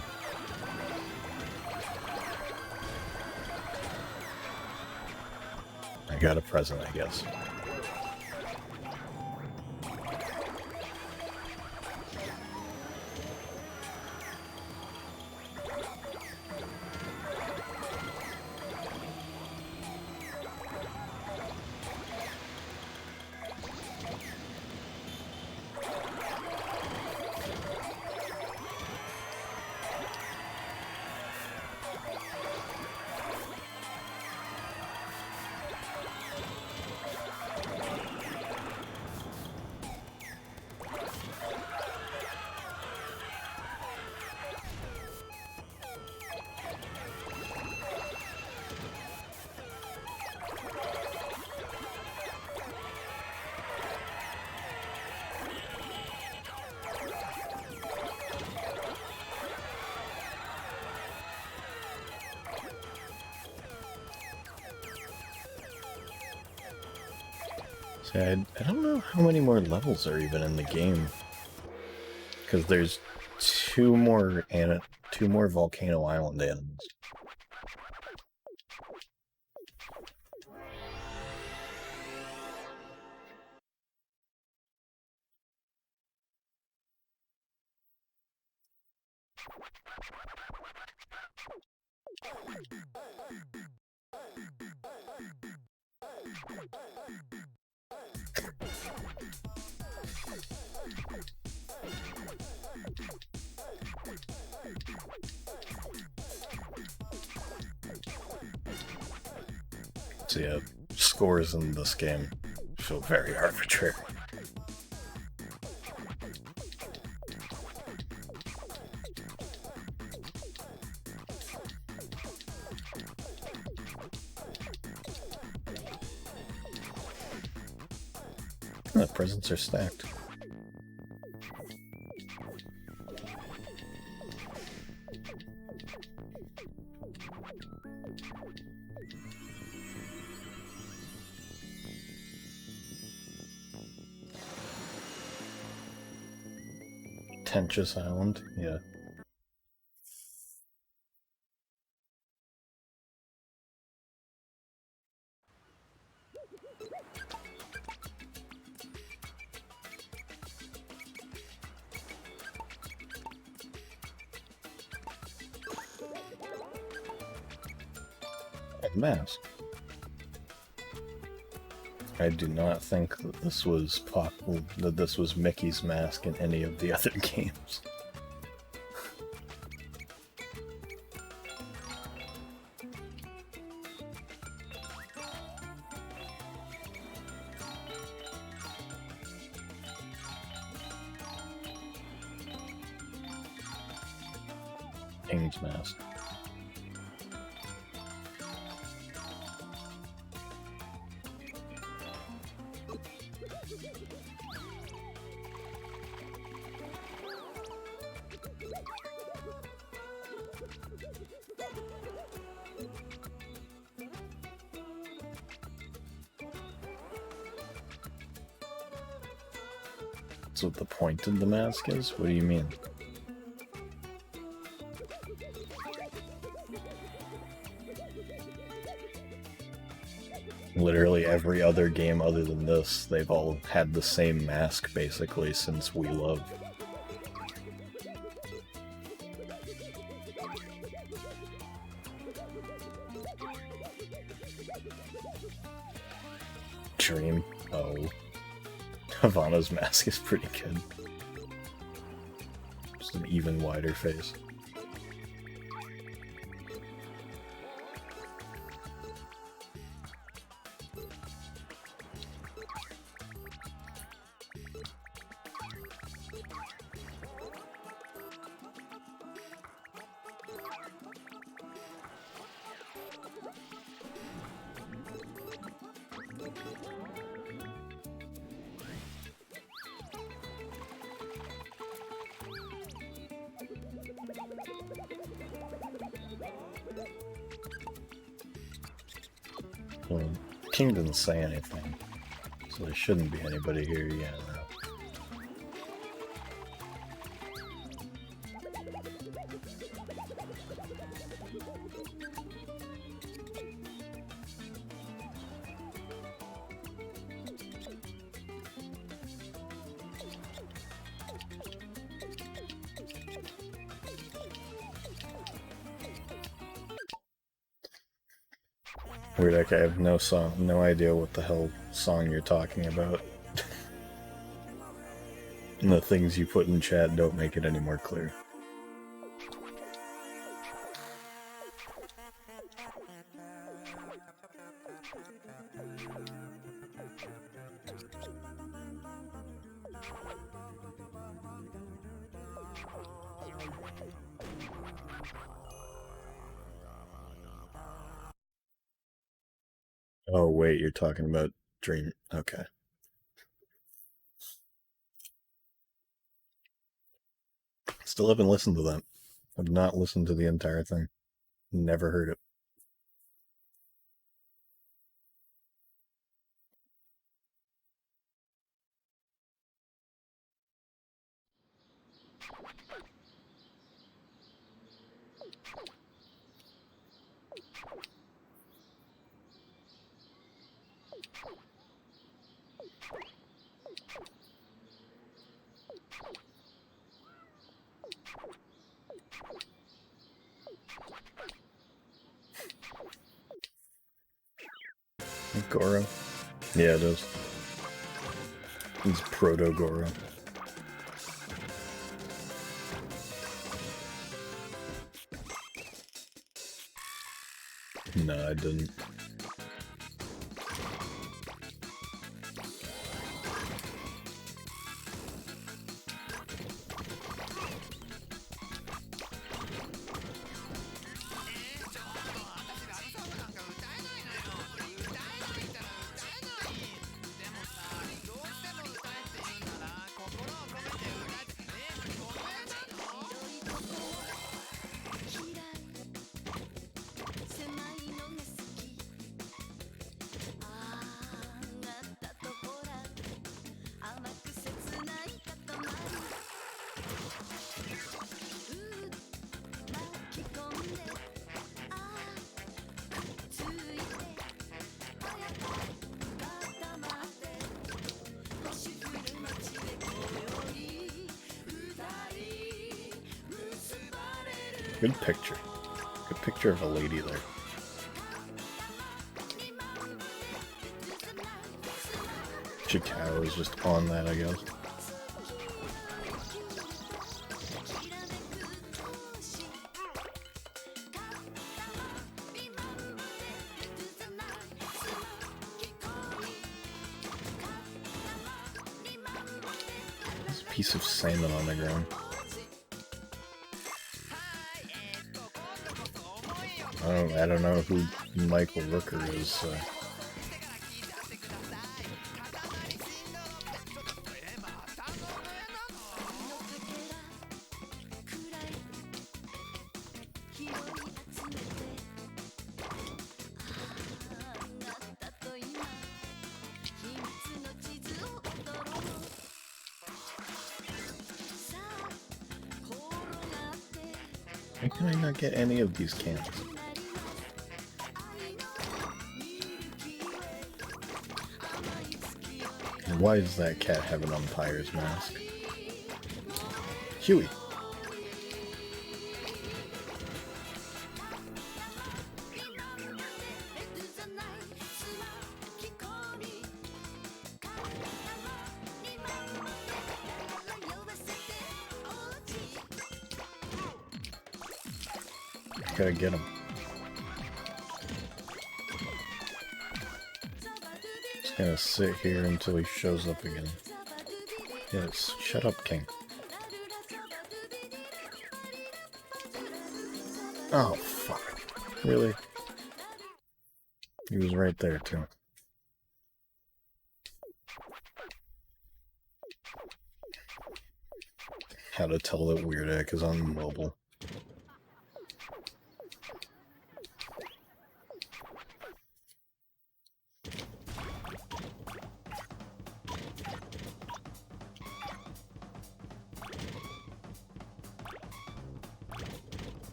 I got a present, I guess. I don't know how many more levels are even in the game. Because there's two more Volcano Island animals. So yeah, scores in this game feel very arbitrary. The presents are stacked. Pretentious Island, yeah. Mask. I do not think that this was that this was Mickey's mask in any of the other games. King's mask. That's what the point of the mask is? What do you mean? Literally every other game other than this, they've all had the same mask basically since We Love. Dream? Oh. Havana's mask is pretty good. Just an even wider face. Well, King didn't say anything, so there shouldn't be anybody here yet. Weird, I have no idea what the hell song you're talking about. And the things you put in chat don't make it any more clear. Oh wait, you're talking about Dream. Okay. Still haven't listened to that. I've not listened to the entire thing. Never heard it. Goro? Yeah, it is. It's Proto-Goro. No, I didn't. Good picture. Good picture of a lady there. Chikao is just on that, I guess. There's a piece of salmon on the ground. I don't know who Michael Rooker is, so. Why can I not get any of these cans? Why does that cat have an umpire's mask? Huey! Gotta get him. Just gonna sit here until he shows up again. Yes, shut up, King. Oh, fuck. Really? He was right there, too. How to tell that Weird Egg is on mobile.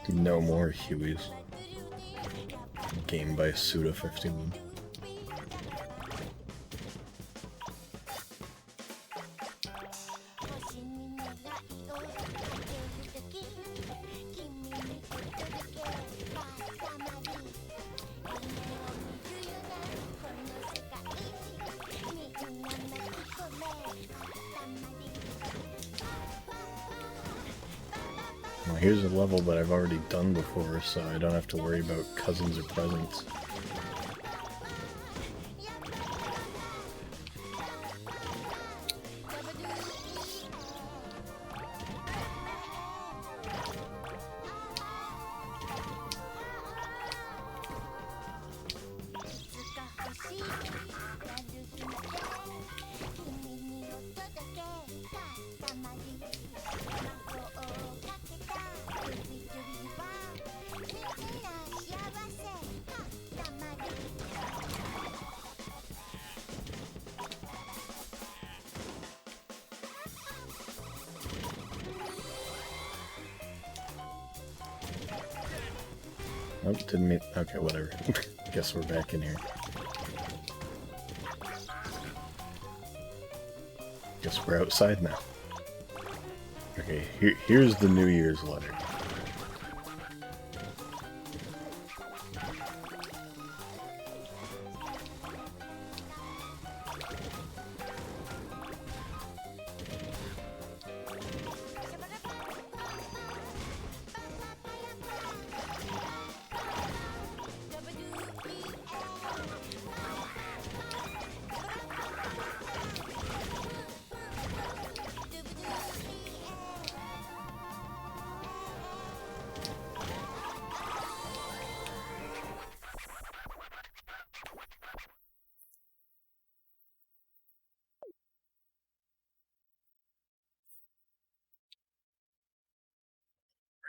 No more Hueys. Game by Suda51. Well, here's a level that I've already done before, so I don't have to worry about cousins or presents. Oh, didn't mean... Okay, whatever. Guess we're back in here. Guess we're outside now. Okay, here's the New Year's letter.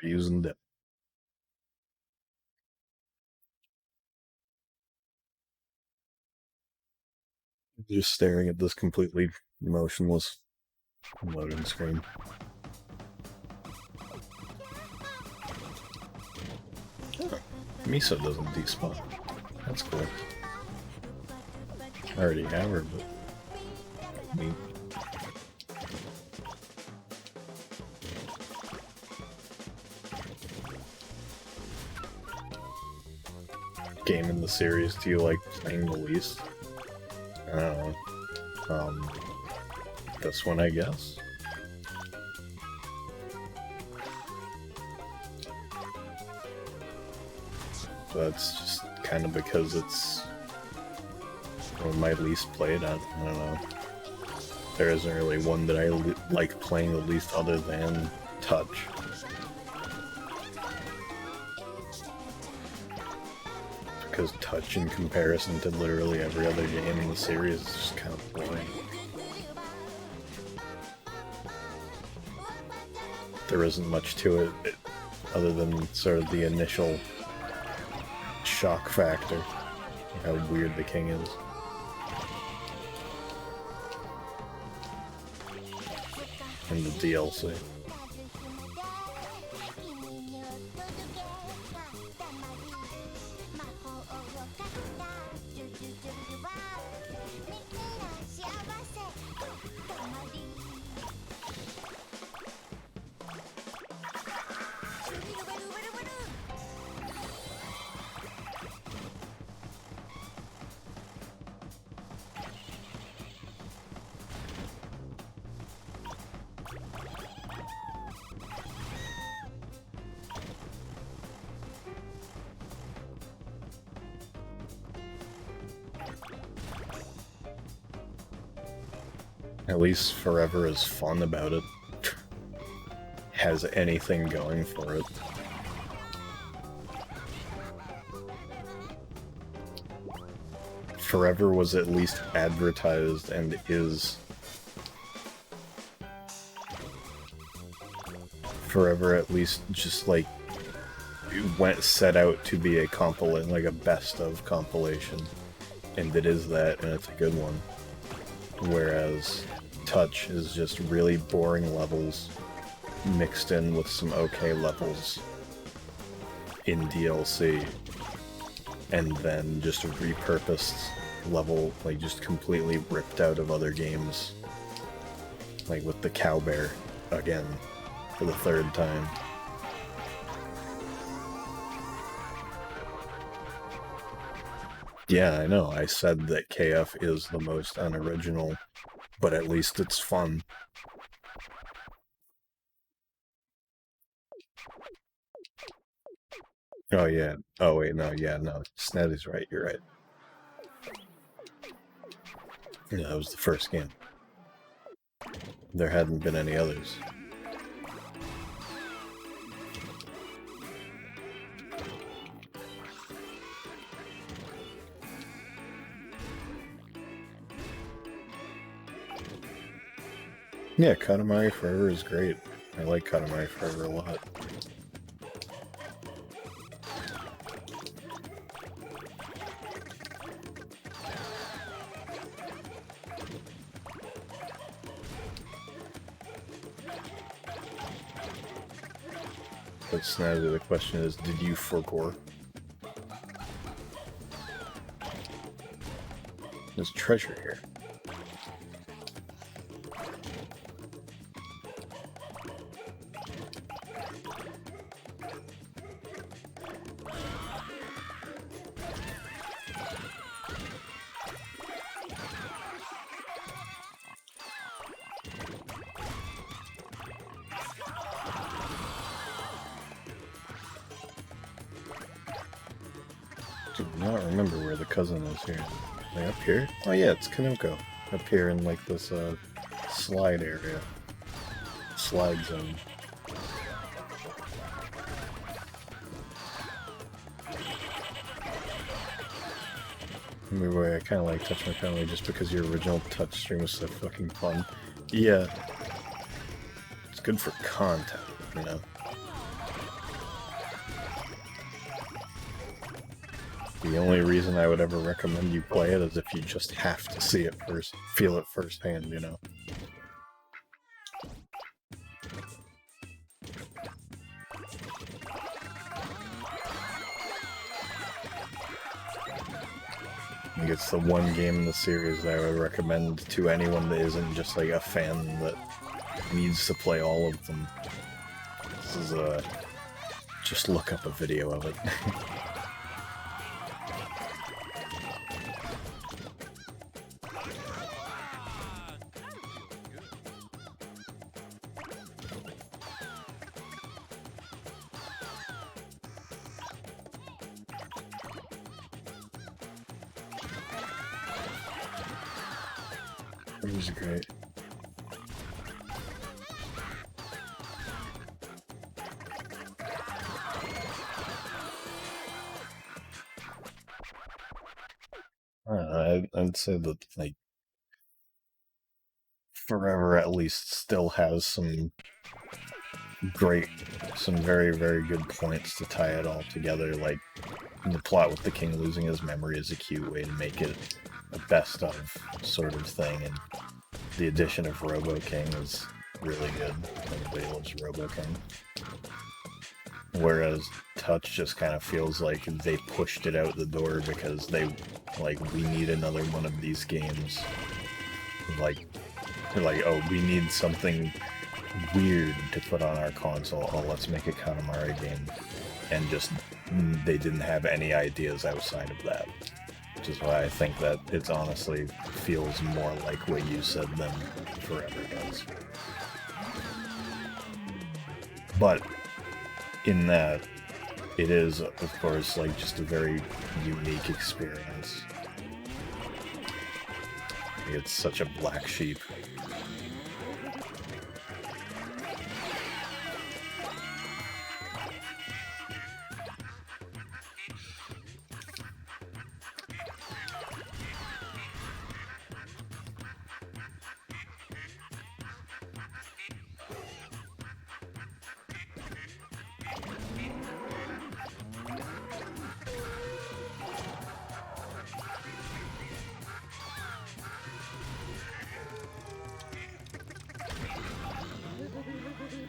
We're using dip. Just staring at this completely motionless loading screen. Oh, Miso doesn't despawn. That's cool. I already have her, but... neat. Game in the series do you like playing the least? I don't know. This one, I guess? That's just kind of because it's one of my least played. I don't know. There isn't really one that I like playing the least other than Touch. Because Touch, in comparison to literally every other game in the series, is just kind of boring. There isn't much to it other than sort of the initial shock factor, how weird the king is. And the DLC. At least Forever is fun about it. Has anything going for it. Forever was at least advertised and is... Forever at least just like set out to be a compilation, like a best of compilation. And it is that, and it's a good one. Whereas Touch is just really boring levels mixed in with some okay levels in DLC, and then just a repurposed level, like just completely ripped out of other games, like with the cow bear again for the third time. Yeah, I know, I said that KF is the most unoriginal, but at least it's fun. Oh yeah, oh wait, no, yeah, no, Snazzy's right, you're right. Yeah, that was the first game. There hadn't been any others. Yeah, Katamari Forever is great. I like Katamari Forever a lot. But Snazzy, the question is, did you forgore? There's treasure here. Do not remember where the cousin is here. Are they up here? Oh yeah, it's Kanoko. Up here in like this slide area. Slide zone. Remember, I kind of like Touch My Family just because your original touch stream was so fucking fun. Yeah. It's good for content, you know? The only reason I would ever recommend you play it is if you just have to see it first, feel it firsthand, you know? I think it's the one game in the series that I would recommend to anyone that isn't just like a fan that needs to play all of them. This is just look up a video of it. It was great. I'd say that, like, Forever at least still has some very, very good points to tie it all together. Like, the plot with the king losing his memory is a cute way to make it a best of sort of thing, and the addition of Robo King is really good. Everybody loves Robo King. Whereas Touch just kind of feels like they pushed it out the door because they, like, we need another one of these games. Like, they're like, oh, we need something weird to put on our console. Oh, let's make a Katamari game. And just, they didn't have any ideas outside of that. Which is why I think that it honestly feels more like what you said than Forever does. But in that, it is, of course, like, just a very unique experience. It's such a black sheep.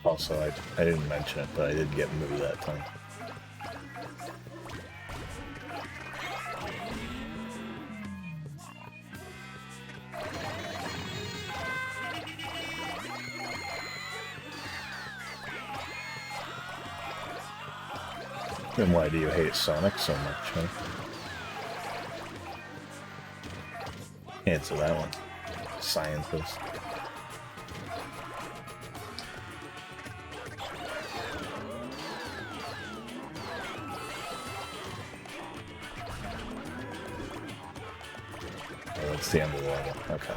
Also, I didn't mention it, but I did get moved that time. Then why do you hate Sonic so much, huh? Answer that one. Scientist. That's the end of the level. Okay.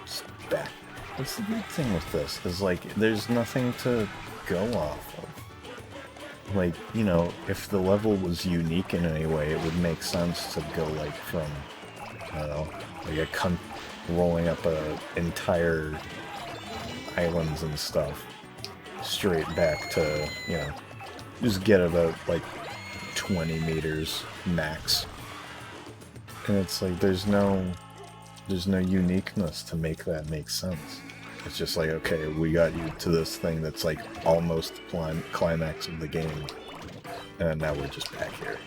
Just back. That's the big thing with this, is like, there's nothing to go off of. Like, you know, if the level was unique in any way, it would make sense to go, like, from, I don't know, like rolling up a entire islands and stuff, straight back to, you know, just get about, like, 20 meters max. And it's like, there's no uniqueness to make that make sense. It's just like, okay, we got you to this thing that's like almost climax of the game, and now we're just back here.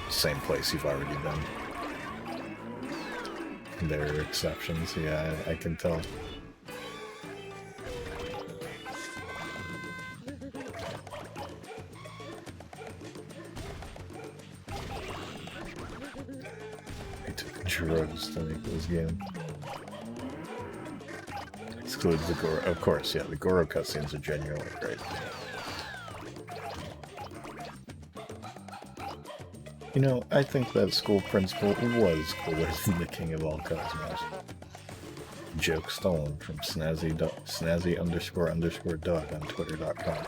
Same place you've already been. There are exceptions, yeah, I can tell. I took drugs to make this game. Excludes the Goro. Of course, yeah, the Goro cutscenes are genuinely great. You know, I think that school principal was cooler than the King of all Cosmos. Joke stolen from snazzy underscore dog on twitter.com.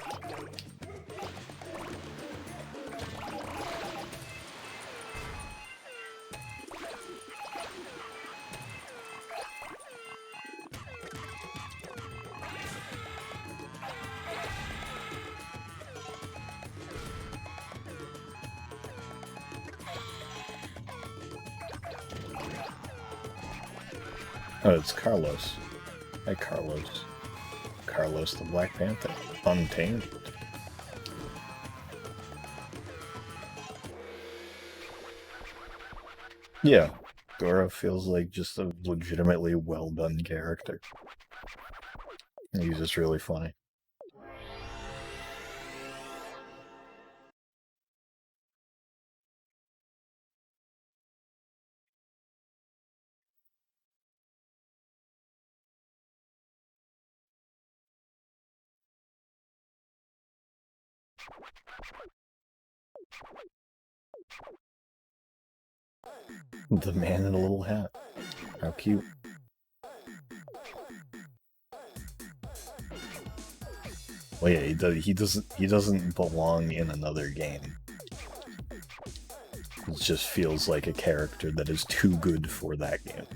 Oh, it's Carlos. Hi, Carlos. Carlos the Black Panther. Untamed. Yeah, Goro feels like just a legitimately well-done character. He's just really funny. The man in a little hat. How cute. Well, yeah, he doesn't belong in another game. It just feels like a character that is too good for that game.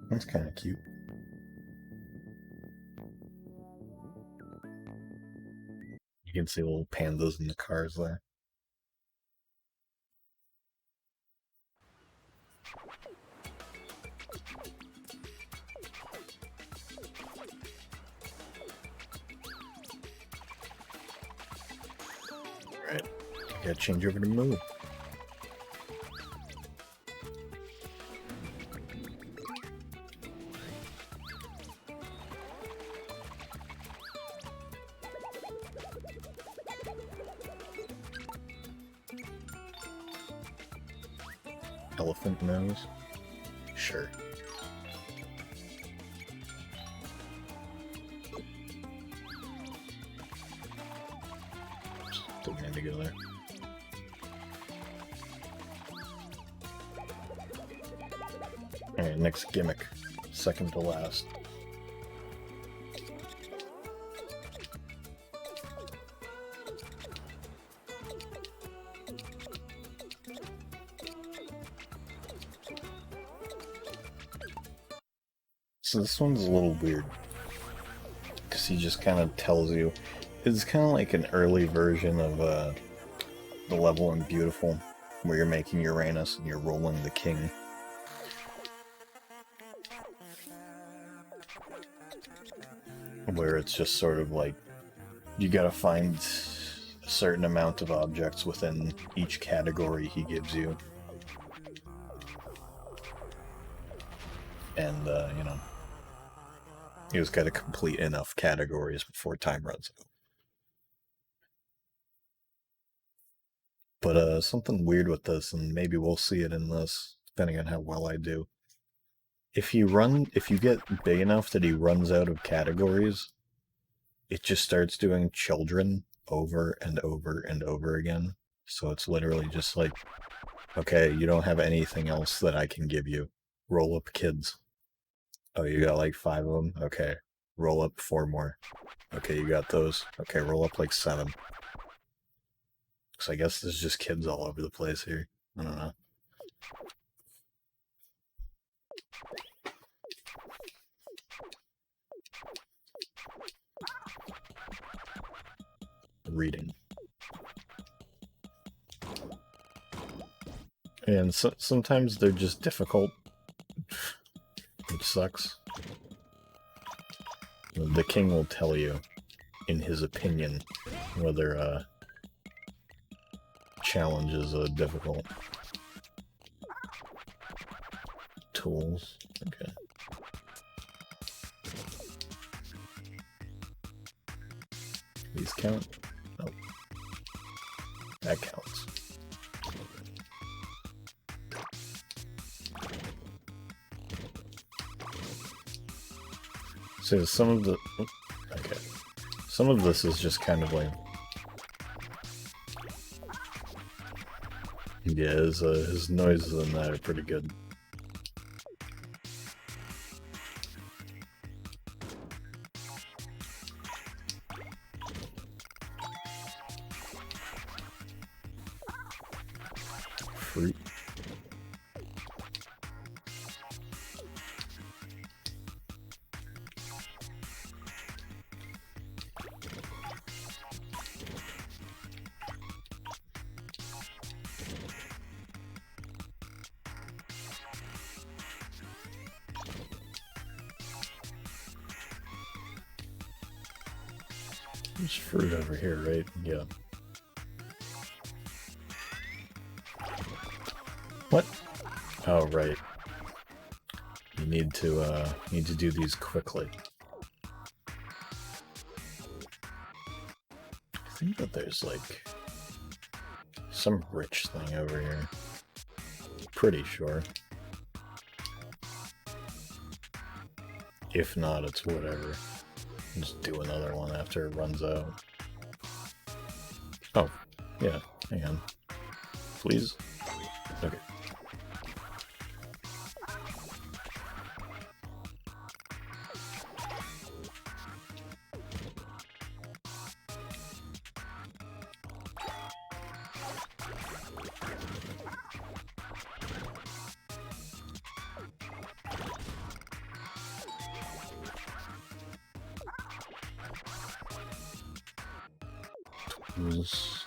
That's kind of cute. You can see little pandas in the cars there. Alright, gotta change over to move. Elephant nose? Sure. Didn't mean to go there. Alright, next gimmick. Second to last. So this one's a little weird. Because he just kind of tells you... It's kind of like an early version of the level in Beautiful, where you're making Uranus and you're rolling the king. Where it's just sort of like, you gotta find a certain amount of objects within each category he gives you. And, you know, you just gotta complete enough categories before time runs out. But something weird with this, and maybe we'll see it in this, depending on how well I do. If you get big enough that he runs out of categories, it just starts doing children over and over and over again. So it's literally just like, okay, you don't have anything else that I can give you. Roll up kids. Oh, you got like 5 of them? Okay. Roll up 4 more. Okay, you got those. Okay, roll up like 7. So I guess there's just kids all over the place here. I don't know. reading. And sometimes they're just difficult, which sucks. The king will tell you, in his opinion, whether challenges are difficult. Tools. Okay. These count? Nope. That counts. So some of the... Okay. Some of this is just kind of like... Yeah, his noises in that are pretty good. Fruit. There's fruit over here, right? Yeah. What? Oh, right. You need to do these quickly. I think that there's like some rich thing over here. Pretty sure. If not, it's whatever. Just do another one after it runs out. Oh, yeah, hang on. Please? Okay. Tools.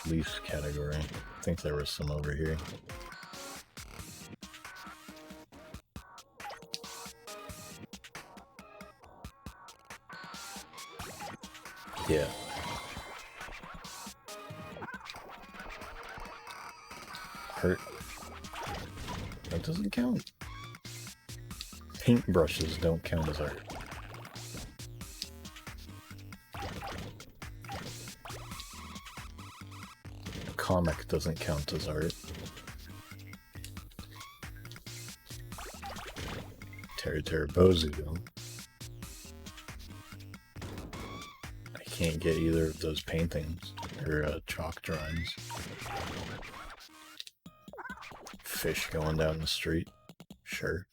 Police category. I think there was some over here. Yeah. Hurt. That doesn't count. Paintbrushes don't count as art. A comic doesn't count as art. Bozu though. I can't get either of those paintings or chalk drawings. Fish going down the street. Sure.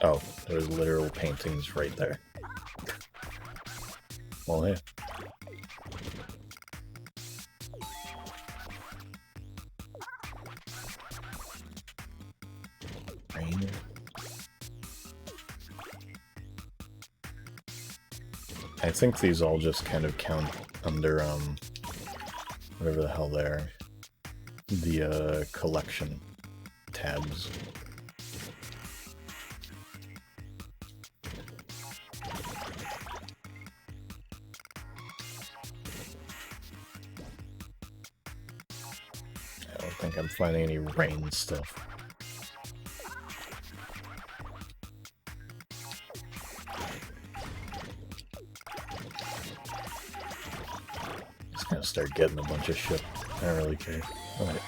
Oh, there's literal paintings right there. Well, hey. Rain. I think these all just kind of count under, whatever the hell they are. The, collection tabs. I don't think I'm finding any rain stuff. Just gonna start getting a bunch of shit. I don't really care. Alright.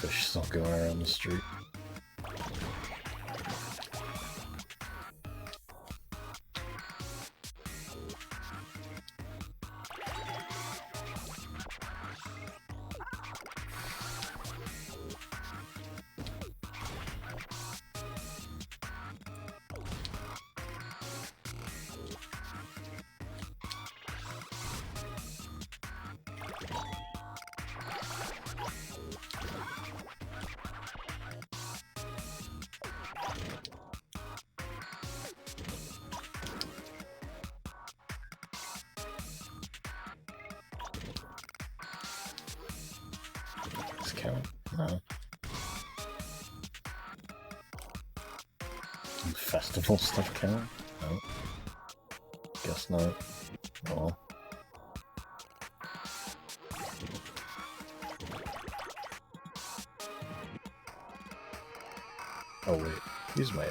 fish still going around the street. Count? No. Festival stuff count? No. Guess not. Well. Oh wait, these might.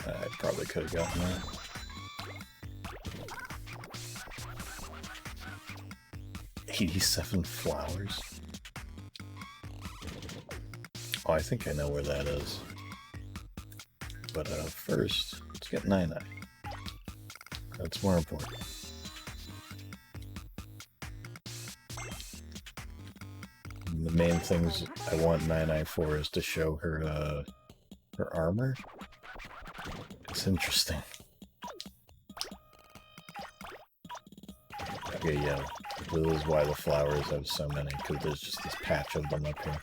I probably could have gotten that. 87 flowers? Oh, I think I know where that is. But first, let's get 9-9. That's more important. The main things I want 9-9 for is to show her her armor. It's interesting. Okay, yeah. This is why the flowers have so many, because there's just this patch of them up here.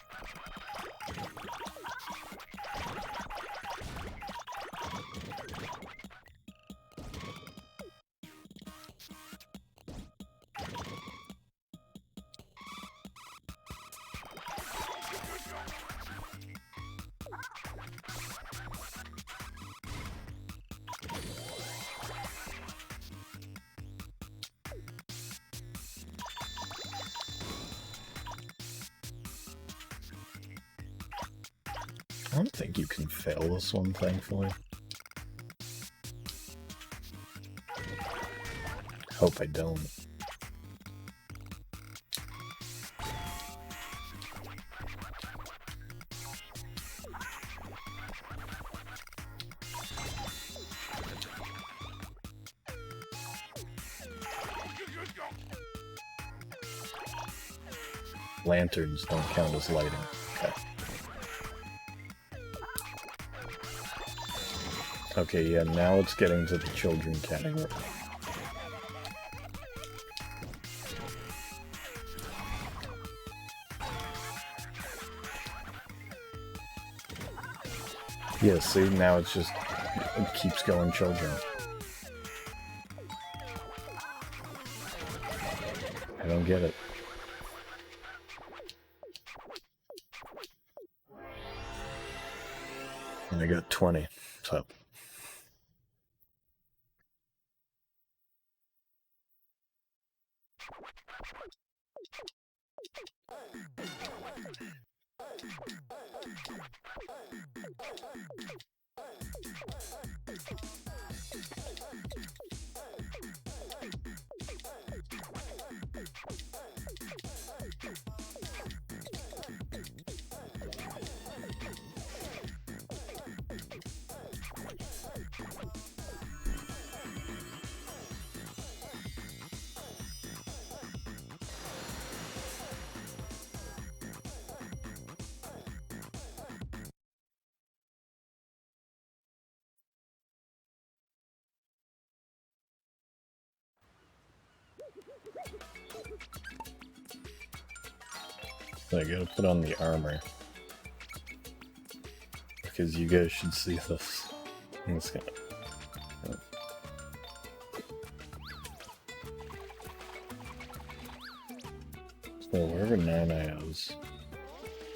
I don't think you can fail this one, thankfully. Hope I don't. Lanterns don't count as lighting. Okay. Okay, yeah, now it's getting to the children category. Yeah, see, now it's just, it keeps going children. I don't get it. And I got 20, so... I gotta put on the armor. Because you guys should see this. I'm just gonna... So wherever Nana is,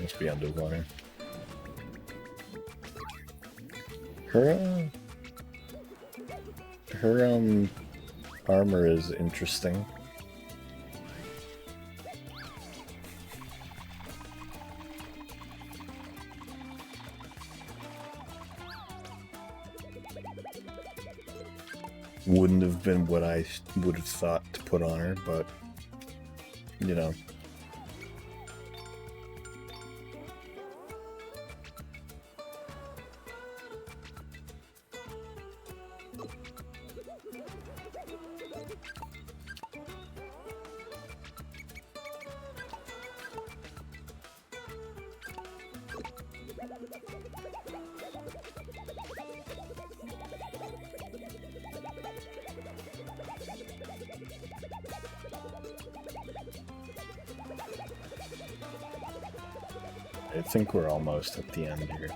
must be underwater. Her armor is interesting. Wouldn't have been what I would have thought to put on her, but, you know. I think we're almost at the end here.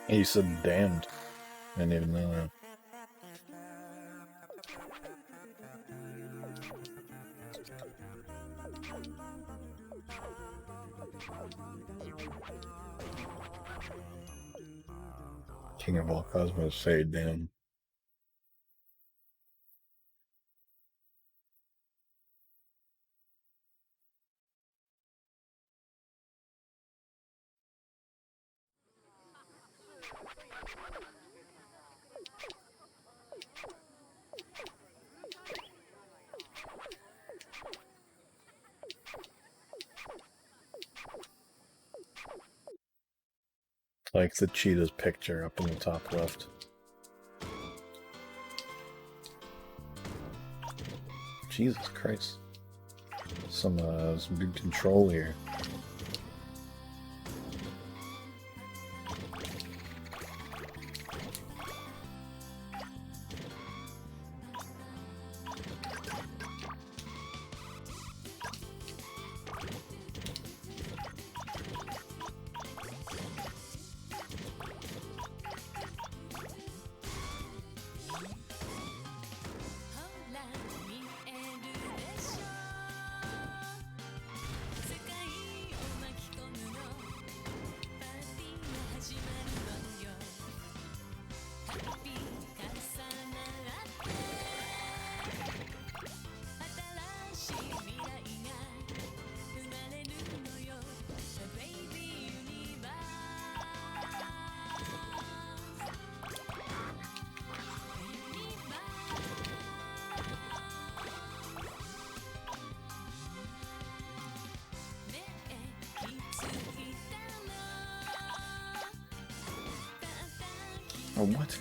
He said damned. I didn't even know that. King of all cosmos, say damn. Like the cheetah's picture up in the top left. Jesus Christ. Some big control here. Oh, what?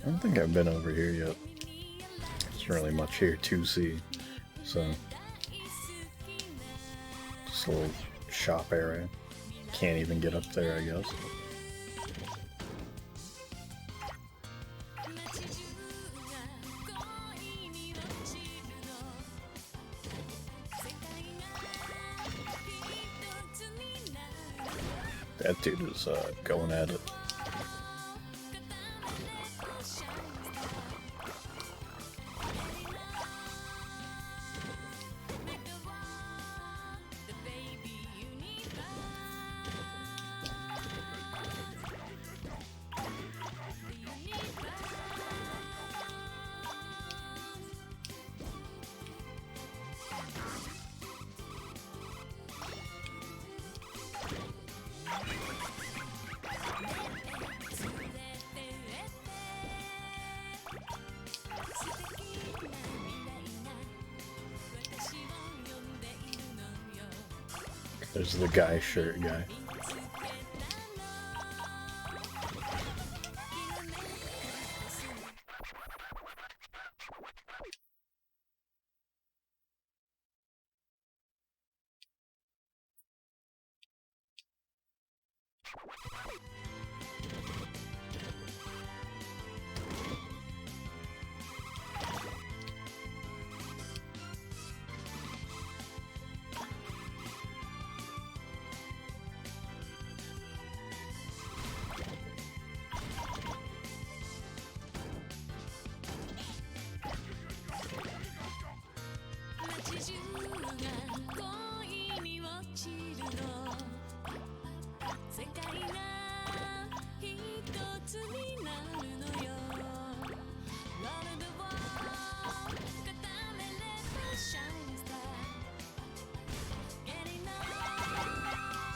I don't think I've been over here yet. There's really much here to see, so just a little shop area. Can't even get up there, I guess. That dude is going at it. There's the guy shirt guy.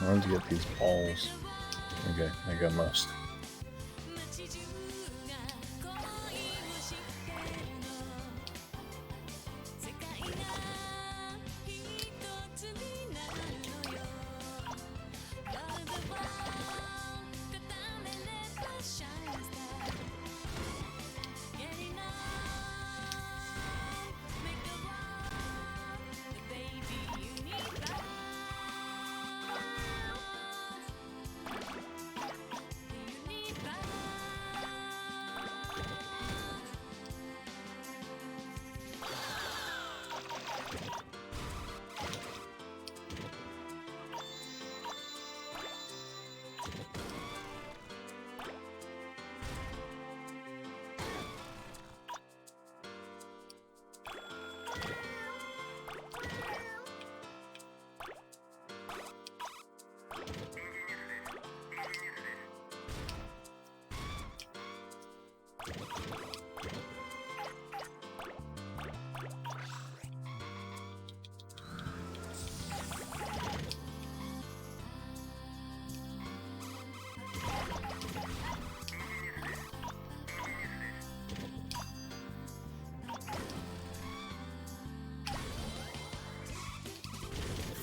I wanted to get these balls. Okay, I got most.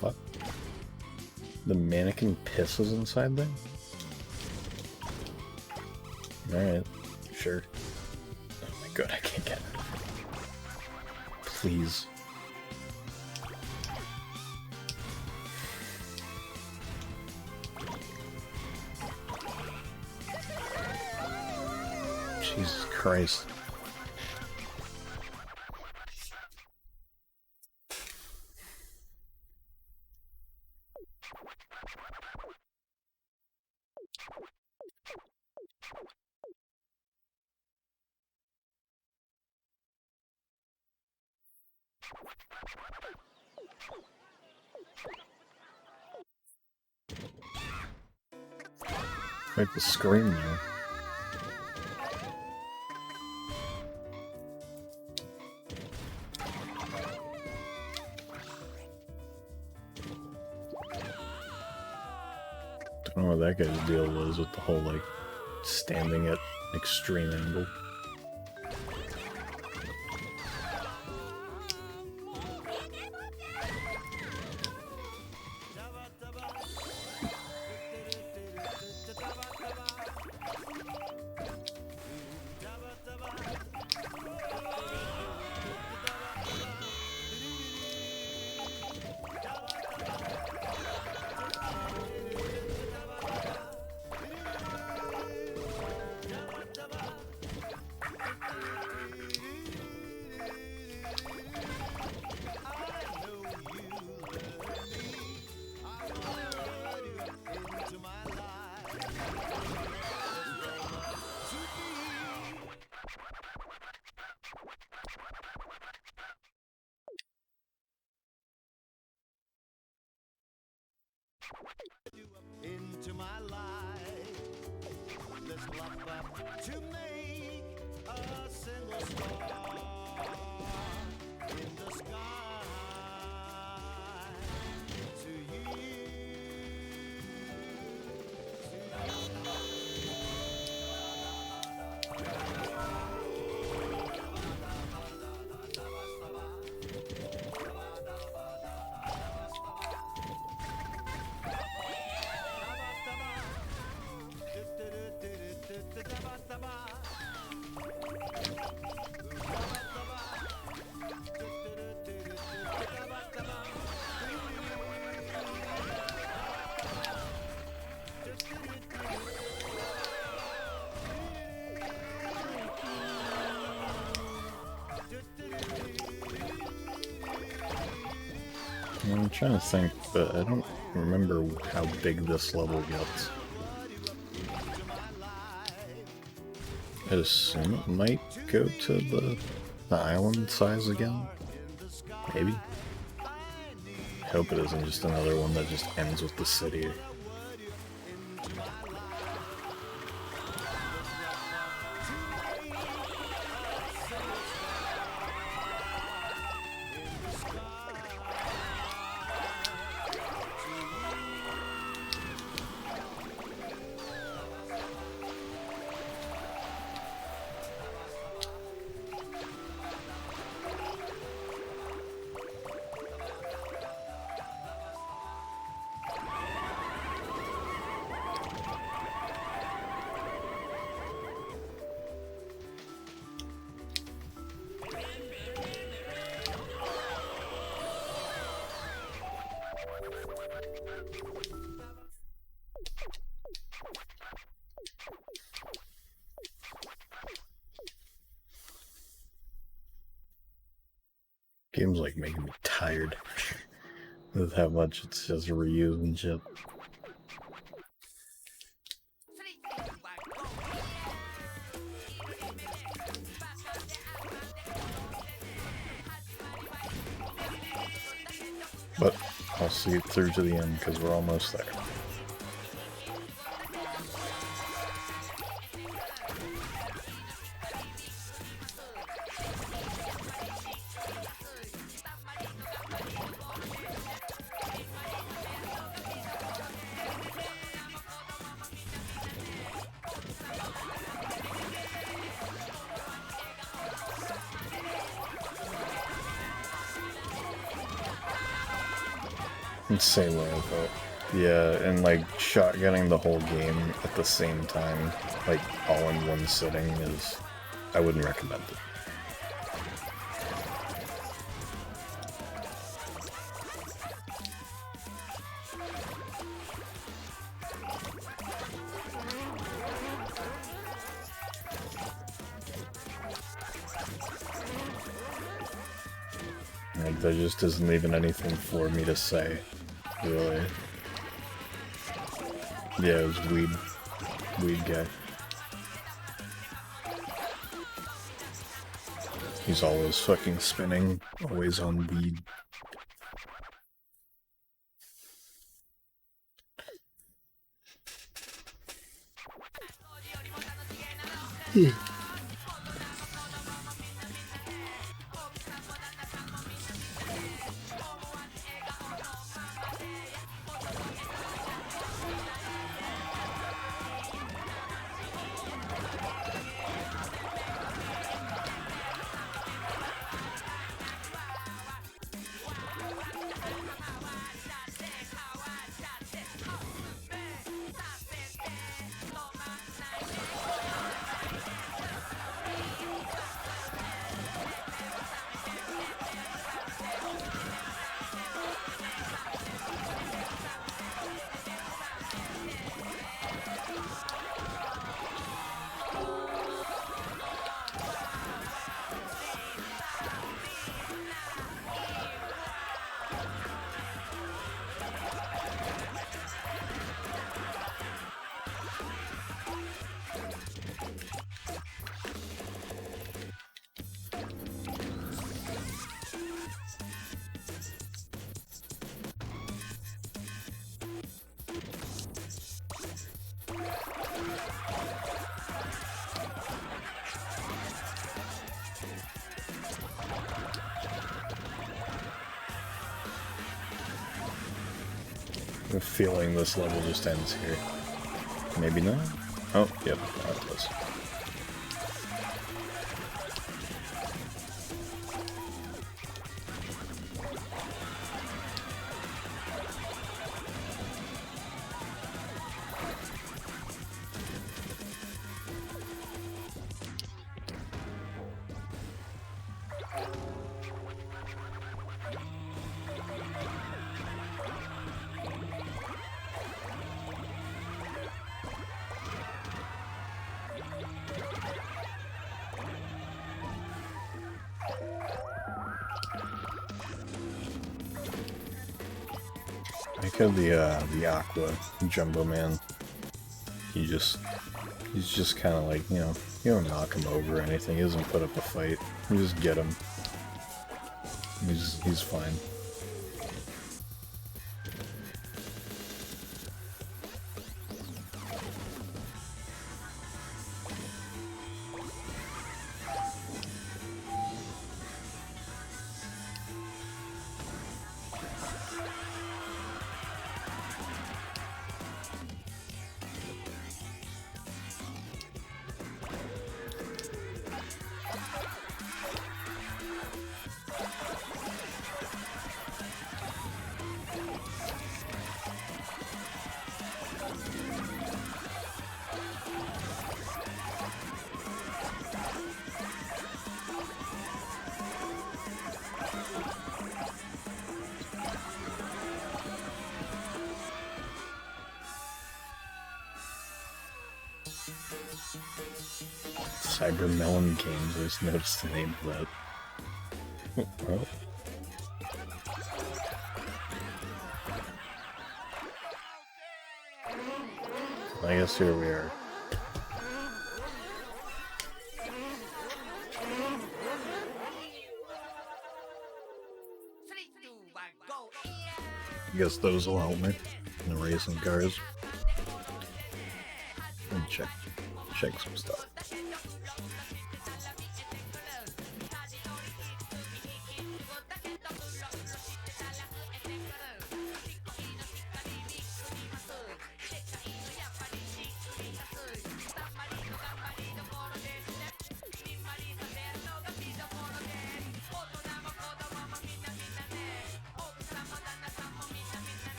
Fuck. The mannequin pisses inside there? Alright, sure. Oh my god, I can't get it. Please. Jesus Christ. Quite the scream there. Don't know what that guy's deal was with the whole, like, standing at extreme angle. Into my life, let's love up to make a single star in the sky. To you, I'm trying to think, but I don't remember how big this level gets. I'd assume it might go to the island size again. Maybe. I hope it isn't just another one that just ends with the city. Game's like making me tired with how much it's just reused and shit. But I'll see it through to the end because we're almost there. Same way I thought. Yeah, and like shotgunning the whole game at the same time, like all in one sitting, is... I wouldn't recommend it. Like, there just isn't even anything for me to say, really. Yeah, it was weed guy. He's always fucking spinning, always on weed. I have a feeling this level just ends here. Maybe not? Oh, yep, that was. I think of the Aqua Jumbo Man. He's just kind of like, you know, you don't knock him over or anything. He doesn't put up a fight. You just get him. He's fine. Cybermelon Games, I just noticed the name of that. Well. I guess here we are. I guess those will help me in the racing cars. And check some stuff.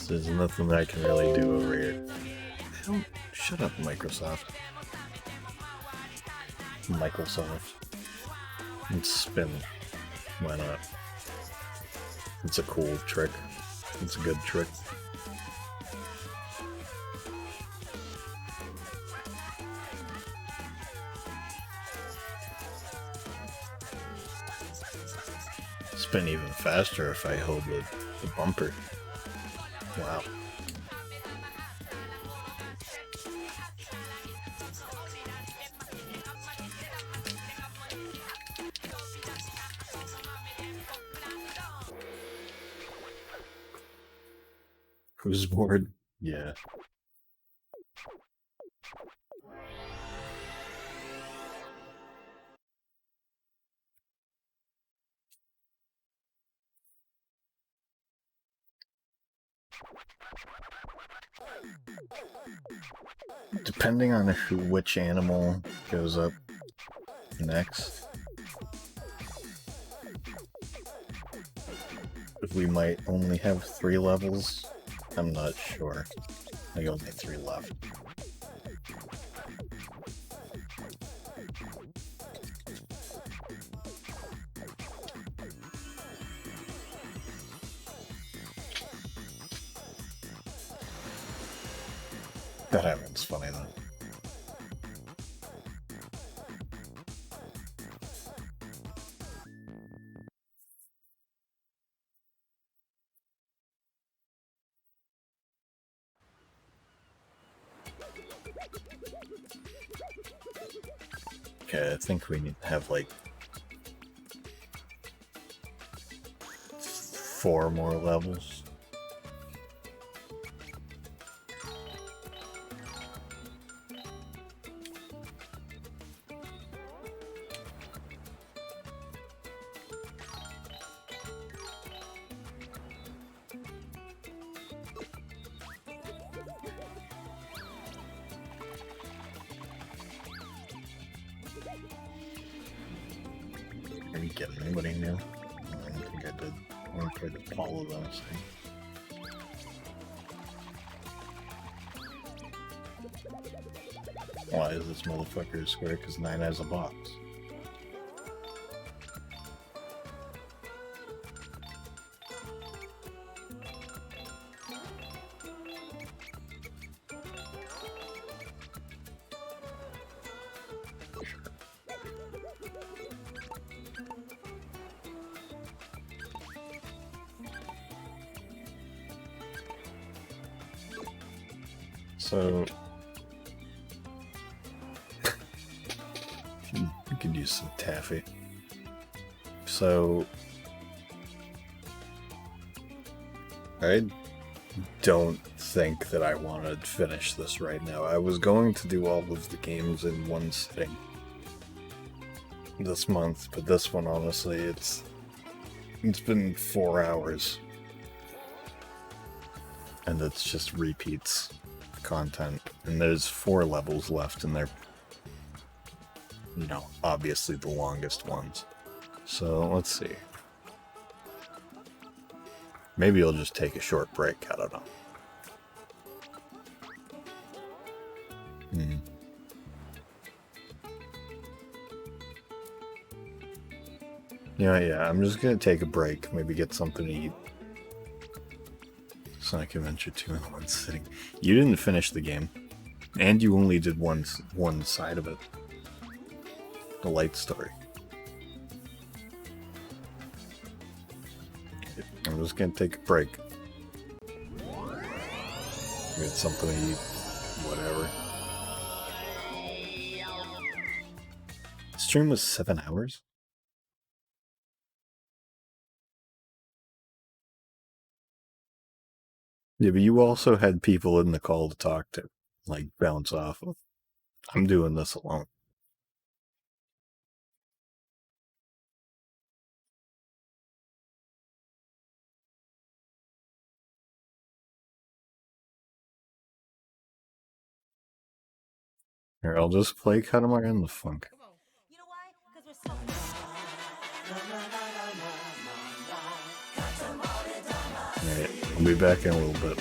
There's nothing that I can really do over here. Shut up, Microsoft. It's spin. Why not? It's a cool trick. It's a good trick. Spin even faster if I hold the bumper. Wow. Who's bored? Yeah. Depending on which animal goes up next, we might only have 3 levels. I'm not sure. I think only 3 left. That happens funny though. Okay, I think we need to have like 4 more levels. Are you getting anybody new? I don't think I did. I only played Apollo though, so. Why is this motherfucker square? Because 9 has a box. So you could use some taffy. So I don't think that I want to finish this right now. I was going to do all of the games in one sitting this month, but this one, honestly, it's been 4 hours. And it's just repeats content. And there's 4 levels left, and they're, you know, obviously the longest ones. So, let's see. Maybe you'll just take a short break, I don't know. Yeah, I'm just gonna take a break, maybe get something to eat. Sonic Adventure 2 in one sitting. You didn't finish the game, and you only did one side of it. The light story. I'm just gonna take a break. Get something to eat. Whatever. Stream was 7 hours? Yeah, but you also had people in the call to talk to, like, bounce off of. I'm doing this alone. Here, I'll just play Katamari in the funk. You know why? Because we're so. Alright, I'll be back in a little bit.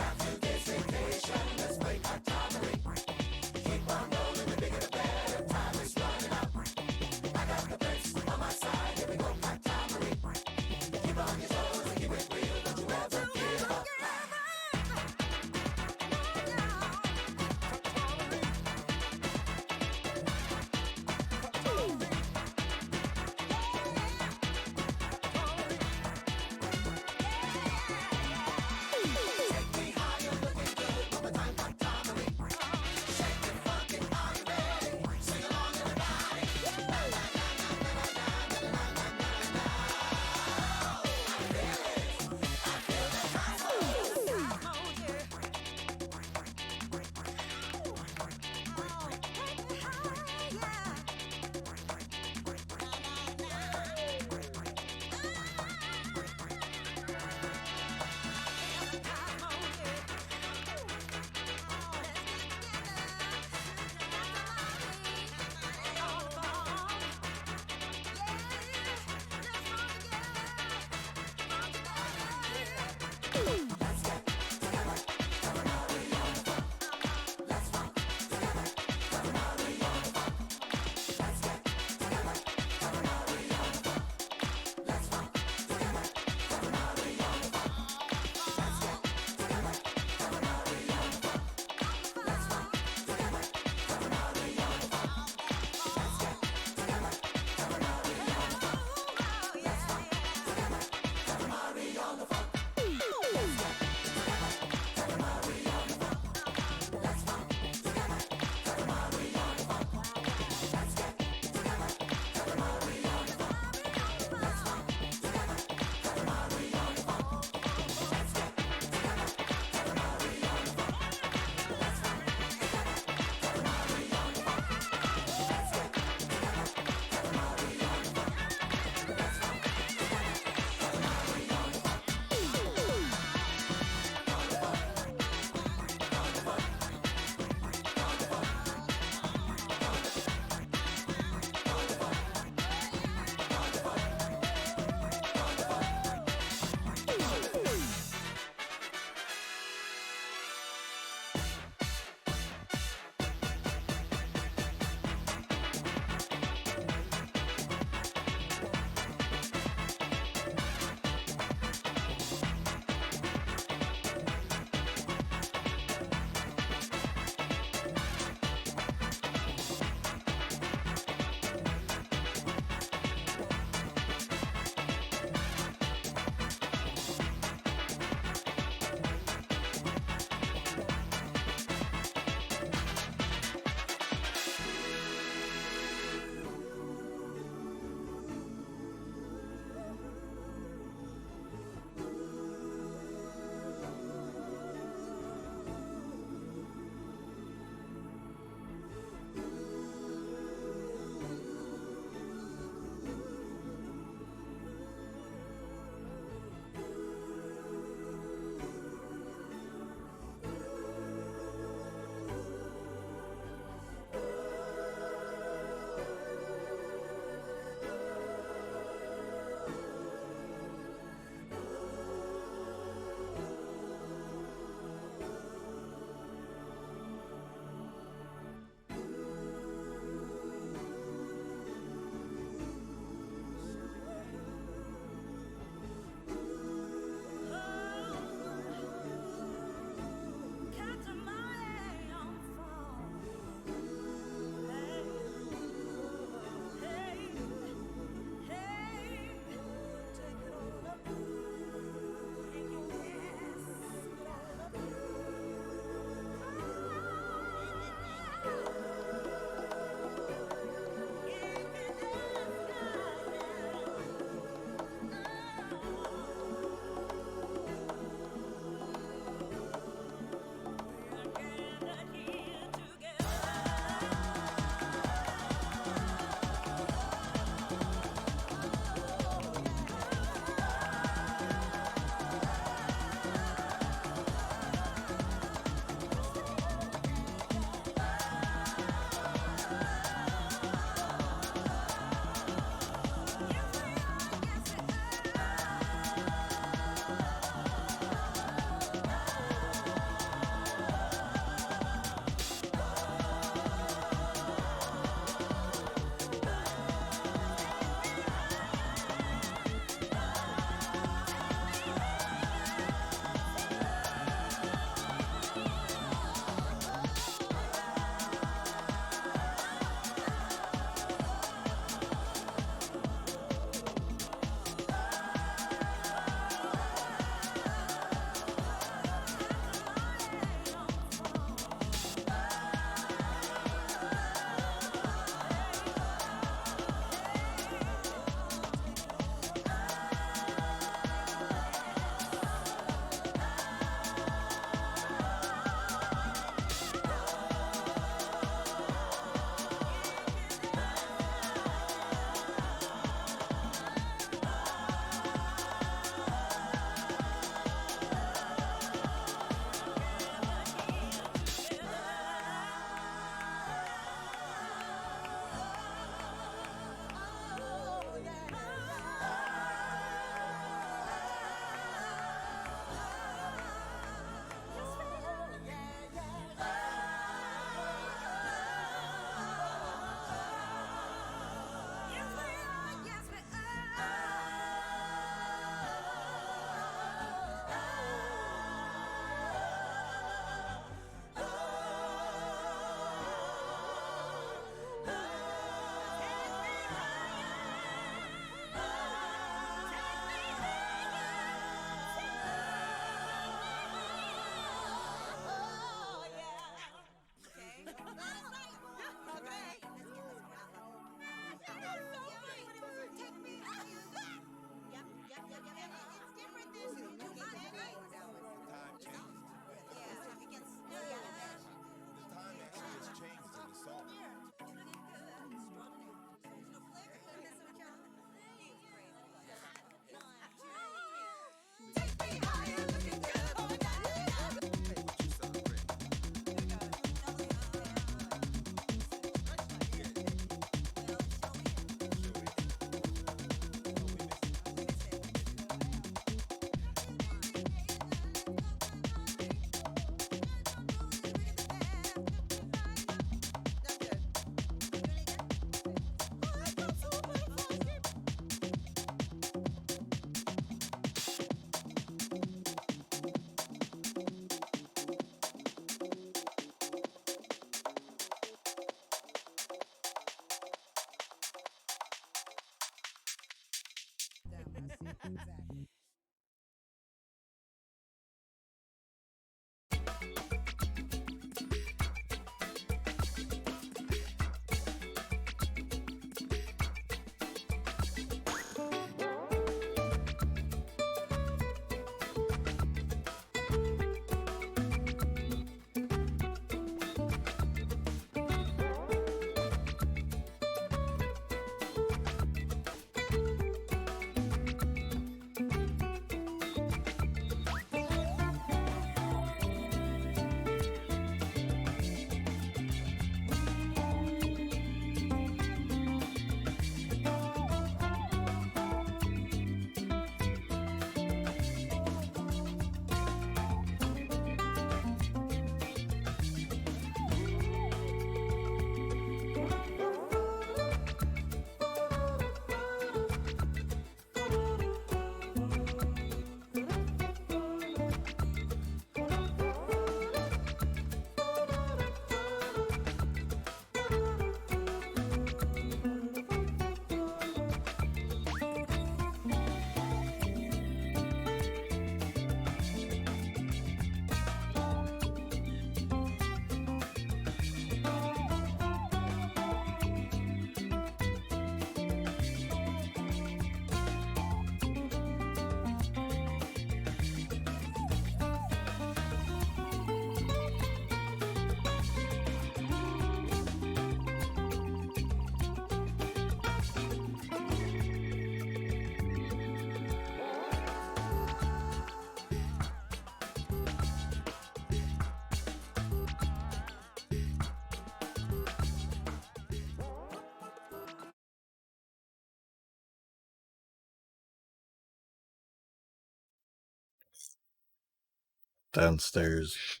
Downstairs,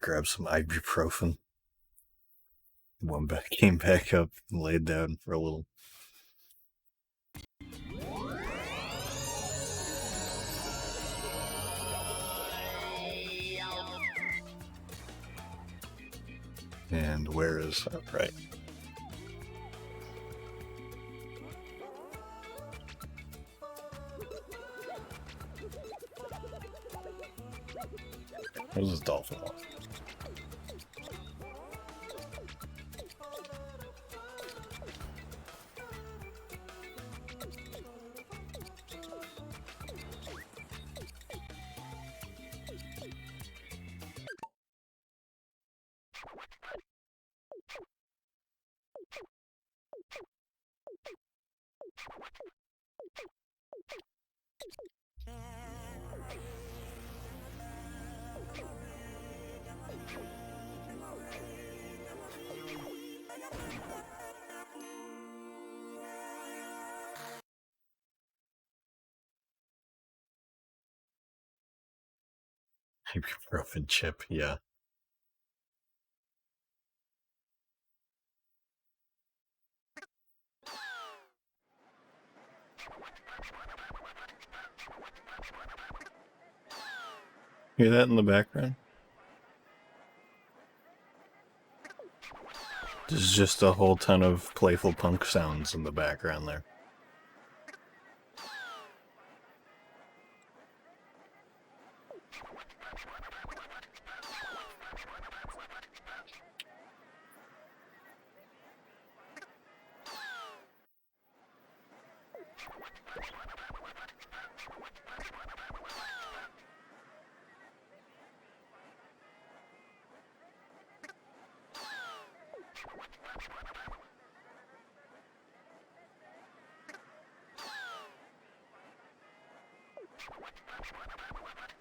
grabbed some ibuprofen. Came back up, and laid down for a little. And where is that? Right. Where's this dolphin one? Ibuprofen chip, yeah. Hear that in the background? There's just a whole ton of playful punk sounds in the background there.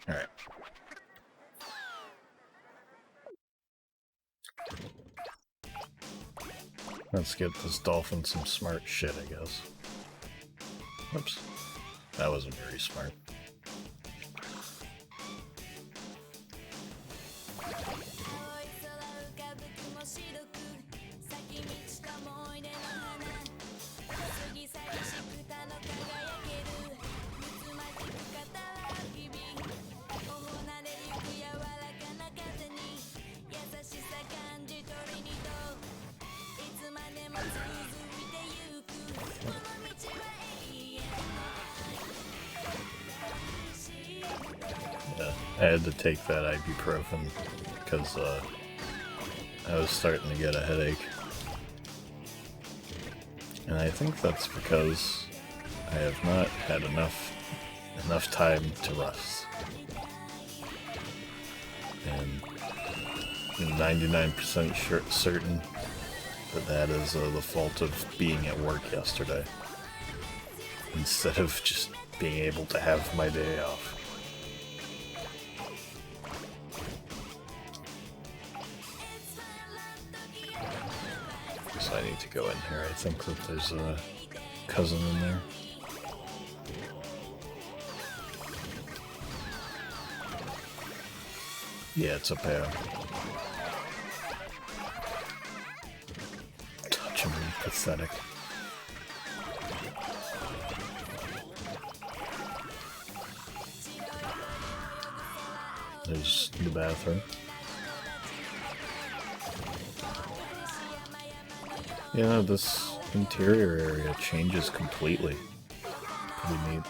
Alright. Let's get this dolphin some smart shit, I guess. Whoops. That wasn't very smart. I had to take that ibuprofen because I was starting to get a headache. And I think that's because I have not had enough time to rest. And I'm 99% certain that is the fault of being at work yesterday, instead of just being able to have my day off. So I need to go in here. I think that there's a cousin in there. Yeah, it's a pair. Touching me, pathetic. There's the bathroom. Yeah, this interior area changes completely. Pretty neat.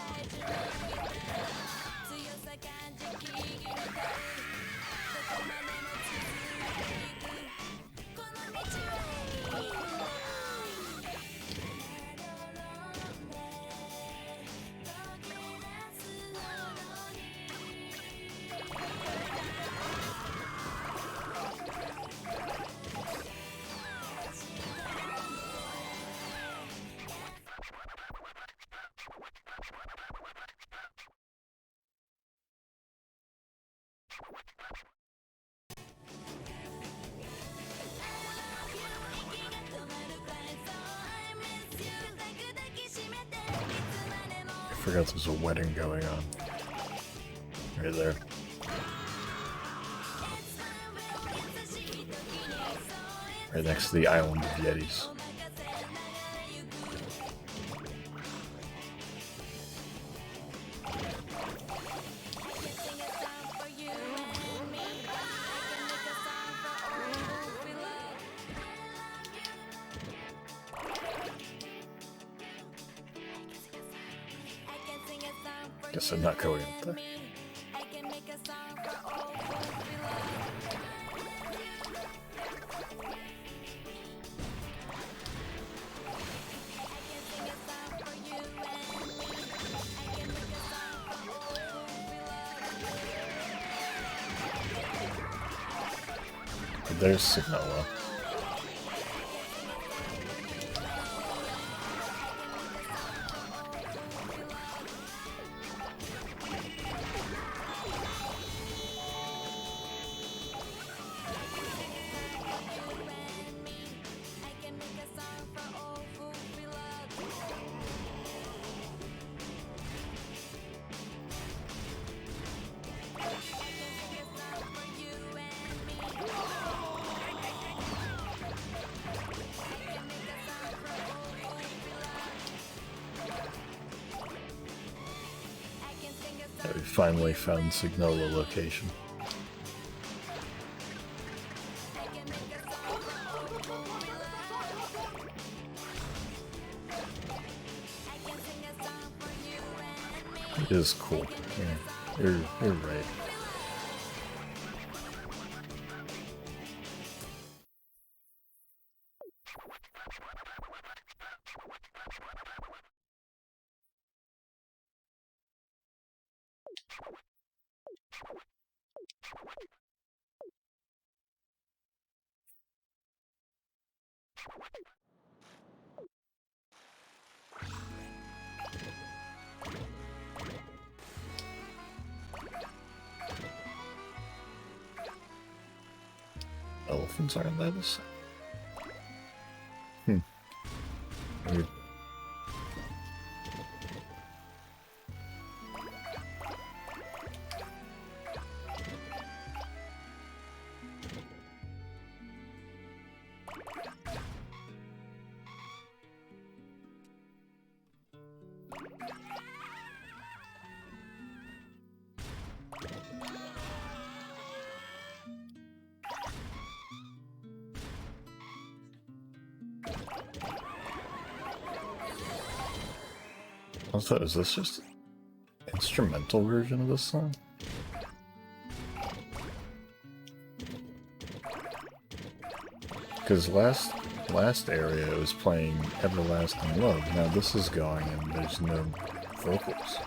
I forgot there's a wedding going on. Right there. Right next to the island of Yetis. Guess I'm not going up there. There's Signola. We finally found Signola location. It is cool. Yeah, you're right. Elephants aren't lettuce. Weird. Also, is this just an instrumental version of this song? Because last area it was playing Everlasting Love. Now this is going and there's no vocals.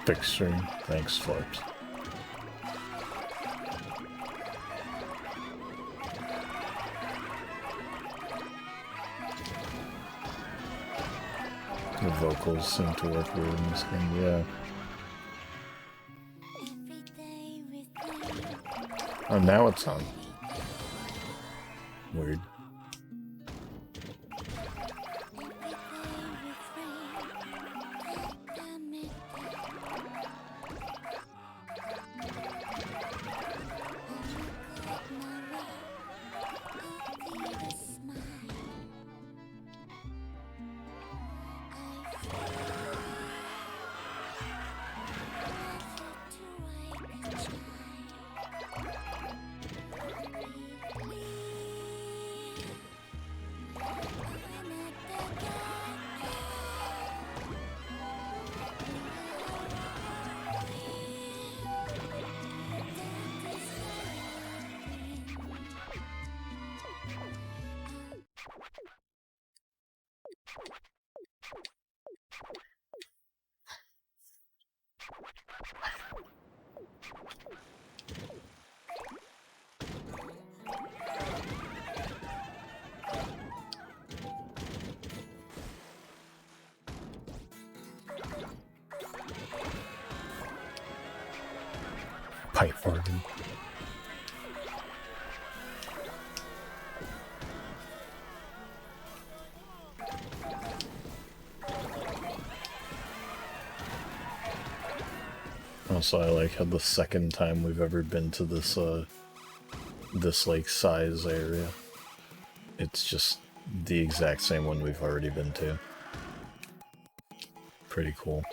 Epic stream. Thanks, Flarps. The vocals seem to work weird in this game, yeah. Oh, now it's on. Weird. Pipe organ. Also, I like how the second time we've ever been to this, this, like, size area, it's just the exact same one we've already been to. Pretty cool.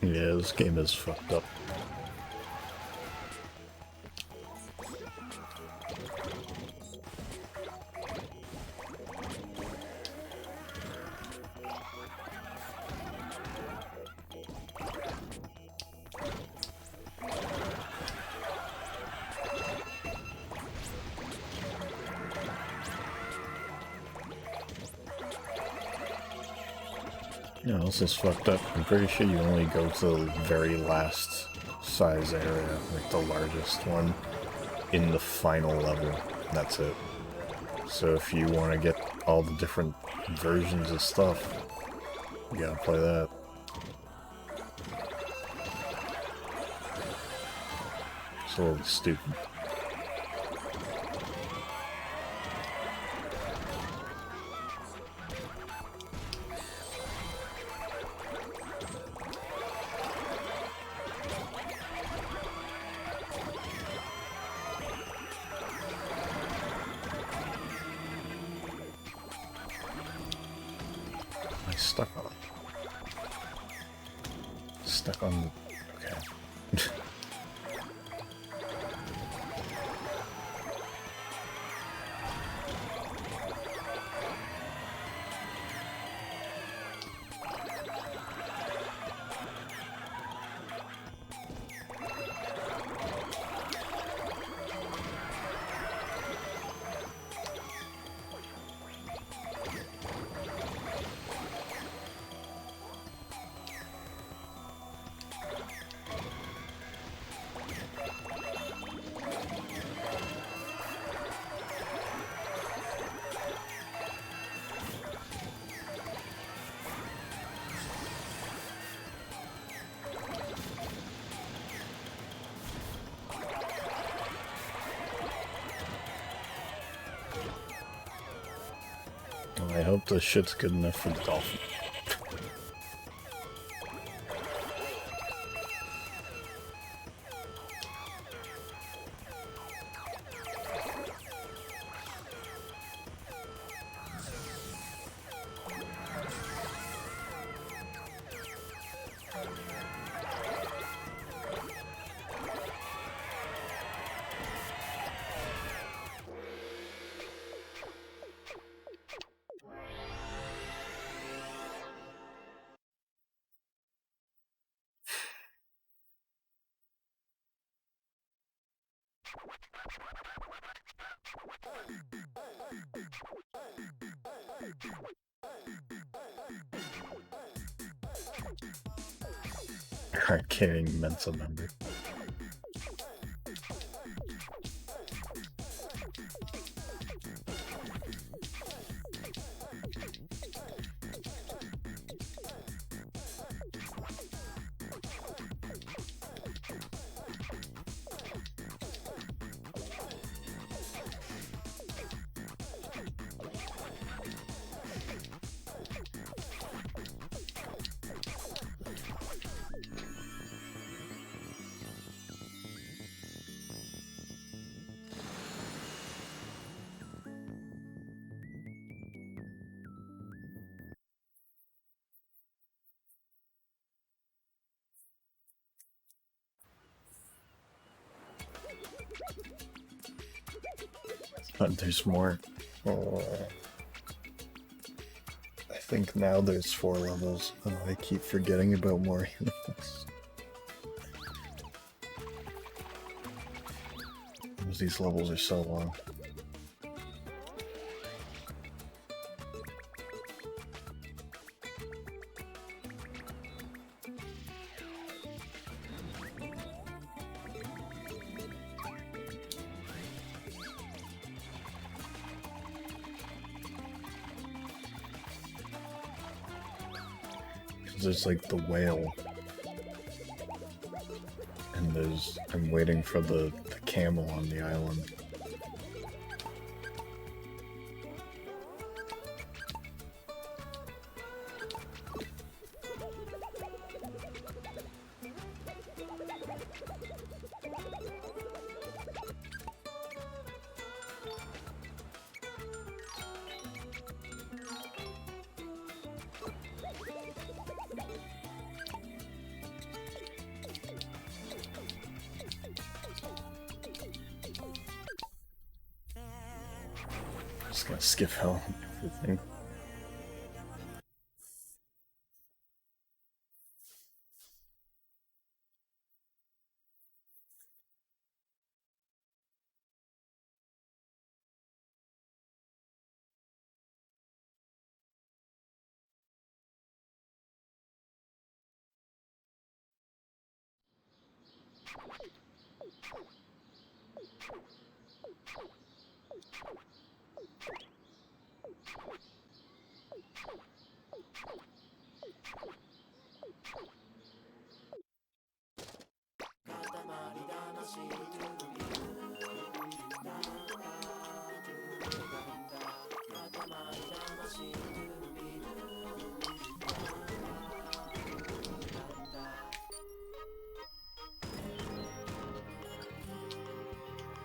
Yeah, this game is fucked up. Yeah, this is fucked up. I'm pretty sure you only go to the very last size area, like the largest one, in the final level. That's it. So if you want to get all the different versions of stuff, you gotta play that. It's a little stupid. stuck on? Stuck on... okay. I hope the shit's good enough for the dolphin. Card carrying mental member. But there's more. Oh. I think now there's 4 levels. Oh, I keep forgetting about more levels. These levels are so long. There's like the whale, and I'm waiting for the camel on the island. Just gonna skip hell and everything.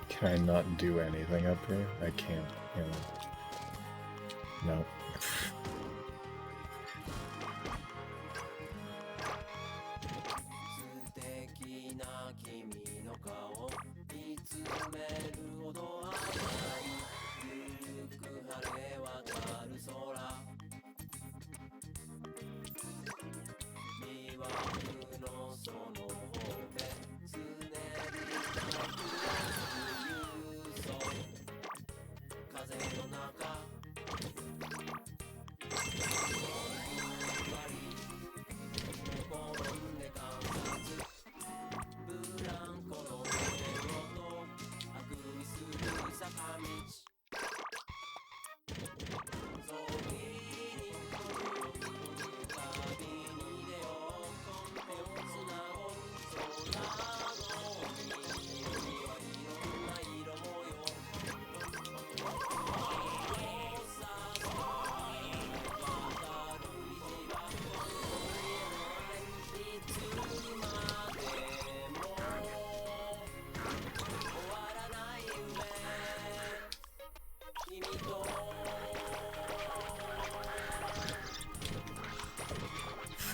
Can I not do anything up here? I can't, you know. No.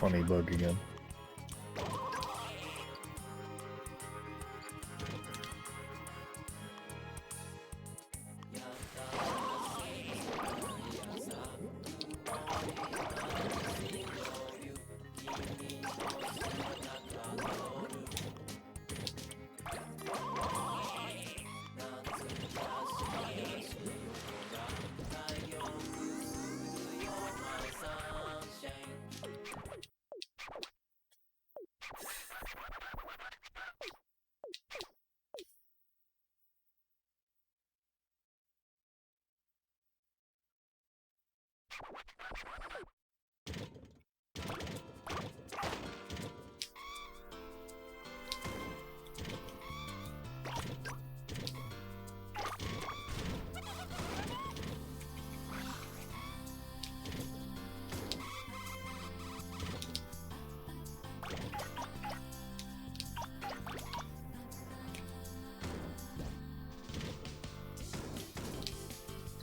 funny bug again.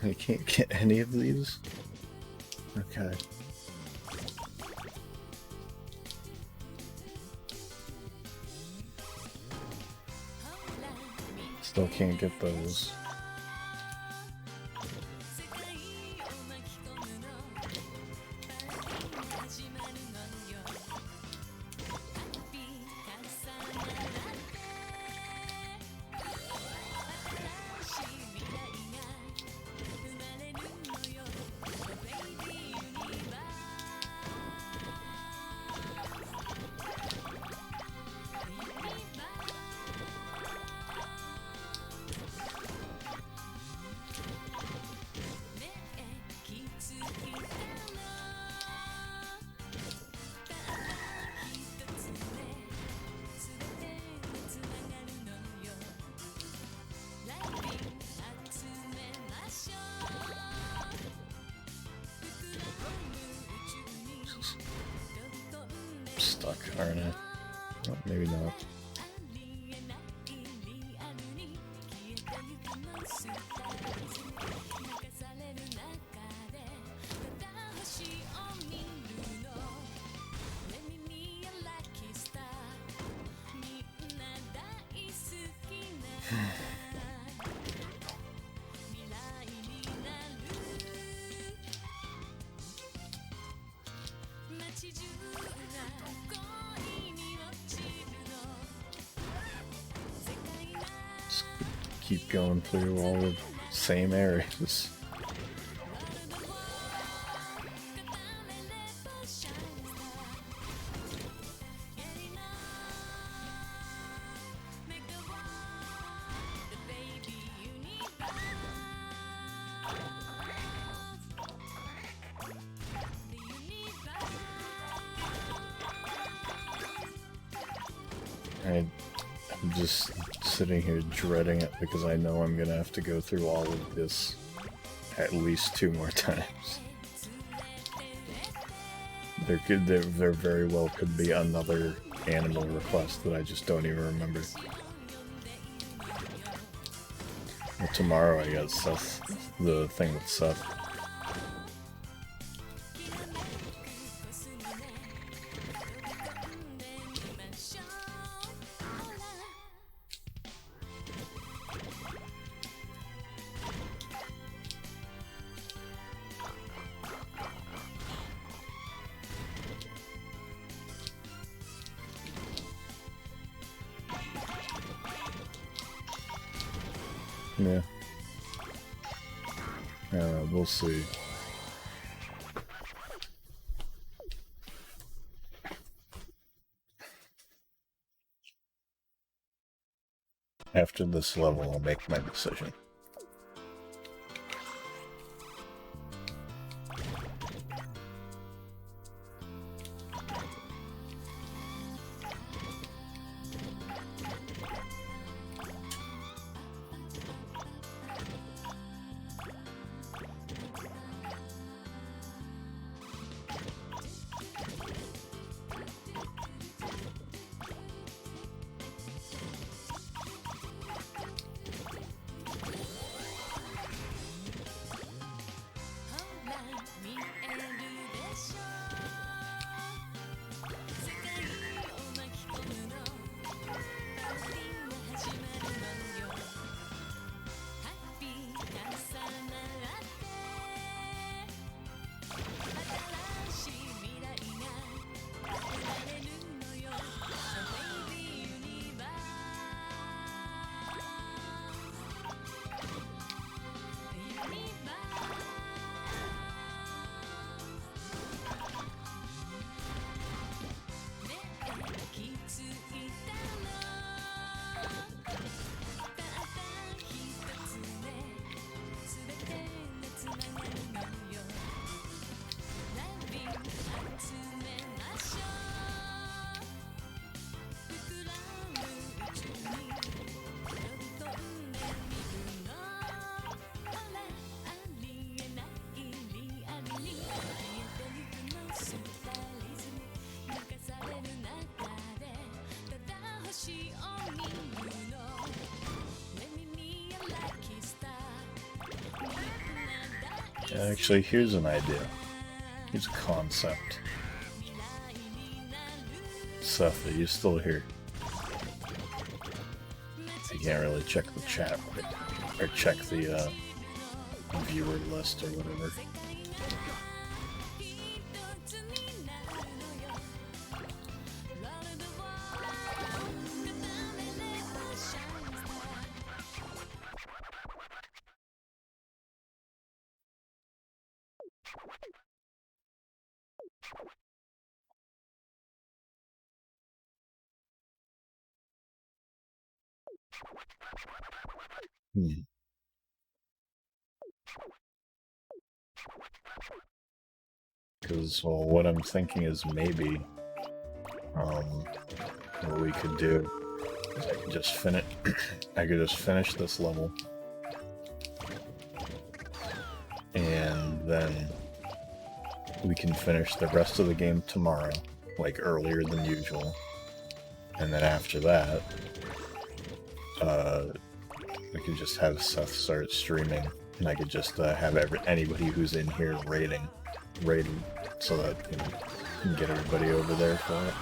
I can't get any of these? Okay. Still can't get those. Stuck, aren't I? Oh, maybe not. Keep going through all the same areas. I'm just sitting here dreading it because I know I'm gonna have to go through all of this at least 2 more times. There very well could be another animal request that I just don't even remember. Well, tomorrow I got Seth, the thing with Seth. Yeah. We'll see. After this level, I'll make my decision. Actually, here's an idea. Here's a concept. Seth, are you still here? I can't really check the chat, or check the viewer list or whatever. Because, well, what I'm thinking is maybe, what we could do is I could just finish, I could just finish this level, and then we can finish the rest of the game tomorrow, like earlier than usual, and then after that, we could just have Seth start streaming, and I could just have anybody who's in here rating, so that, you know, we can get everybody over there for it.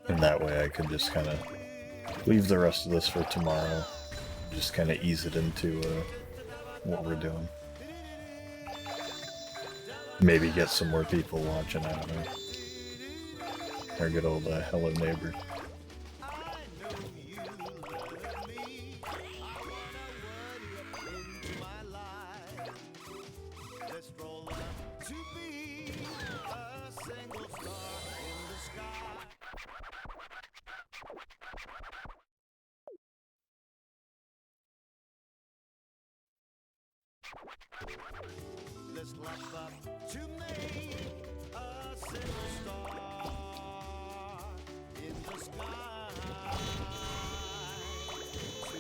And that way I could just kind of leave the rest of this for tomorrow, just kind of ease it into what we're doing. Maybe get some more people watching, I don't know. Our good old hello neighbor. Let's love up to make a single star in the sky. To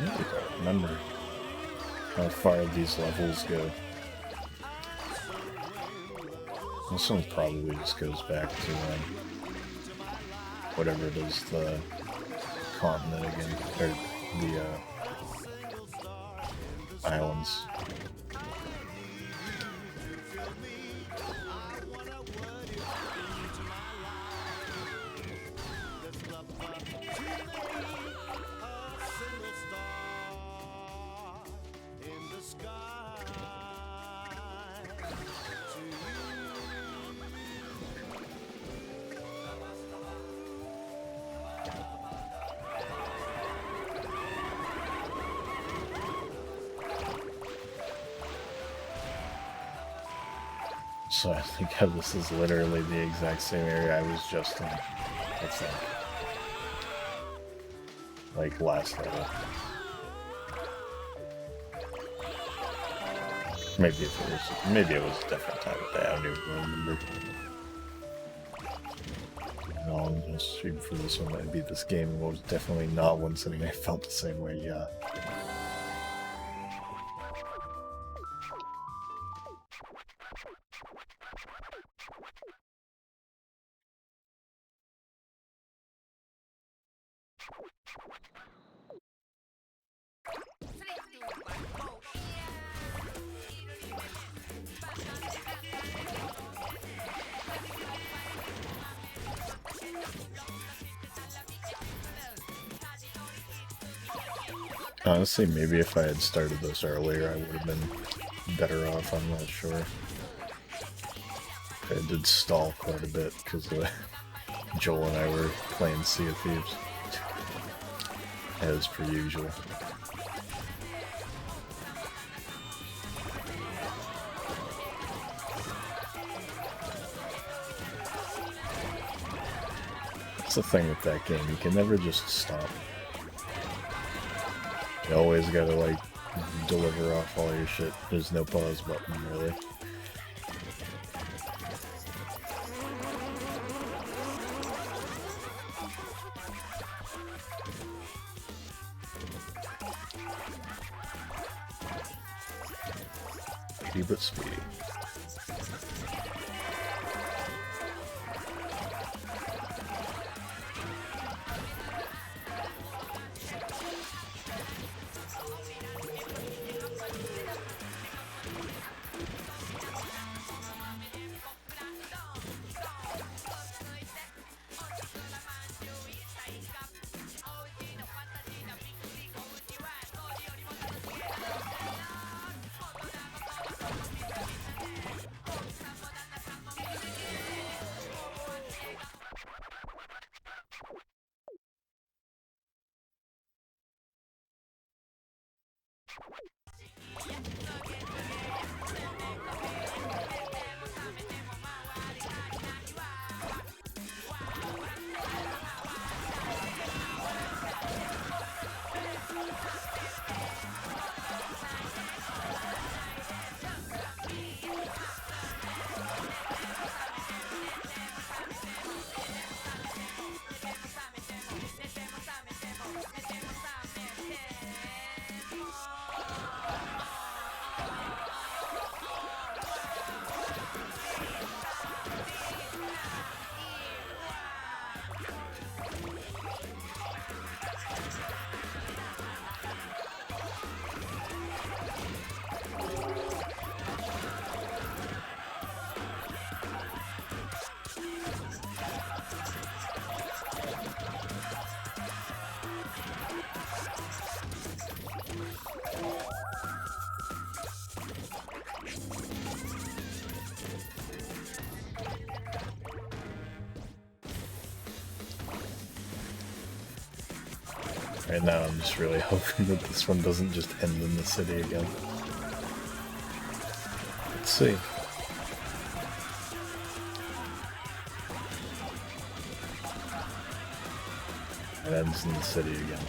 I don't remember how far these levels go. This one probably just goes back to whatever it is, the continent again, or the islands. So I think this is literally the exact same area I was just in, I think. Like last level. Maybe it was a different time of day, I don't even remember. No, I'm gonna stream for this one. I beat this game and was definitely not one sitting. I felt the same way, yeah. Honestly, maybe if I had started this earlier, I would have been better off, I'm not sure. I did stall quite a bit, because Joel and I were playing Sea of Thieves. As per usual. That's the thing with that game, you can never just stop. You always gotta, like, deliver off all your shit. There's no pause button, really. Speedy but speedy. Right now, I'm just really hoping that this one doesn't just end in the city again. Let's see. It ends in the city again.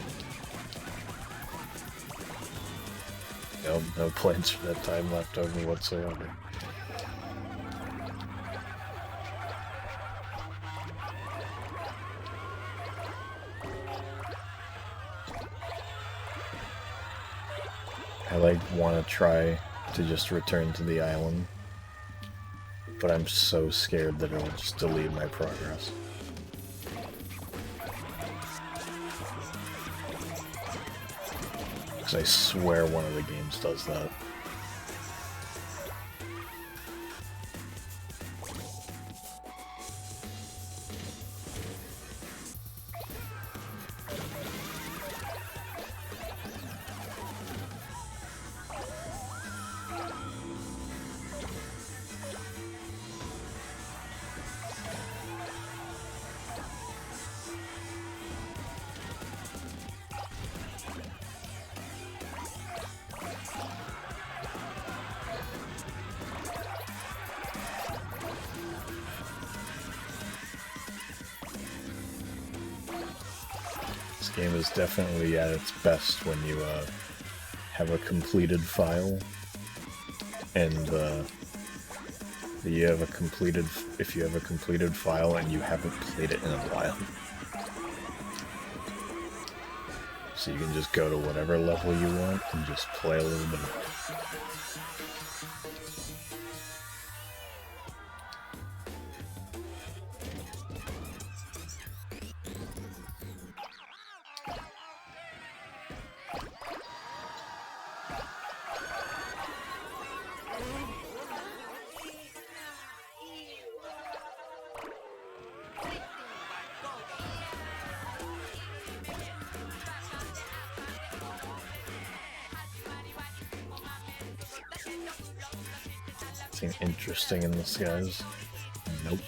No plans for that time left over whatsoever. I want to try to just return to the island, but I'm so scared that it'll just delete my progress. Because I swear one of the games does that. This game is definitely at its best when you have a completed file, and if you have a completed file and you haven't played it in a while. So you can just go to whatever level you want and just play a little bit. Anything interesting in the skies? Nope.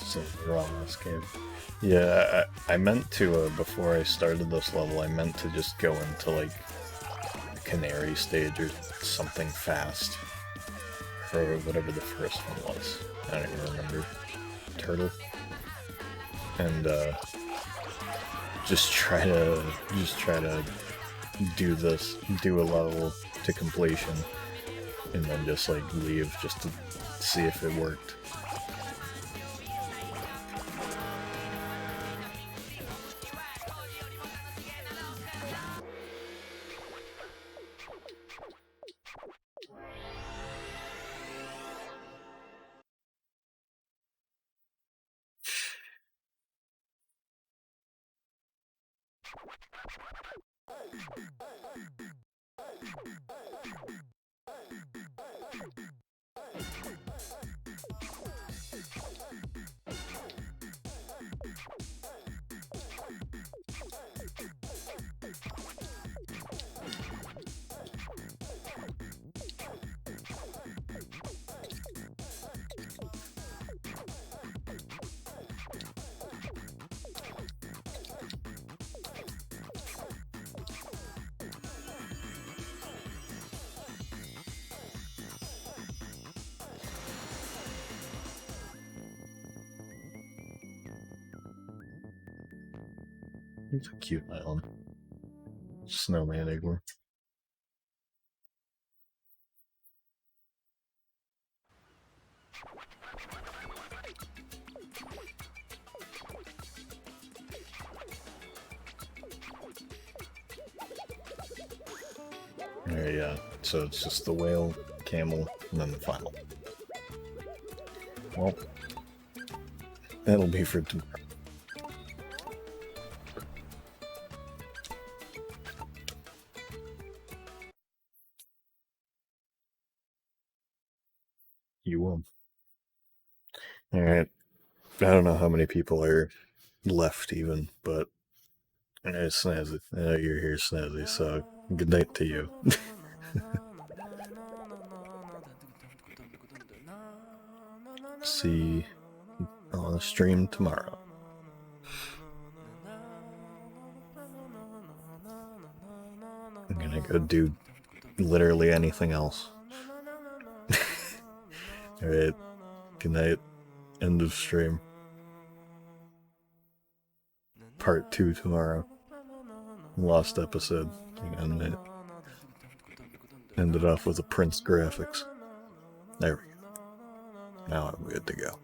So we're on this cave. Yeah, I meant to, before I started this level, I meant to just go into, like, the Canary stage or something fast. Or whatever the first one was. I don't even remember. Turtle. And, just try to do a level to completion, and then just, like, leave just to see if it worked. It's a cute island. Snowman igloo. Alright, yeah. So it's just the whale, camel, and then the final. Well, that'll be for tomorrow. You will. Alright. I don't know how many people are left even, but Snazzy. I know you're here, Snazzy, so good night to you. See you on the stream tomorrow. I'm gonna go do literally anything else. Alright. Good night. End of stream. Part 2 tomorrow. Lost episode. Hang on, ended off with a Prince graphics. There we go. Now I'm good to go.